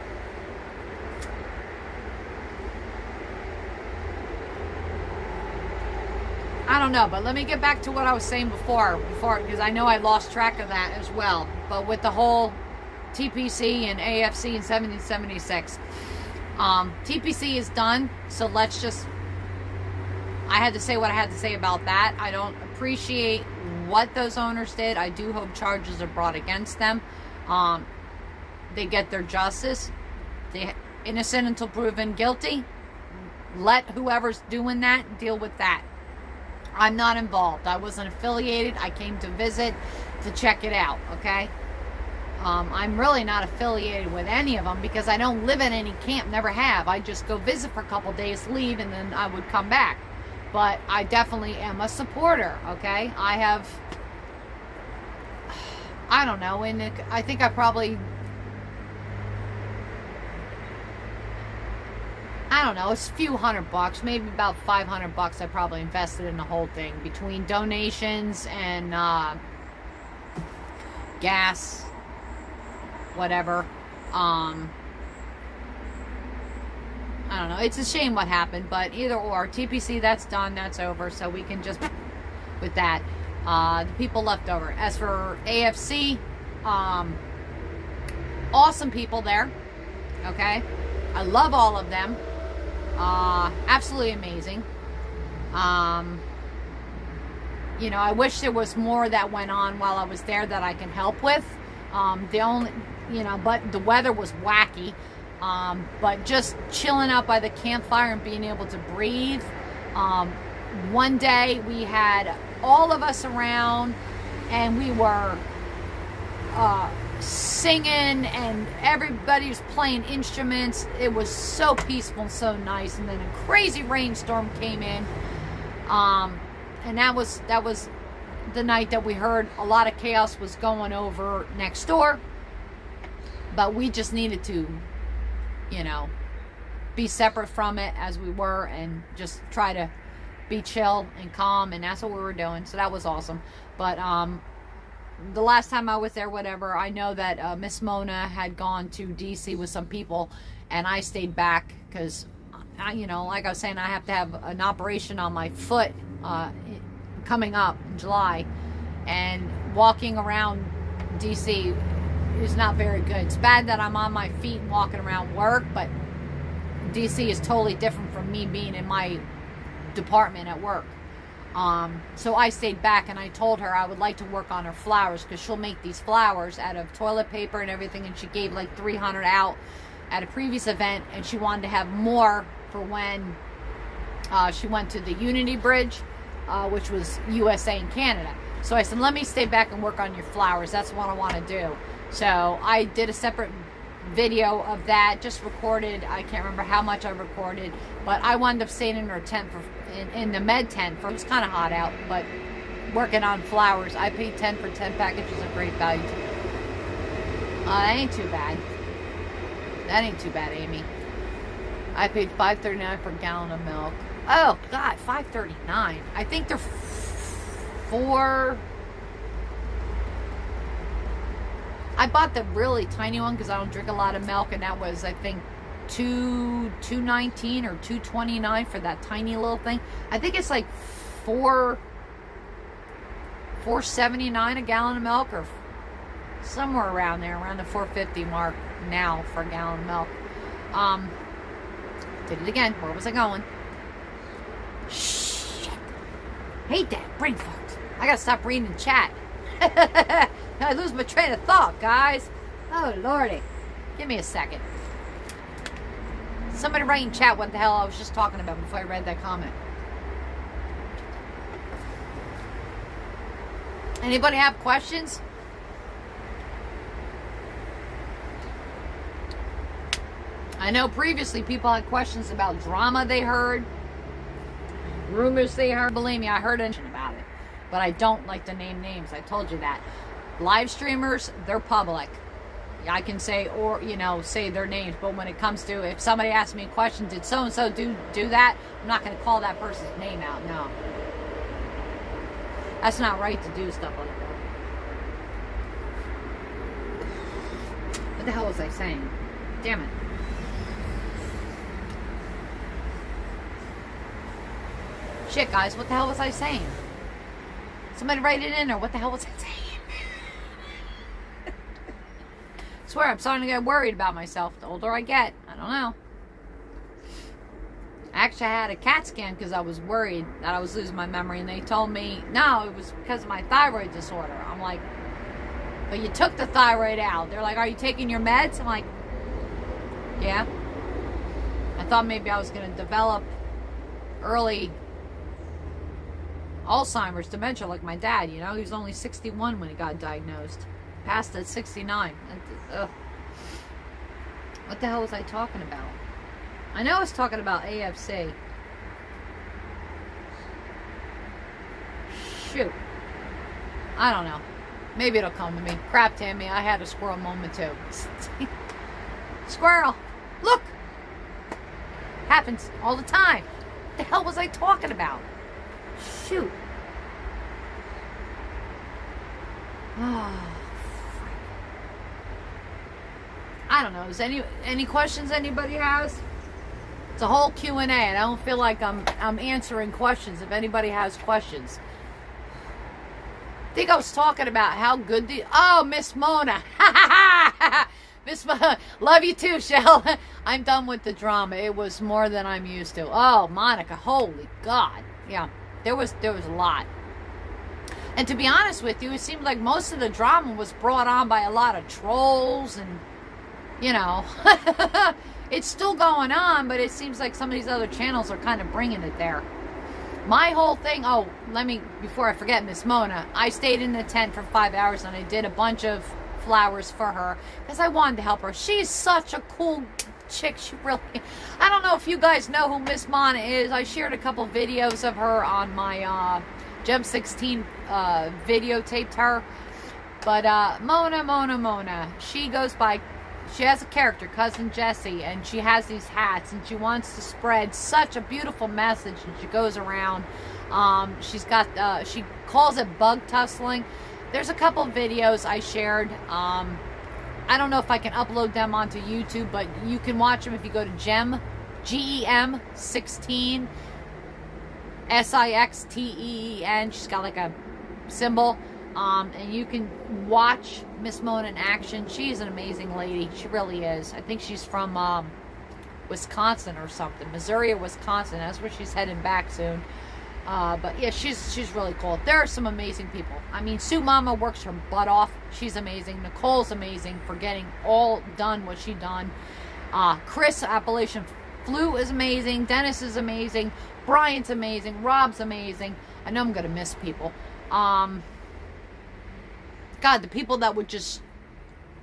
A: I don't know, but let me get back to what I was saying before, because I know I lost track of that as well. But with the whole TPC and AFC in 1776, TPC is done. So let's just. I had to say what I had to say about that. I don't appreciate what those owners did. I do hope charges are brought against them. They get their justice. They're innocent until proven guilty. Let whoever's doing that deal with that. I'm not involved. I wasn't affiliated. I came to visit to check it out, okay? I'm really not affiliated with any of them because I don't live in any camp, never have. I just go visit for a couple days, leave, and then I would come back. But I definitely am a supporter, okay? I don't know, and I think I probably... I don't know, it's a few $100, maybe about $500 I probably invested in the whole thing between donations and gas, whatever. I don't know, it's a shame what happened, but either or, TPC, that's done, that's over, so we can just, with that, the people left over. As for AFC, awesome people there, okay? I love all of them. Absolutely amazing. You know, I wish there was more that went on while I was there that I can help with. But the weather was wacky. But just chilling out by the campfire and being able to breathe. One day we had all of us around and we were singing and everybody was playing instruments. It was so peaceful and so nice. And then a crazy rainstorm came in. And that was the night that we heard a lot of chaos was going over next door. But we just needed to, be separate from it as we were and just try to be chill and calm, and that's what we were doing. So that was awesome. But the last time I was there, whatever, I know that Miss Mona had gone to DC with some people, and I stayed back because, like I was saying, I have to have an operation on my foot coming up in July, and walking around DC is not very good. It's bad that I'm on my feet and walking around work, but DC is totally different from me being in my department at work. So I stayed back and I told her I would like to work on her flowers because she'll make these flowers out of toilet paper and everything, and she gave like 300 out at a previous event, and she wanted to have more for when she went to the Unity Bridge, which was USA and Canada. So I said, let me stay back and work on your flowers. That's what I want to do. So I did a separate video of that, just recorded. I can't remember how much I recorded, but I wound up staying in her tent in the med tent for, it was kind of hot out, but working on flowers. I paid 10 for 10 packages of great value to me. That ain't too bad. That ain't too bad, Amy. I paid $5.39 for a gallon of milk. Oh God, $5.39. I think they're $4. I bought the really tiny one because I don't drink a lot of milk, and that was, I think, $2.19 or $2.29 for that tiny little thing. I think it's like $4.79 a gallon of milk, or somewhere around there, around the $4.50 mark now for a gallon of milk. Did it again. Where was I going? Shit. Hate that brain fart. I gotta stop reading the chat. I lose my train of thought, guys. Oh, Lordy. Give me a second. Somebody write in chat what the hell I was just talking about before I read that comment. Anybody have questions? I know previously people had questions about drama they heard, rumors they heard. Believe me, I heard anything about it, but I don't like to name names. I told you that. Live streamers, they're public. I can say, or, you know, say their names, but when it comes to, if somebody asks me a question, did so-and-so do that? I'm not going to call that person's name out, no. That's not right to do stuff like that. What the hell was I saying? Damn it. Shit, guys, what the hell was I saying? Somebody write it in, or what the hell was I saying? I swear, I'm starting to get worried about myself the older I get. I don't know. Actually, I had a CAT scan because I was worried that I was losing my memory, and they told me, no, it was because of my thyroid disorder. I'm like, but you took the thyroid out. They're like, are you taking your meds? I'm like, yeah. I thought maybe I was going to develop early Alzheimer's, dementia, like my dad, you know. He was only 61 when he got diagnosed. Passed at 69. Ugh. What the hell was I talking about? I know I was talking about AFC. Shoot. I don't know. Maybe it'll come to me. Crap, Tammy, I had a squirrel moment too. Squirrel! Look! Happens all the time. What the hell was I talking about? Shoot. Oh, I don't know. Is any questions anybody has? It's a whole Q&A, and I don't feel like I'm answering questions if anybody has questions. I think I was talking about how good Miss Mona. Miss Mona, love you too, Shell. I'm done with the drama. It was more than I'm used to. Oh, Monica, holy God. Yeah, there was a lot. And to be honest with you, it seemed like most of the drama was brought on by a lot of trolls and, you know, it's still going on, but it seems like some of these other channels are kind of bringing it there. My whole thing, before I forget, Miss Mona, I stayed in the tent for 5 hours and I did a bunch of flowers for her because I wanted to help her. She's such a cool chick. She really, I don't know if you guys know who Miss Mona is. I shared a couple videos of her on my Gem 16 videotaped her. But Mona, she goes by, she has a character, Cousin Jessie, and she has these hats, and she wants to spread such a beautiful message, and she goes around. She's got, she calls it bug tussling. There's a couple videos I shared. I don't know if I can upload them onto YouTube, but you can watch them if you go to Gem, GEM 16, SIXTEEN. She's got like a symbol. And you can watch Miss Mona in action. She's an amazing lady. She really is. I think she's from Wisconsin or something. Missouri or Wisconsin. That's where she's heading back soon. But yeah, she's really cool. There are some amazing people. I mean, Sue Mama works her butt off. She's amazing. Nicole's amazing for getting all done what she done. Chris, Appalachian Flu, is amazing. Dennis is amazing. Brian's amazing. Rob's amazing. I know I'm going to miss people. God, the people that would just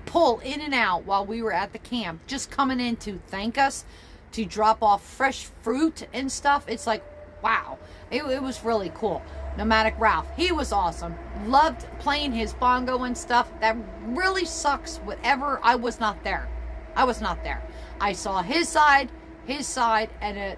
A: pull in and out while we were at the camp, just coming in to thank us, to drop off fresh fruit and stuff. It's like, wow. It was really cool. Nomadic Ralph, he was awesome. Loved playing his bongo and stuff. That really sucks. Whatever, I was not there. I saw his side, and a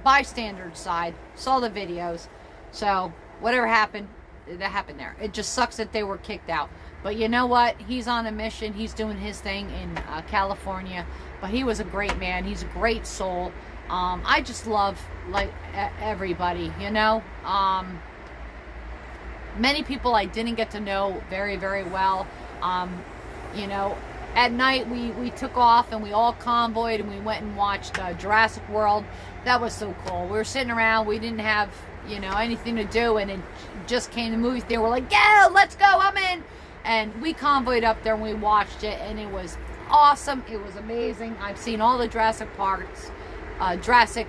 A: bystander side. Saw the videos. So whatever happened, that happened there. It just sucks that they were kicked out. But you know what? He's on a mission. He's doing his thing in California. But he was a great man. He's a great soul. I just love like everybody, you know. Many people I didn't get to know very, very well. You know, at night we took off and we all convoyed and we went and watched Jurassic World. That was so cool. We were sitting around. We didn't have, you know, anything to do, and it just came to the movie theater. We're like, yeah, let's go. I'm in. And we convoyed up there and we watched it, and it was awesome. It was amazing. I've seen all the Jurassic Parks. Jurassic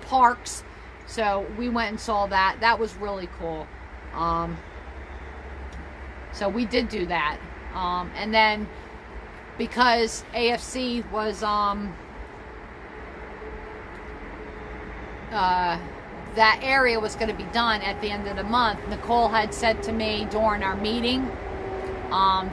A: Parks, so we went and saw that. That was really cool. So we did do that, and then because AFC was that area was going to be done at the end of the month, Nicole had said to me during our meeting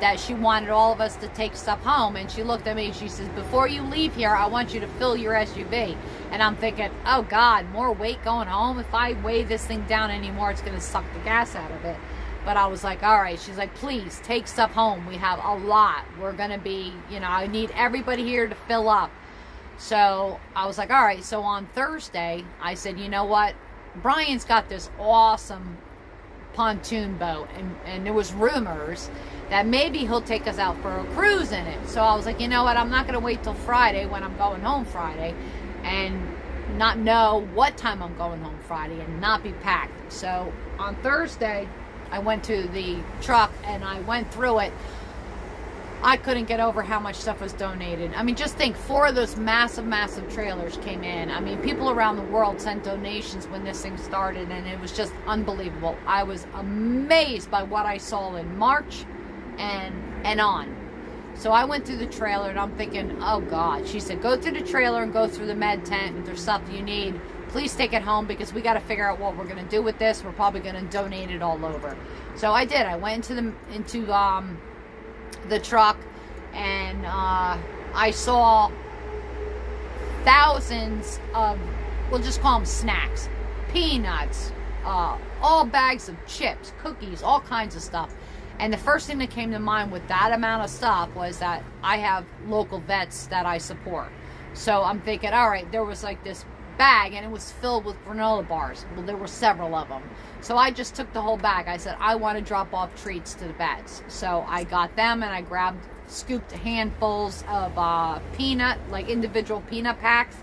A: that she wanted all of us to take stuff home, and she looked at me and she says, before you leave here, I want you to fill your SUV. And I'm thinking, oh God, more weight going home. If I weigh this thing down anymore, it's going to suck the gas out of it. But I was like, all right. She's like, please take stuff home. We have a lot. We're going to be, you know, I need everybody here to fill up. So I was like, all right. So on Thursday, I said, you know what? Brian's got this awesome pontoon boat, and there was rumors that maybe he'll take us out for a cruise in it. So I was like, you know what, I'm not going to wait till Friday when I'm going home Friday and not know what time I'm going home Friday and not be packed. So on Thursday I went to the truck and I went through it. I couldn't get over how much stuff was donated. I mean, just think, 4 of those massive trailers came in. I mean, people around the world sent donations when this thing started, and it was just unbelievable. I was amazed by what I saw in March and on. So I went through the trailer, and I'm thinking, oh God. She said, go through the trailer and go through the med tent. If there's stuff you need, please take it home, because we got to figure out what we're going to do with this. We're probably going to donate it all over. So I did. I went into the truck, and I saw thousands of, we'll just call them snacks, peanuts, all bags of chips, cookies, all kinds of stuff. And the first thing that came to mind with that amount of stuff was that I have local vets that I support. So I'm thinking, all right, there was like this bag, and it was filled with granola bars. Well, there were several of them. So I just took the whole bag. I said, I want to drop off treats to the vets. So I got them, and I scooped handfuls of peanut, like individual peanut packs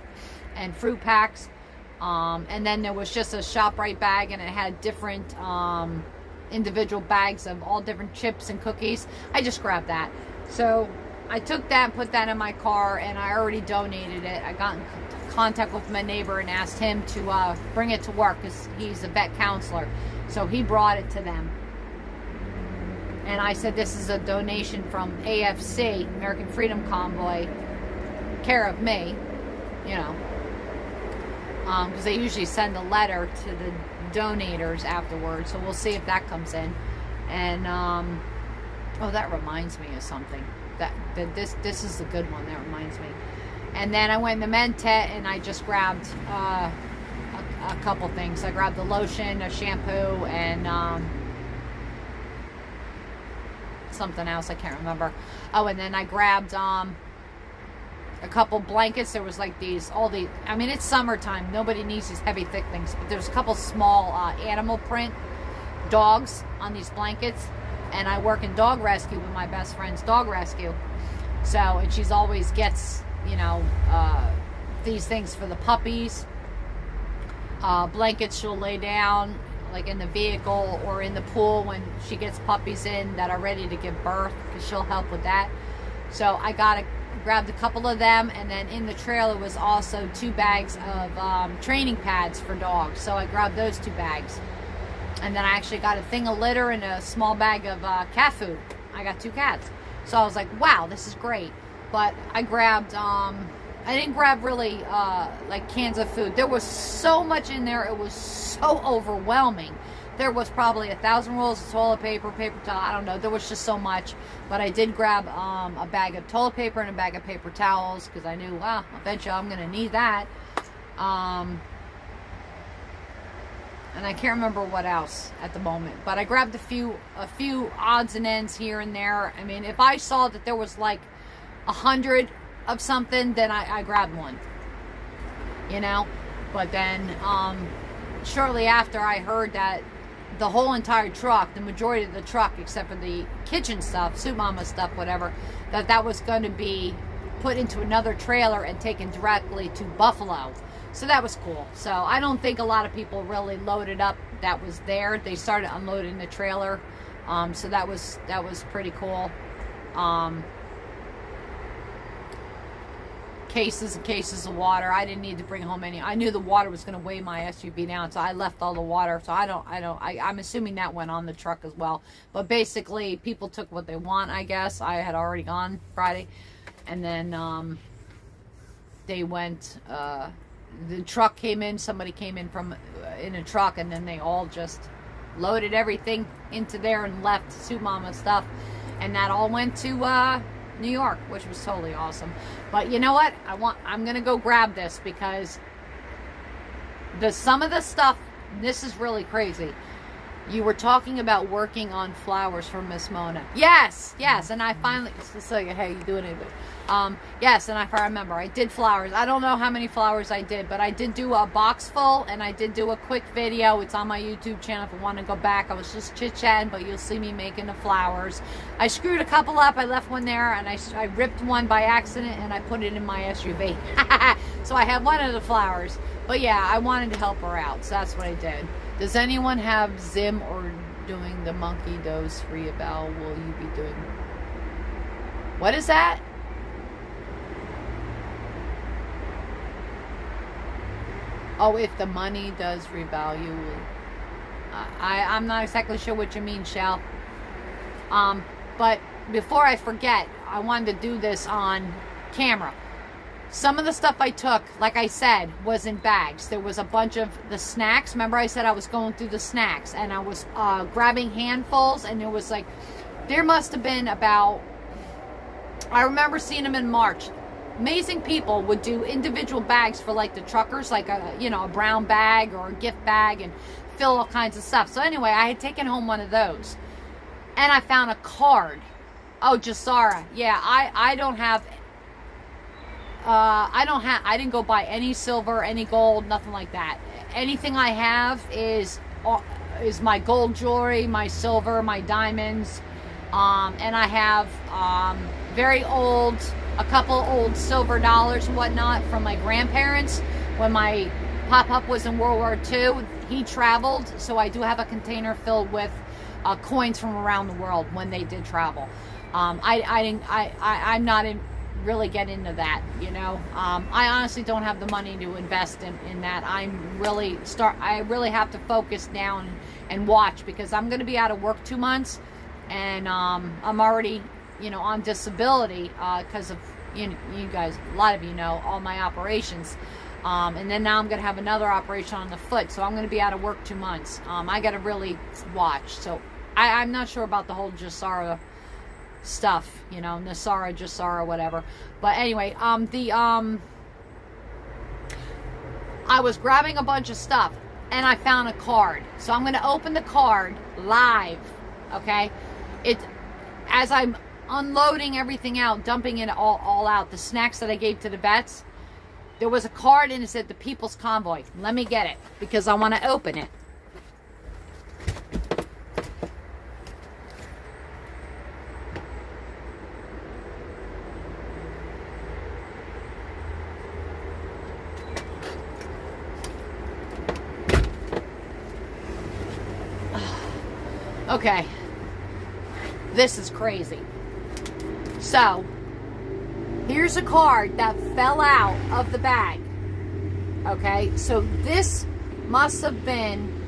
A: and fruit packs. And then there was just a ShopRite bag, and it had different individual bags of all different chips and cookies. I just grabbed that. So I took that, put that in my car, and I already donated it. I got in contact with my neighbor and asked him to bring it to work, because he's a vet counselor. So he brought it to them. And I said, this is a donation from AFC, American Freedom Convoy, care of me, you know, because they usually send a letter to the donators afterwards. So we'll see if that comes in. And oh, that reminds me of something. This is a good one. That reminds me. And then I went in the med tent, and I just grabbed a couple things. I grabbed the lotion, a shampoo, and something else. I can't remember. Oh, and then I grabbed a couple blankets. There was like I mean, it's summertime. Nobody needs these heavy, thick things. But there's a couple small animal print dogs on these blankets. And I work in dog rescue with my best friend's dog rescue. So, and she's always gets, you know, these things for the puppies. Blankets she'll lay down, like in the vehicle or in the pool when she gets puppies in that are ready to give birth, because she'll help with that. So I grabbed a couple of them, and then in the trailer was also 2 bags of training pads for dogs. So I grabbed those 2 bags. And then I actually got a thing of litter and a small bag of cat food. I got 2 cats. So I was like, wow, this is great. But I grabbed, I didn't grab really like cans of food. There was so much in there. It was so overwhelming. There was probably 1,000 rolls of toilet paper, paper towel. I don't know. There was just so much. But I did grab a bag of toilet paper and a bag of paper towels, because I knew, well, eventually I'm going to need that. And I can't remember what else at the moment. But I grabbed a few odds and ends here and there. I mean, if I saw that there was like 100 of something, then I grabbed one. You know? But then shortly after, I heard that the whole entire truck, the majority of the truck, except for the kitchen stuff, Soup Mama stuff, whatever, that was going to be put into another trailer and taken directly to Buffalo. So that was cool. So I don't think a lot of people really loaded up that was there. They started unloading the trailer. So that was pretty cool. Cases and cases of water. I didn't need to bring home any. I knew the water was going to weigh my SUV down, so I left all the water. So I'm assuming that went on the truck as well. But basically, people took what they want, I guess. I had already gone Friday. And then they went, the truck came in, somebody came in from in a truck, and then they all just loaded everything into there and left Soup Mama stuff. And that all went to New York, which was totally awesome. But you know what? I'm gonna go grab this, because some of the stuff, this is really crazy. You were talking about working on flowers for Miss Mona. Yes, and I finally, so hey, you doing it? Yes, and I remember I did flowers. I don't know how many flowers I did, but I did do a box full, and I did do a quick video. It's on my YouTube channel if you want to go back. I was just chit-chatting, but you'll see me making the flowers. I screwed a couple up. I left one there, and I ripped one by accident, and I put it in my SUV. So I have one of the flowers. But yeah, I wanted to help her out, so that's what I did. Does anyone have Zim or doing the monkey dose free about? Will you be doing? What is that? Oh, if the money does revalue. I'm not exactly sure what you mean, Shell. But before I forget, I wanted to do this on camera. Some of the stuff I took, like I said, was in bags. There was a bunch of the snacks. Remember I said I was going through the snacks, and I was grabbing handfuls, and there must have been about, I remember seeing them in March. Amazing people would do individual bags for like the truckers, like a brown bag or a gift bag, and fill all kinds of stuff. So anyway, I had taken home one of those, and I found a card. Oh, Jasara. Yeah, I don't have. I didn't go buy any silver, any gold, nothing like that. Anything I have is my gold jewelry, my silver, my diamonds, and I have a couple old silver dollars and whatnot from my grandparents. When my pop-up was in World War II, he traveled, so I do have a container filled with coins from around the world when they did travel. I'm not really get into that, I honestly don't have the money to invest in that. I really have to focus down and watch, because I'm going to be out of work 2 months, and I'm already on disability because of you guys, a lot of you know, all my operations, and then now I'm going to have another operation on the foot, so I'm going to be out of work 2 months. I got to really watch. So I'm not sure about the whole Jasara stuff, Nasara, Jasara, whatever. But anyway, I was grabbing a bunch of stuff, and I found a card. So I'm going to open the card live, okay? As I'm unloading everything out, dumping it all out, the snacks that I gave to the vets, there was a card, and it said the People's Convoy. Let me get it, because I want to open it. Okay. This is crazy. So, here's a card that fell out of the bag. Okay, so this must have been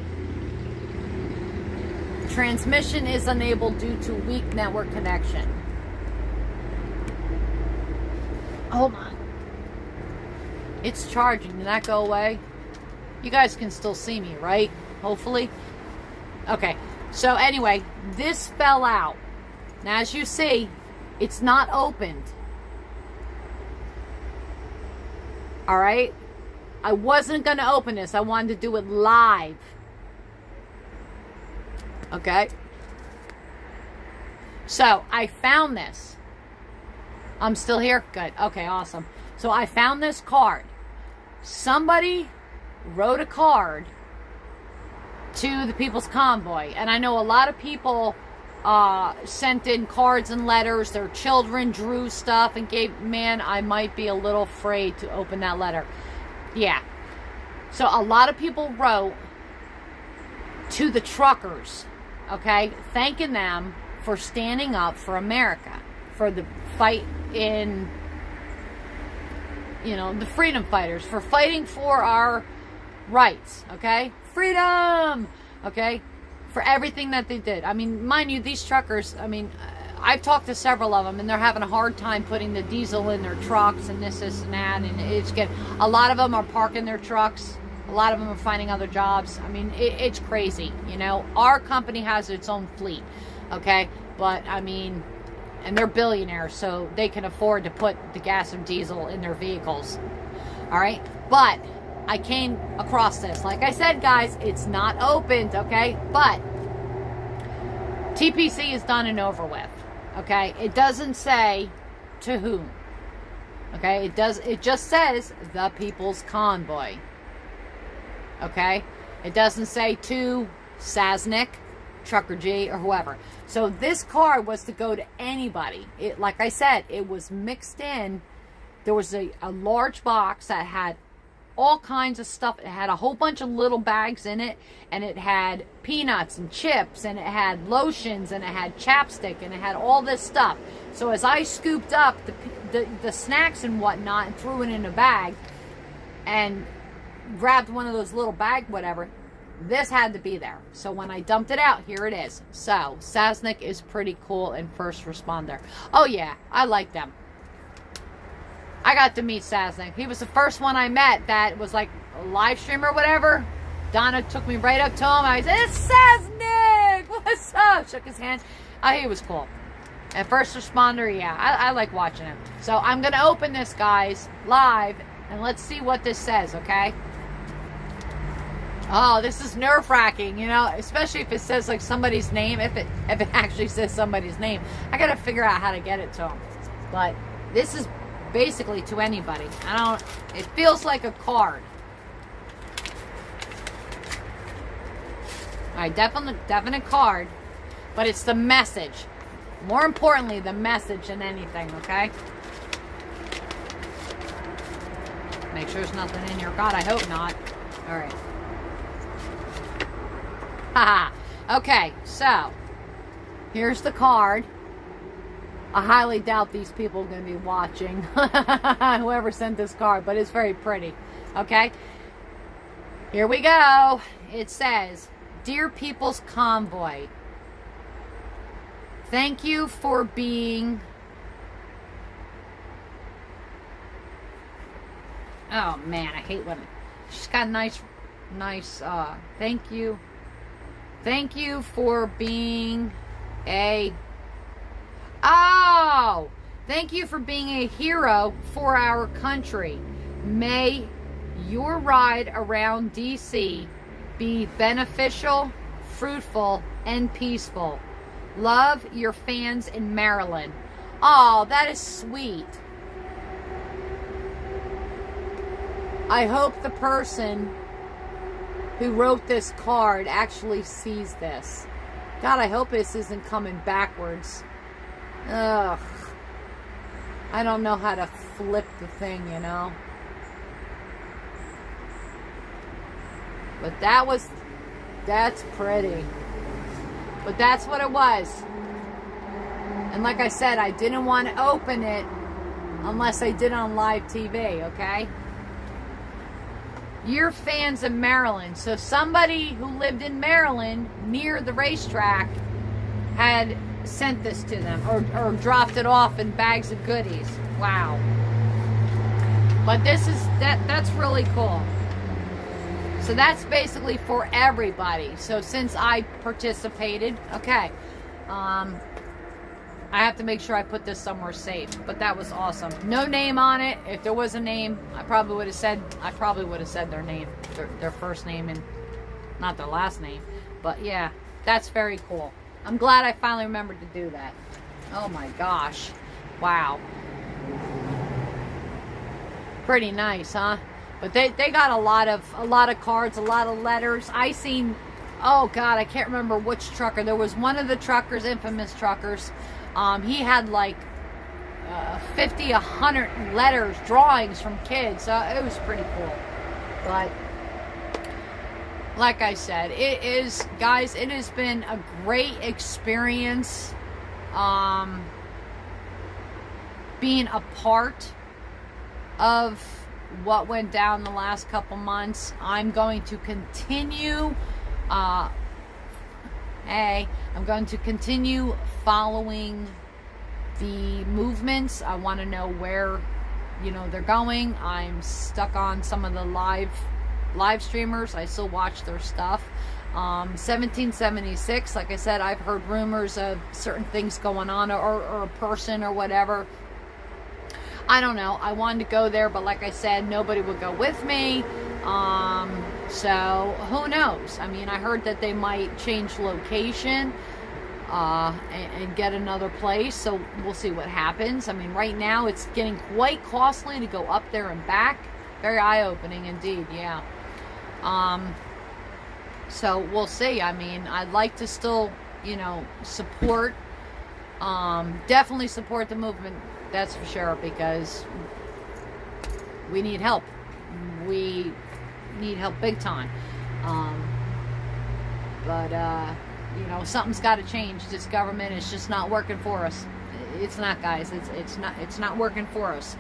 A: transmission is unable due to weak network connection. Hold on. It's charging. Did that go away? You guys can still see me, right? Hopefully. Okay, so anyway, this fell out. Now, as you see, it's not opened. All right? I wasn't going to open this. I wanted to do it live. Okay? So, I found this. I'm still here? Good. Okay, awesome. So, I found this card. Somebody wrote a card to the People's Convoy. And I know a lot of people sent in cards and letters. Their children drew stuff and gave... Man, I might be a little afraid to open that letter. Yeah. So a lot of people wrote to the truckers, okay, thanking them for standing up for America, for the fight in, you know, the freedom fighters, for fighting for our rights, okay? Freedom! Okay? For everything that they did. I mean, mind you, these truckers, I mean, I've talked to several of them, and they're having a hard time putting the diesel in their trucks and this and that, and it's getting, a lot of them are parking their trucks. A lot of them are finding other jobs. I mean, it's crazy, you know. Our company has its own fleet, okay? But, I mean, and they're billionaires, so they can afford to put the gas and diesel in their vehicles, all right? But I came across this. Like I said, guys, it's not opened, okay? But TPC is done and over with, okay? It doesn't say to whom, okay? It just says the People's Convoy, okay? It doesn't say to Sasnick, Trucker G, or whoever. So this card was to go to anybody. It, like I said, it was mixed in. There was a large box that had all kinds of stuff. It had a whole bunch of little bags in it, and it had peanuts and chips, and it had lotions, and it had chapstick, and it had all this stuff. So as I scooped up the snacks and whatnot and threw it in a bag and grabbed one of those little bag whatever, this had to be there. So when I dumped it out, here it is. So Sasnick is pretty cool and first responder. Oh yeah, I like them. I got to meet Sasnick. He was the first one I met that was like a live stream or whatever. Donna took me right up to him. I said, "It's Sasnick! What's up?" Shook his hand. Oh, he was cool. And first responder, yeah, I like watching him. So I'm going to open this, guys, live, and let's see what this says, okay? Oh, this is nerve-wracking, you know, especially if it says like somebody's name. If it actually says somebody's name, I got to figure out how to get it to them. But this is basically to anybody. It feels like a card. Alright, definite card. But it's the message. More importantly, the message than anything, okay? Make sure there's nothing in here. God, I hope not. Alright. Haha. Okay, so here's the card. I highly doubt these people are going to be watching. Whoever sent this card, but it's very pretty. Okay? Here we go. It says, "Dear People's Convoy, thank you for being..." Oh, man, I hate when... She's got nice, thank you. Thank you for being a... Oh! Thank you for being a hero for our country. May your ride around DC be beneficial, fruitful, and peaceful. Love, your fans in Maryland. Oh, that is sweet. I hope the person who wrote this card actually sees this. God, I hope this isn't coming backwards. Ugh. I don't know how to flip the thing, you know. But that's pretty. But that's what it was. And like I said, I didn't want to open it unless I did it on live TV, okay? You're fans of Maryland. So somebody who lived in Maryland near the racetrack had sent this to them or dropped it off in bags of goodies. Wow. But this is, that's really cool. So that's basically for everybody. So since I participated, okay, I have to make sure I put this somewhere safe. But that was awesome. No name on it. If there was a name, I probably would have said their name, their first name, and not their last name. But yeah, that's very cool. I'm glad I finally remembered to do that. Oh my gosh. Wow. Pretty nice, huh? But they got a lot of cards, a lot of letters. I seen, oh God, I can't remember which trucker. There was one of the truckers, infamous truckers. He had like 50, 100 letters, drawings from kids. It was pretty cool. But like I said, it is, guys, it has been a great experience being a part of what went down the last couple months. I'm going to continue I'm going to continue following the movements. I want to know where, you know, they're going. I'm stuck on some of the live streamers. I still watch their stuff. 1776, like I said, I've heard rumors of certain things going on, or a person or whatever. I don't know. I wanted to go there, but like I said, nobody would go with me. So who knows? I mean, I heard that they might change location and get another place. So we'll see what happens. I mean, right now it's getting quite costly to go up there and back. Very eye-opening indeed, yeah. So we'll see. I mean, I'd like to still, you know, support, definitely support the movement. That's for sure, because we need help. We need help big time. But you know, something's got to change. This government is just not working for us. It's not, guys. It's not working for us.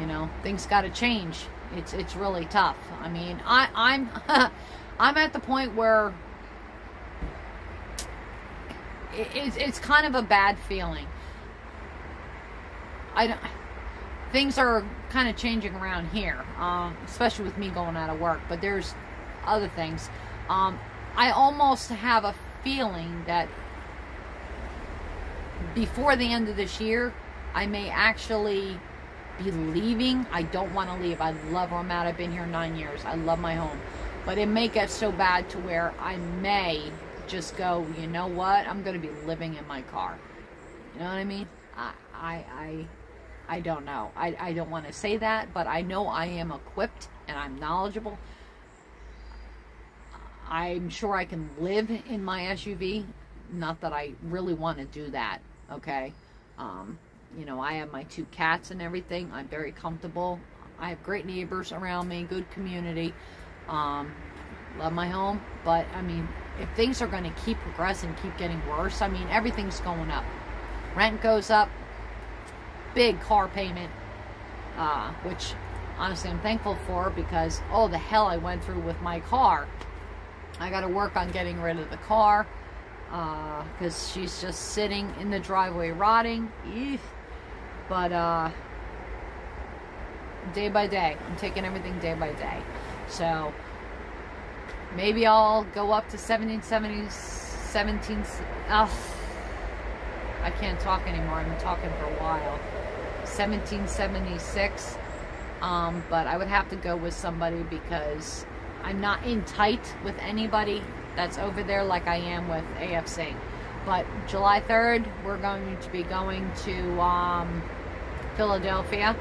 A: You know, things got to change. It's really tough. I mean, I'm I'm at the point where it's kind of a bad feeling. Things are kind of changing around here, especially with me going out of work, but there's other things. I almost have a feeling that before the end of this year, I may actually be leaving. I don't want to leave. I love where I'm at. I've been here 9 years. I love my home. But it may get so bad to where I may just go, you know what? I'm going to be living in my car. You know what I mean? I don't know. I don't want to say that, but I know I am equipped and I'm knowledgeable. I'm sure I can live in my SUV. Not that I really want to do that, okay? You know, I have my 2 cats and everything. I'm very comfortable. I have great neighbors around me, good community. Love my home. But, I mean, if things are going to keep progressing, keep getting worse, I mean, everything's going up. Rent goes up. Big car payment, which honestly I'm thankful for, because all the hell I went through with my car. I got to work on getting rid of the car because she's just sitting in the driveway rotting. Eef. But day by day, I'm taking everything day by day. So maybe I'll go up to 17. I can't talk anymore. I've been talking for a while. 1776. But I would have to go with somebody, because I'm not in tight with anybody that's over there like I am with AFC. But July 3rd, we're going to be going to Philadelphia.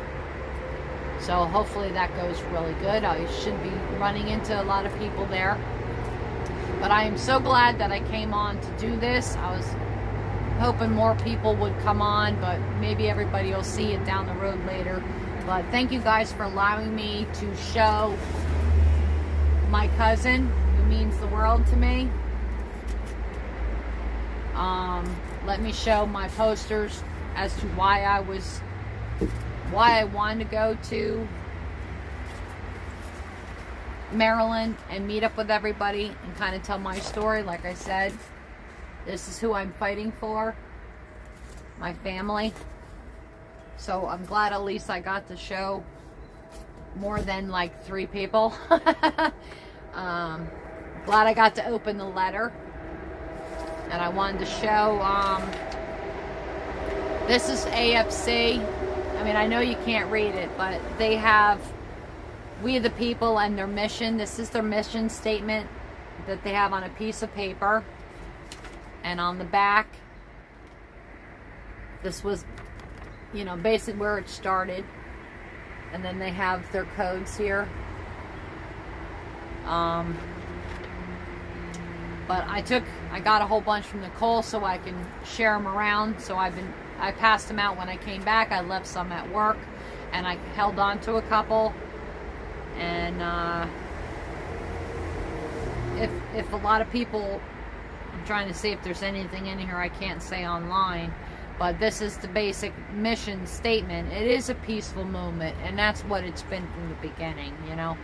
A: So hopefully that goes really good. I should be running into a lot of people there. But I am so glad that I came on to do this. I was hoping more people would come on, but maybe everybody will see it down the road later. But thank you guys for allowing me to show my cousin, who means the world to me. Let me show my posters as to why I wanted to go to Maryland and meet up with everybody and kind of tell my story. Like I said, this is who I'm fighting for, my family. So I'm glad at least I got to show more than like 3 people. Glad I got to open the letter. And I wanted to show, this is AFC. I mean, I know you can't read it, but they have We the People and their mission. This is their mission statement that they have on a piece of paper. And on the back, this was, you know, basically where it started. And then they have their codes here. But I got a whole bunch from Nicole so I can share them around. So I passed them out when I came back. I left some at work, and I held on to a couple. And if a lot of people, I'm trying to see if there's anything in here I can't say online, but this is the basic mission statement. It is a peaceful movement, and that's what it's been from the beginning. You know,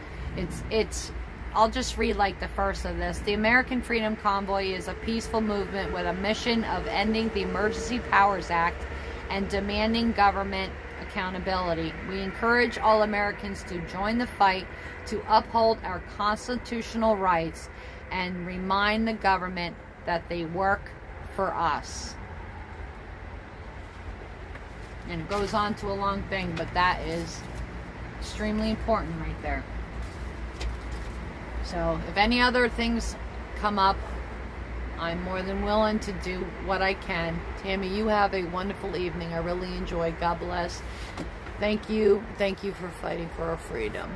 A: it's. I'll just read like the first of this. The American Freedom Convoy is a peaceful movement with a mission of ending the Emergency Powers Act and demanding government accountability. We encourage all Americans to join the fight to uphold our constitutional rights and remind the government that they work for us. And it goes on to a long thing, but that is extremely important right there. So if any other things come up, I'm more than willing to do what I can. Tammy, you have a wonderful evening. I really enjoyed. God bless. Thank you. Thank you for fighting for our freedom.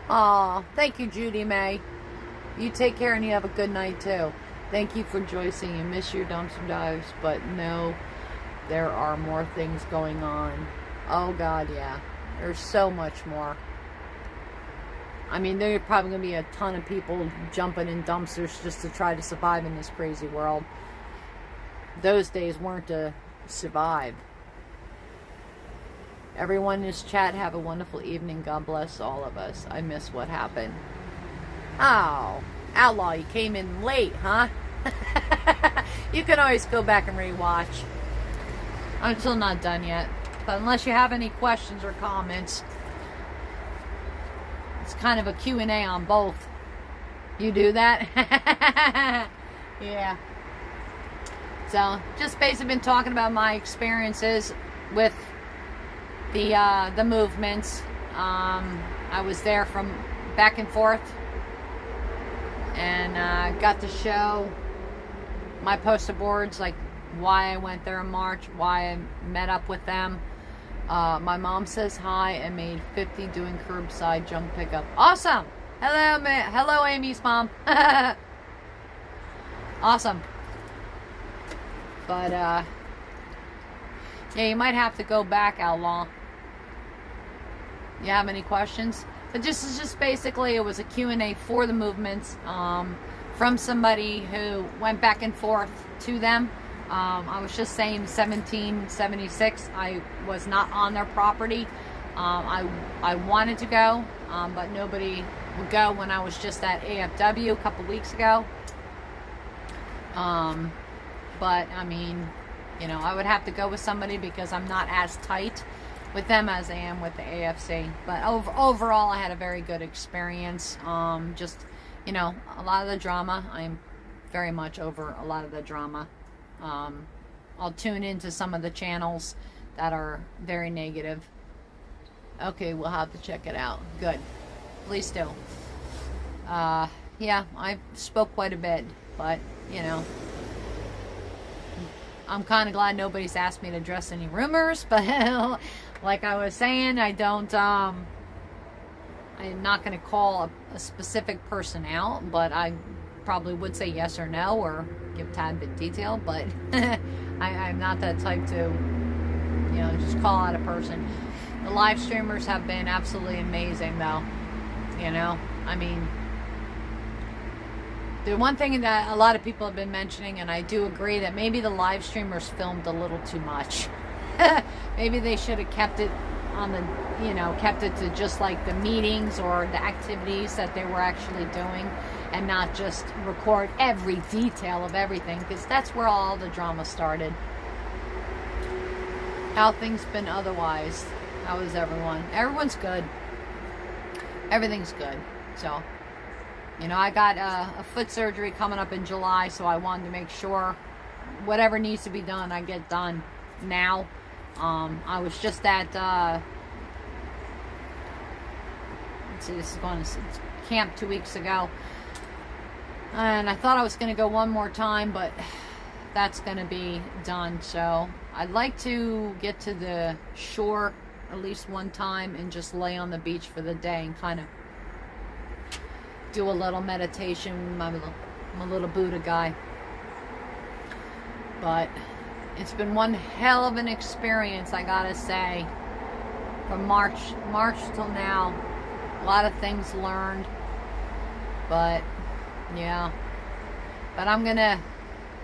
A: Aw, thank you, Judy May. You take care and you have a good night too. Thank you for joicing. You miss your dumps and dives, but no, there are more things going on. Oh God, yeah. There's so much more. I mean, there are probably going to be a ton of people jumping in dumpsters just to try to survive in this crazy world. Those days weren't to survive. Everyone in this chat, have a wonderful evening. God bless all of us. I miss what happened. Oh, Outlaw, you came in late, huh? You can always go back and rewatch. I'm still not done yet. But unless you have any questions or comments, it's kind of a Q&A on both. You do that? Yeah. So, just basically been talking about my experiences with the movements. I was there from back and forth, and got to show my poster boards, like why I went there in March, why I met up with them. My mom says hi and made 50 doing curbside junk pickup. Awesome. Hello, Amy's mom. Awesome. But yeah, you might have to go back, Outlaw. You have any questions? But this is just basically, it was a Q&A for the movements, from somebody who went back and forth to them. I was just saying 1776, I was not on their property. I wanted to go, but nobody would go when I was just at AFW a couple weeks ago. But I mean, you know, I would have to go with somebody because I'm not as tight with them as I am with the AFC. But overall, I had a very good experience. Just, you know, a lot of the drama. I'm very much over a lot of the drama. I'll tune into some of the channels that are very negative. Okay, we'll have to check it out. Good. Please do. Yeah, I spoke quite a bit, but, you know, I'm kind of glad nobody's asked me to address any rumors, but like I was saying, I don't, I'm not going to call a specific person out, but I probably would say yes or no, or give a tad bit detail, but I'm not that type to, you know, just call out a person. The live streamers have been absolutely amazing, though. You know, I mean, The one thing that a lot of people have been mentioning, and I do agree, that maybe the live streamers filmed a little too much. Maybe they should have kept it on the, kept it to just like the meetings or the activities that they were actually doing, and not just record every detail of everything, because that's where all the drama started. How things been otherwise? How is everyone? Everyone's good. Everything's good. So, I got a foot surgery coming up in July, so I wanted to make sure whatever needs to be done, I get done now. I was just at, let's see, this is going to camp 2 weeks ago. And I thought I was going to go one more time, but that's going to be done. So I'd like to get to the shore at least one time and just lay on the beach for the day and kind of do a little meditation with my little Buddha guy. But it's been one hell of an experience, I gotta say. From March till now, a lot of things learned. But yeah, but I'm gonna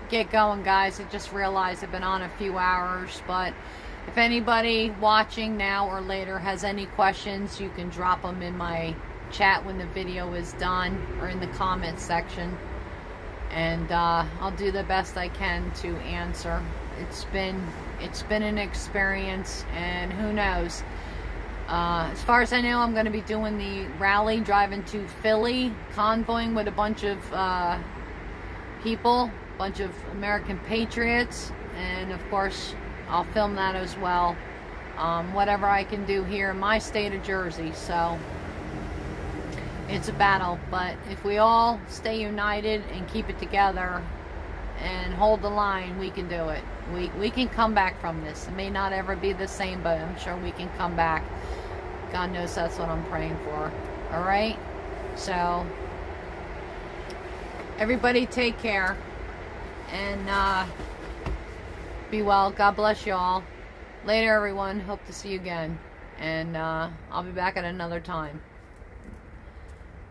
A: get going, guys. I just realized I've been on a few hours, but if anybody watching now or later has any questions, you can drop them in my chat when the video is done, or in the comments section, and I'll do the best I can to answer. It's been an experience, and who knows, as far as I know, I'm going to be doing the rally, driving to Philly, convoying with a bunch of people, a bunch of American patriots, and of course I'll film that as well. Whatever I can do here in my state of Jersey. So it's a battle, but if we all stay united and keep it together and hold the line, we can do it. We can come back from this. It may not ever be the same, but I'm sure we can come back. God knows that's what I'm praying for. All right? So everybody take care and be well. God bless you all. Later, everyone. Hope to see you again. And I'll be back at another time.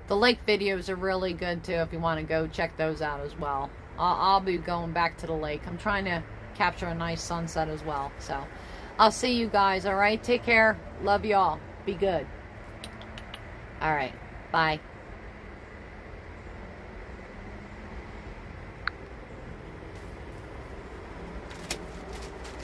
A: The lake videos are really good too if you want to go check those out as well. I'll be going back to the lake. I'm trying to capture a nice sunset as well. So I'll see you guys. All right, take care. Love you all. Be good. All right, bye.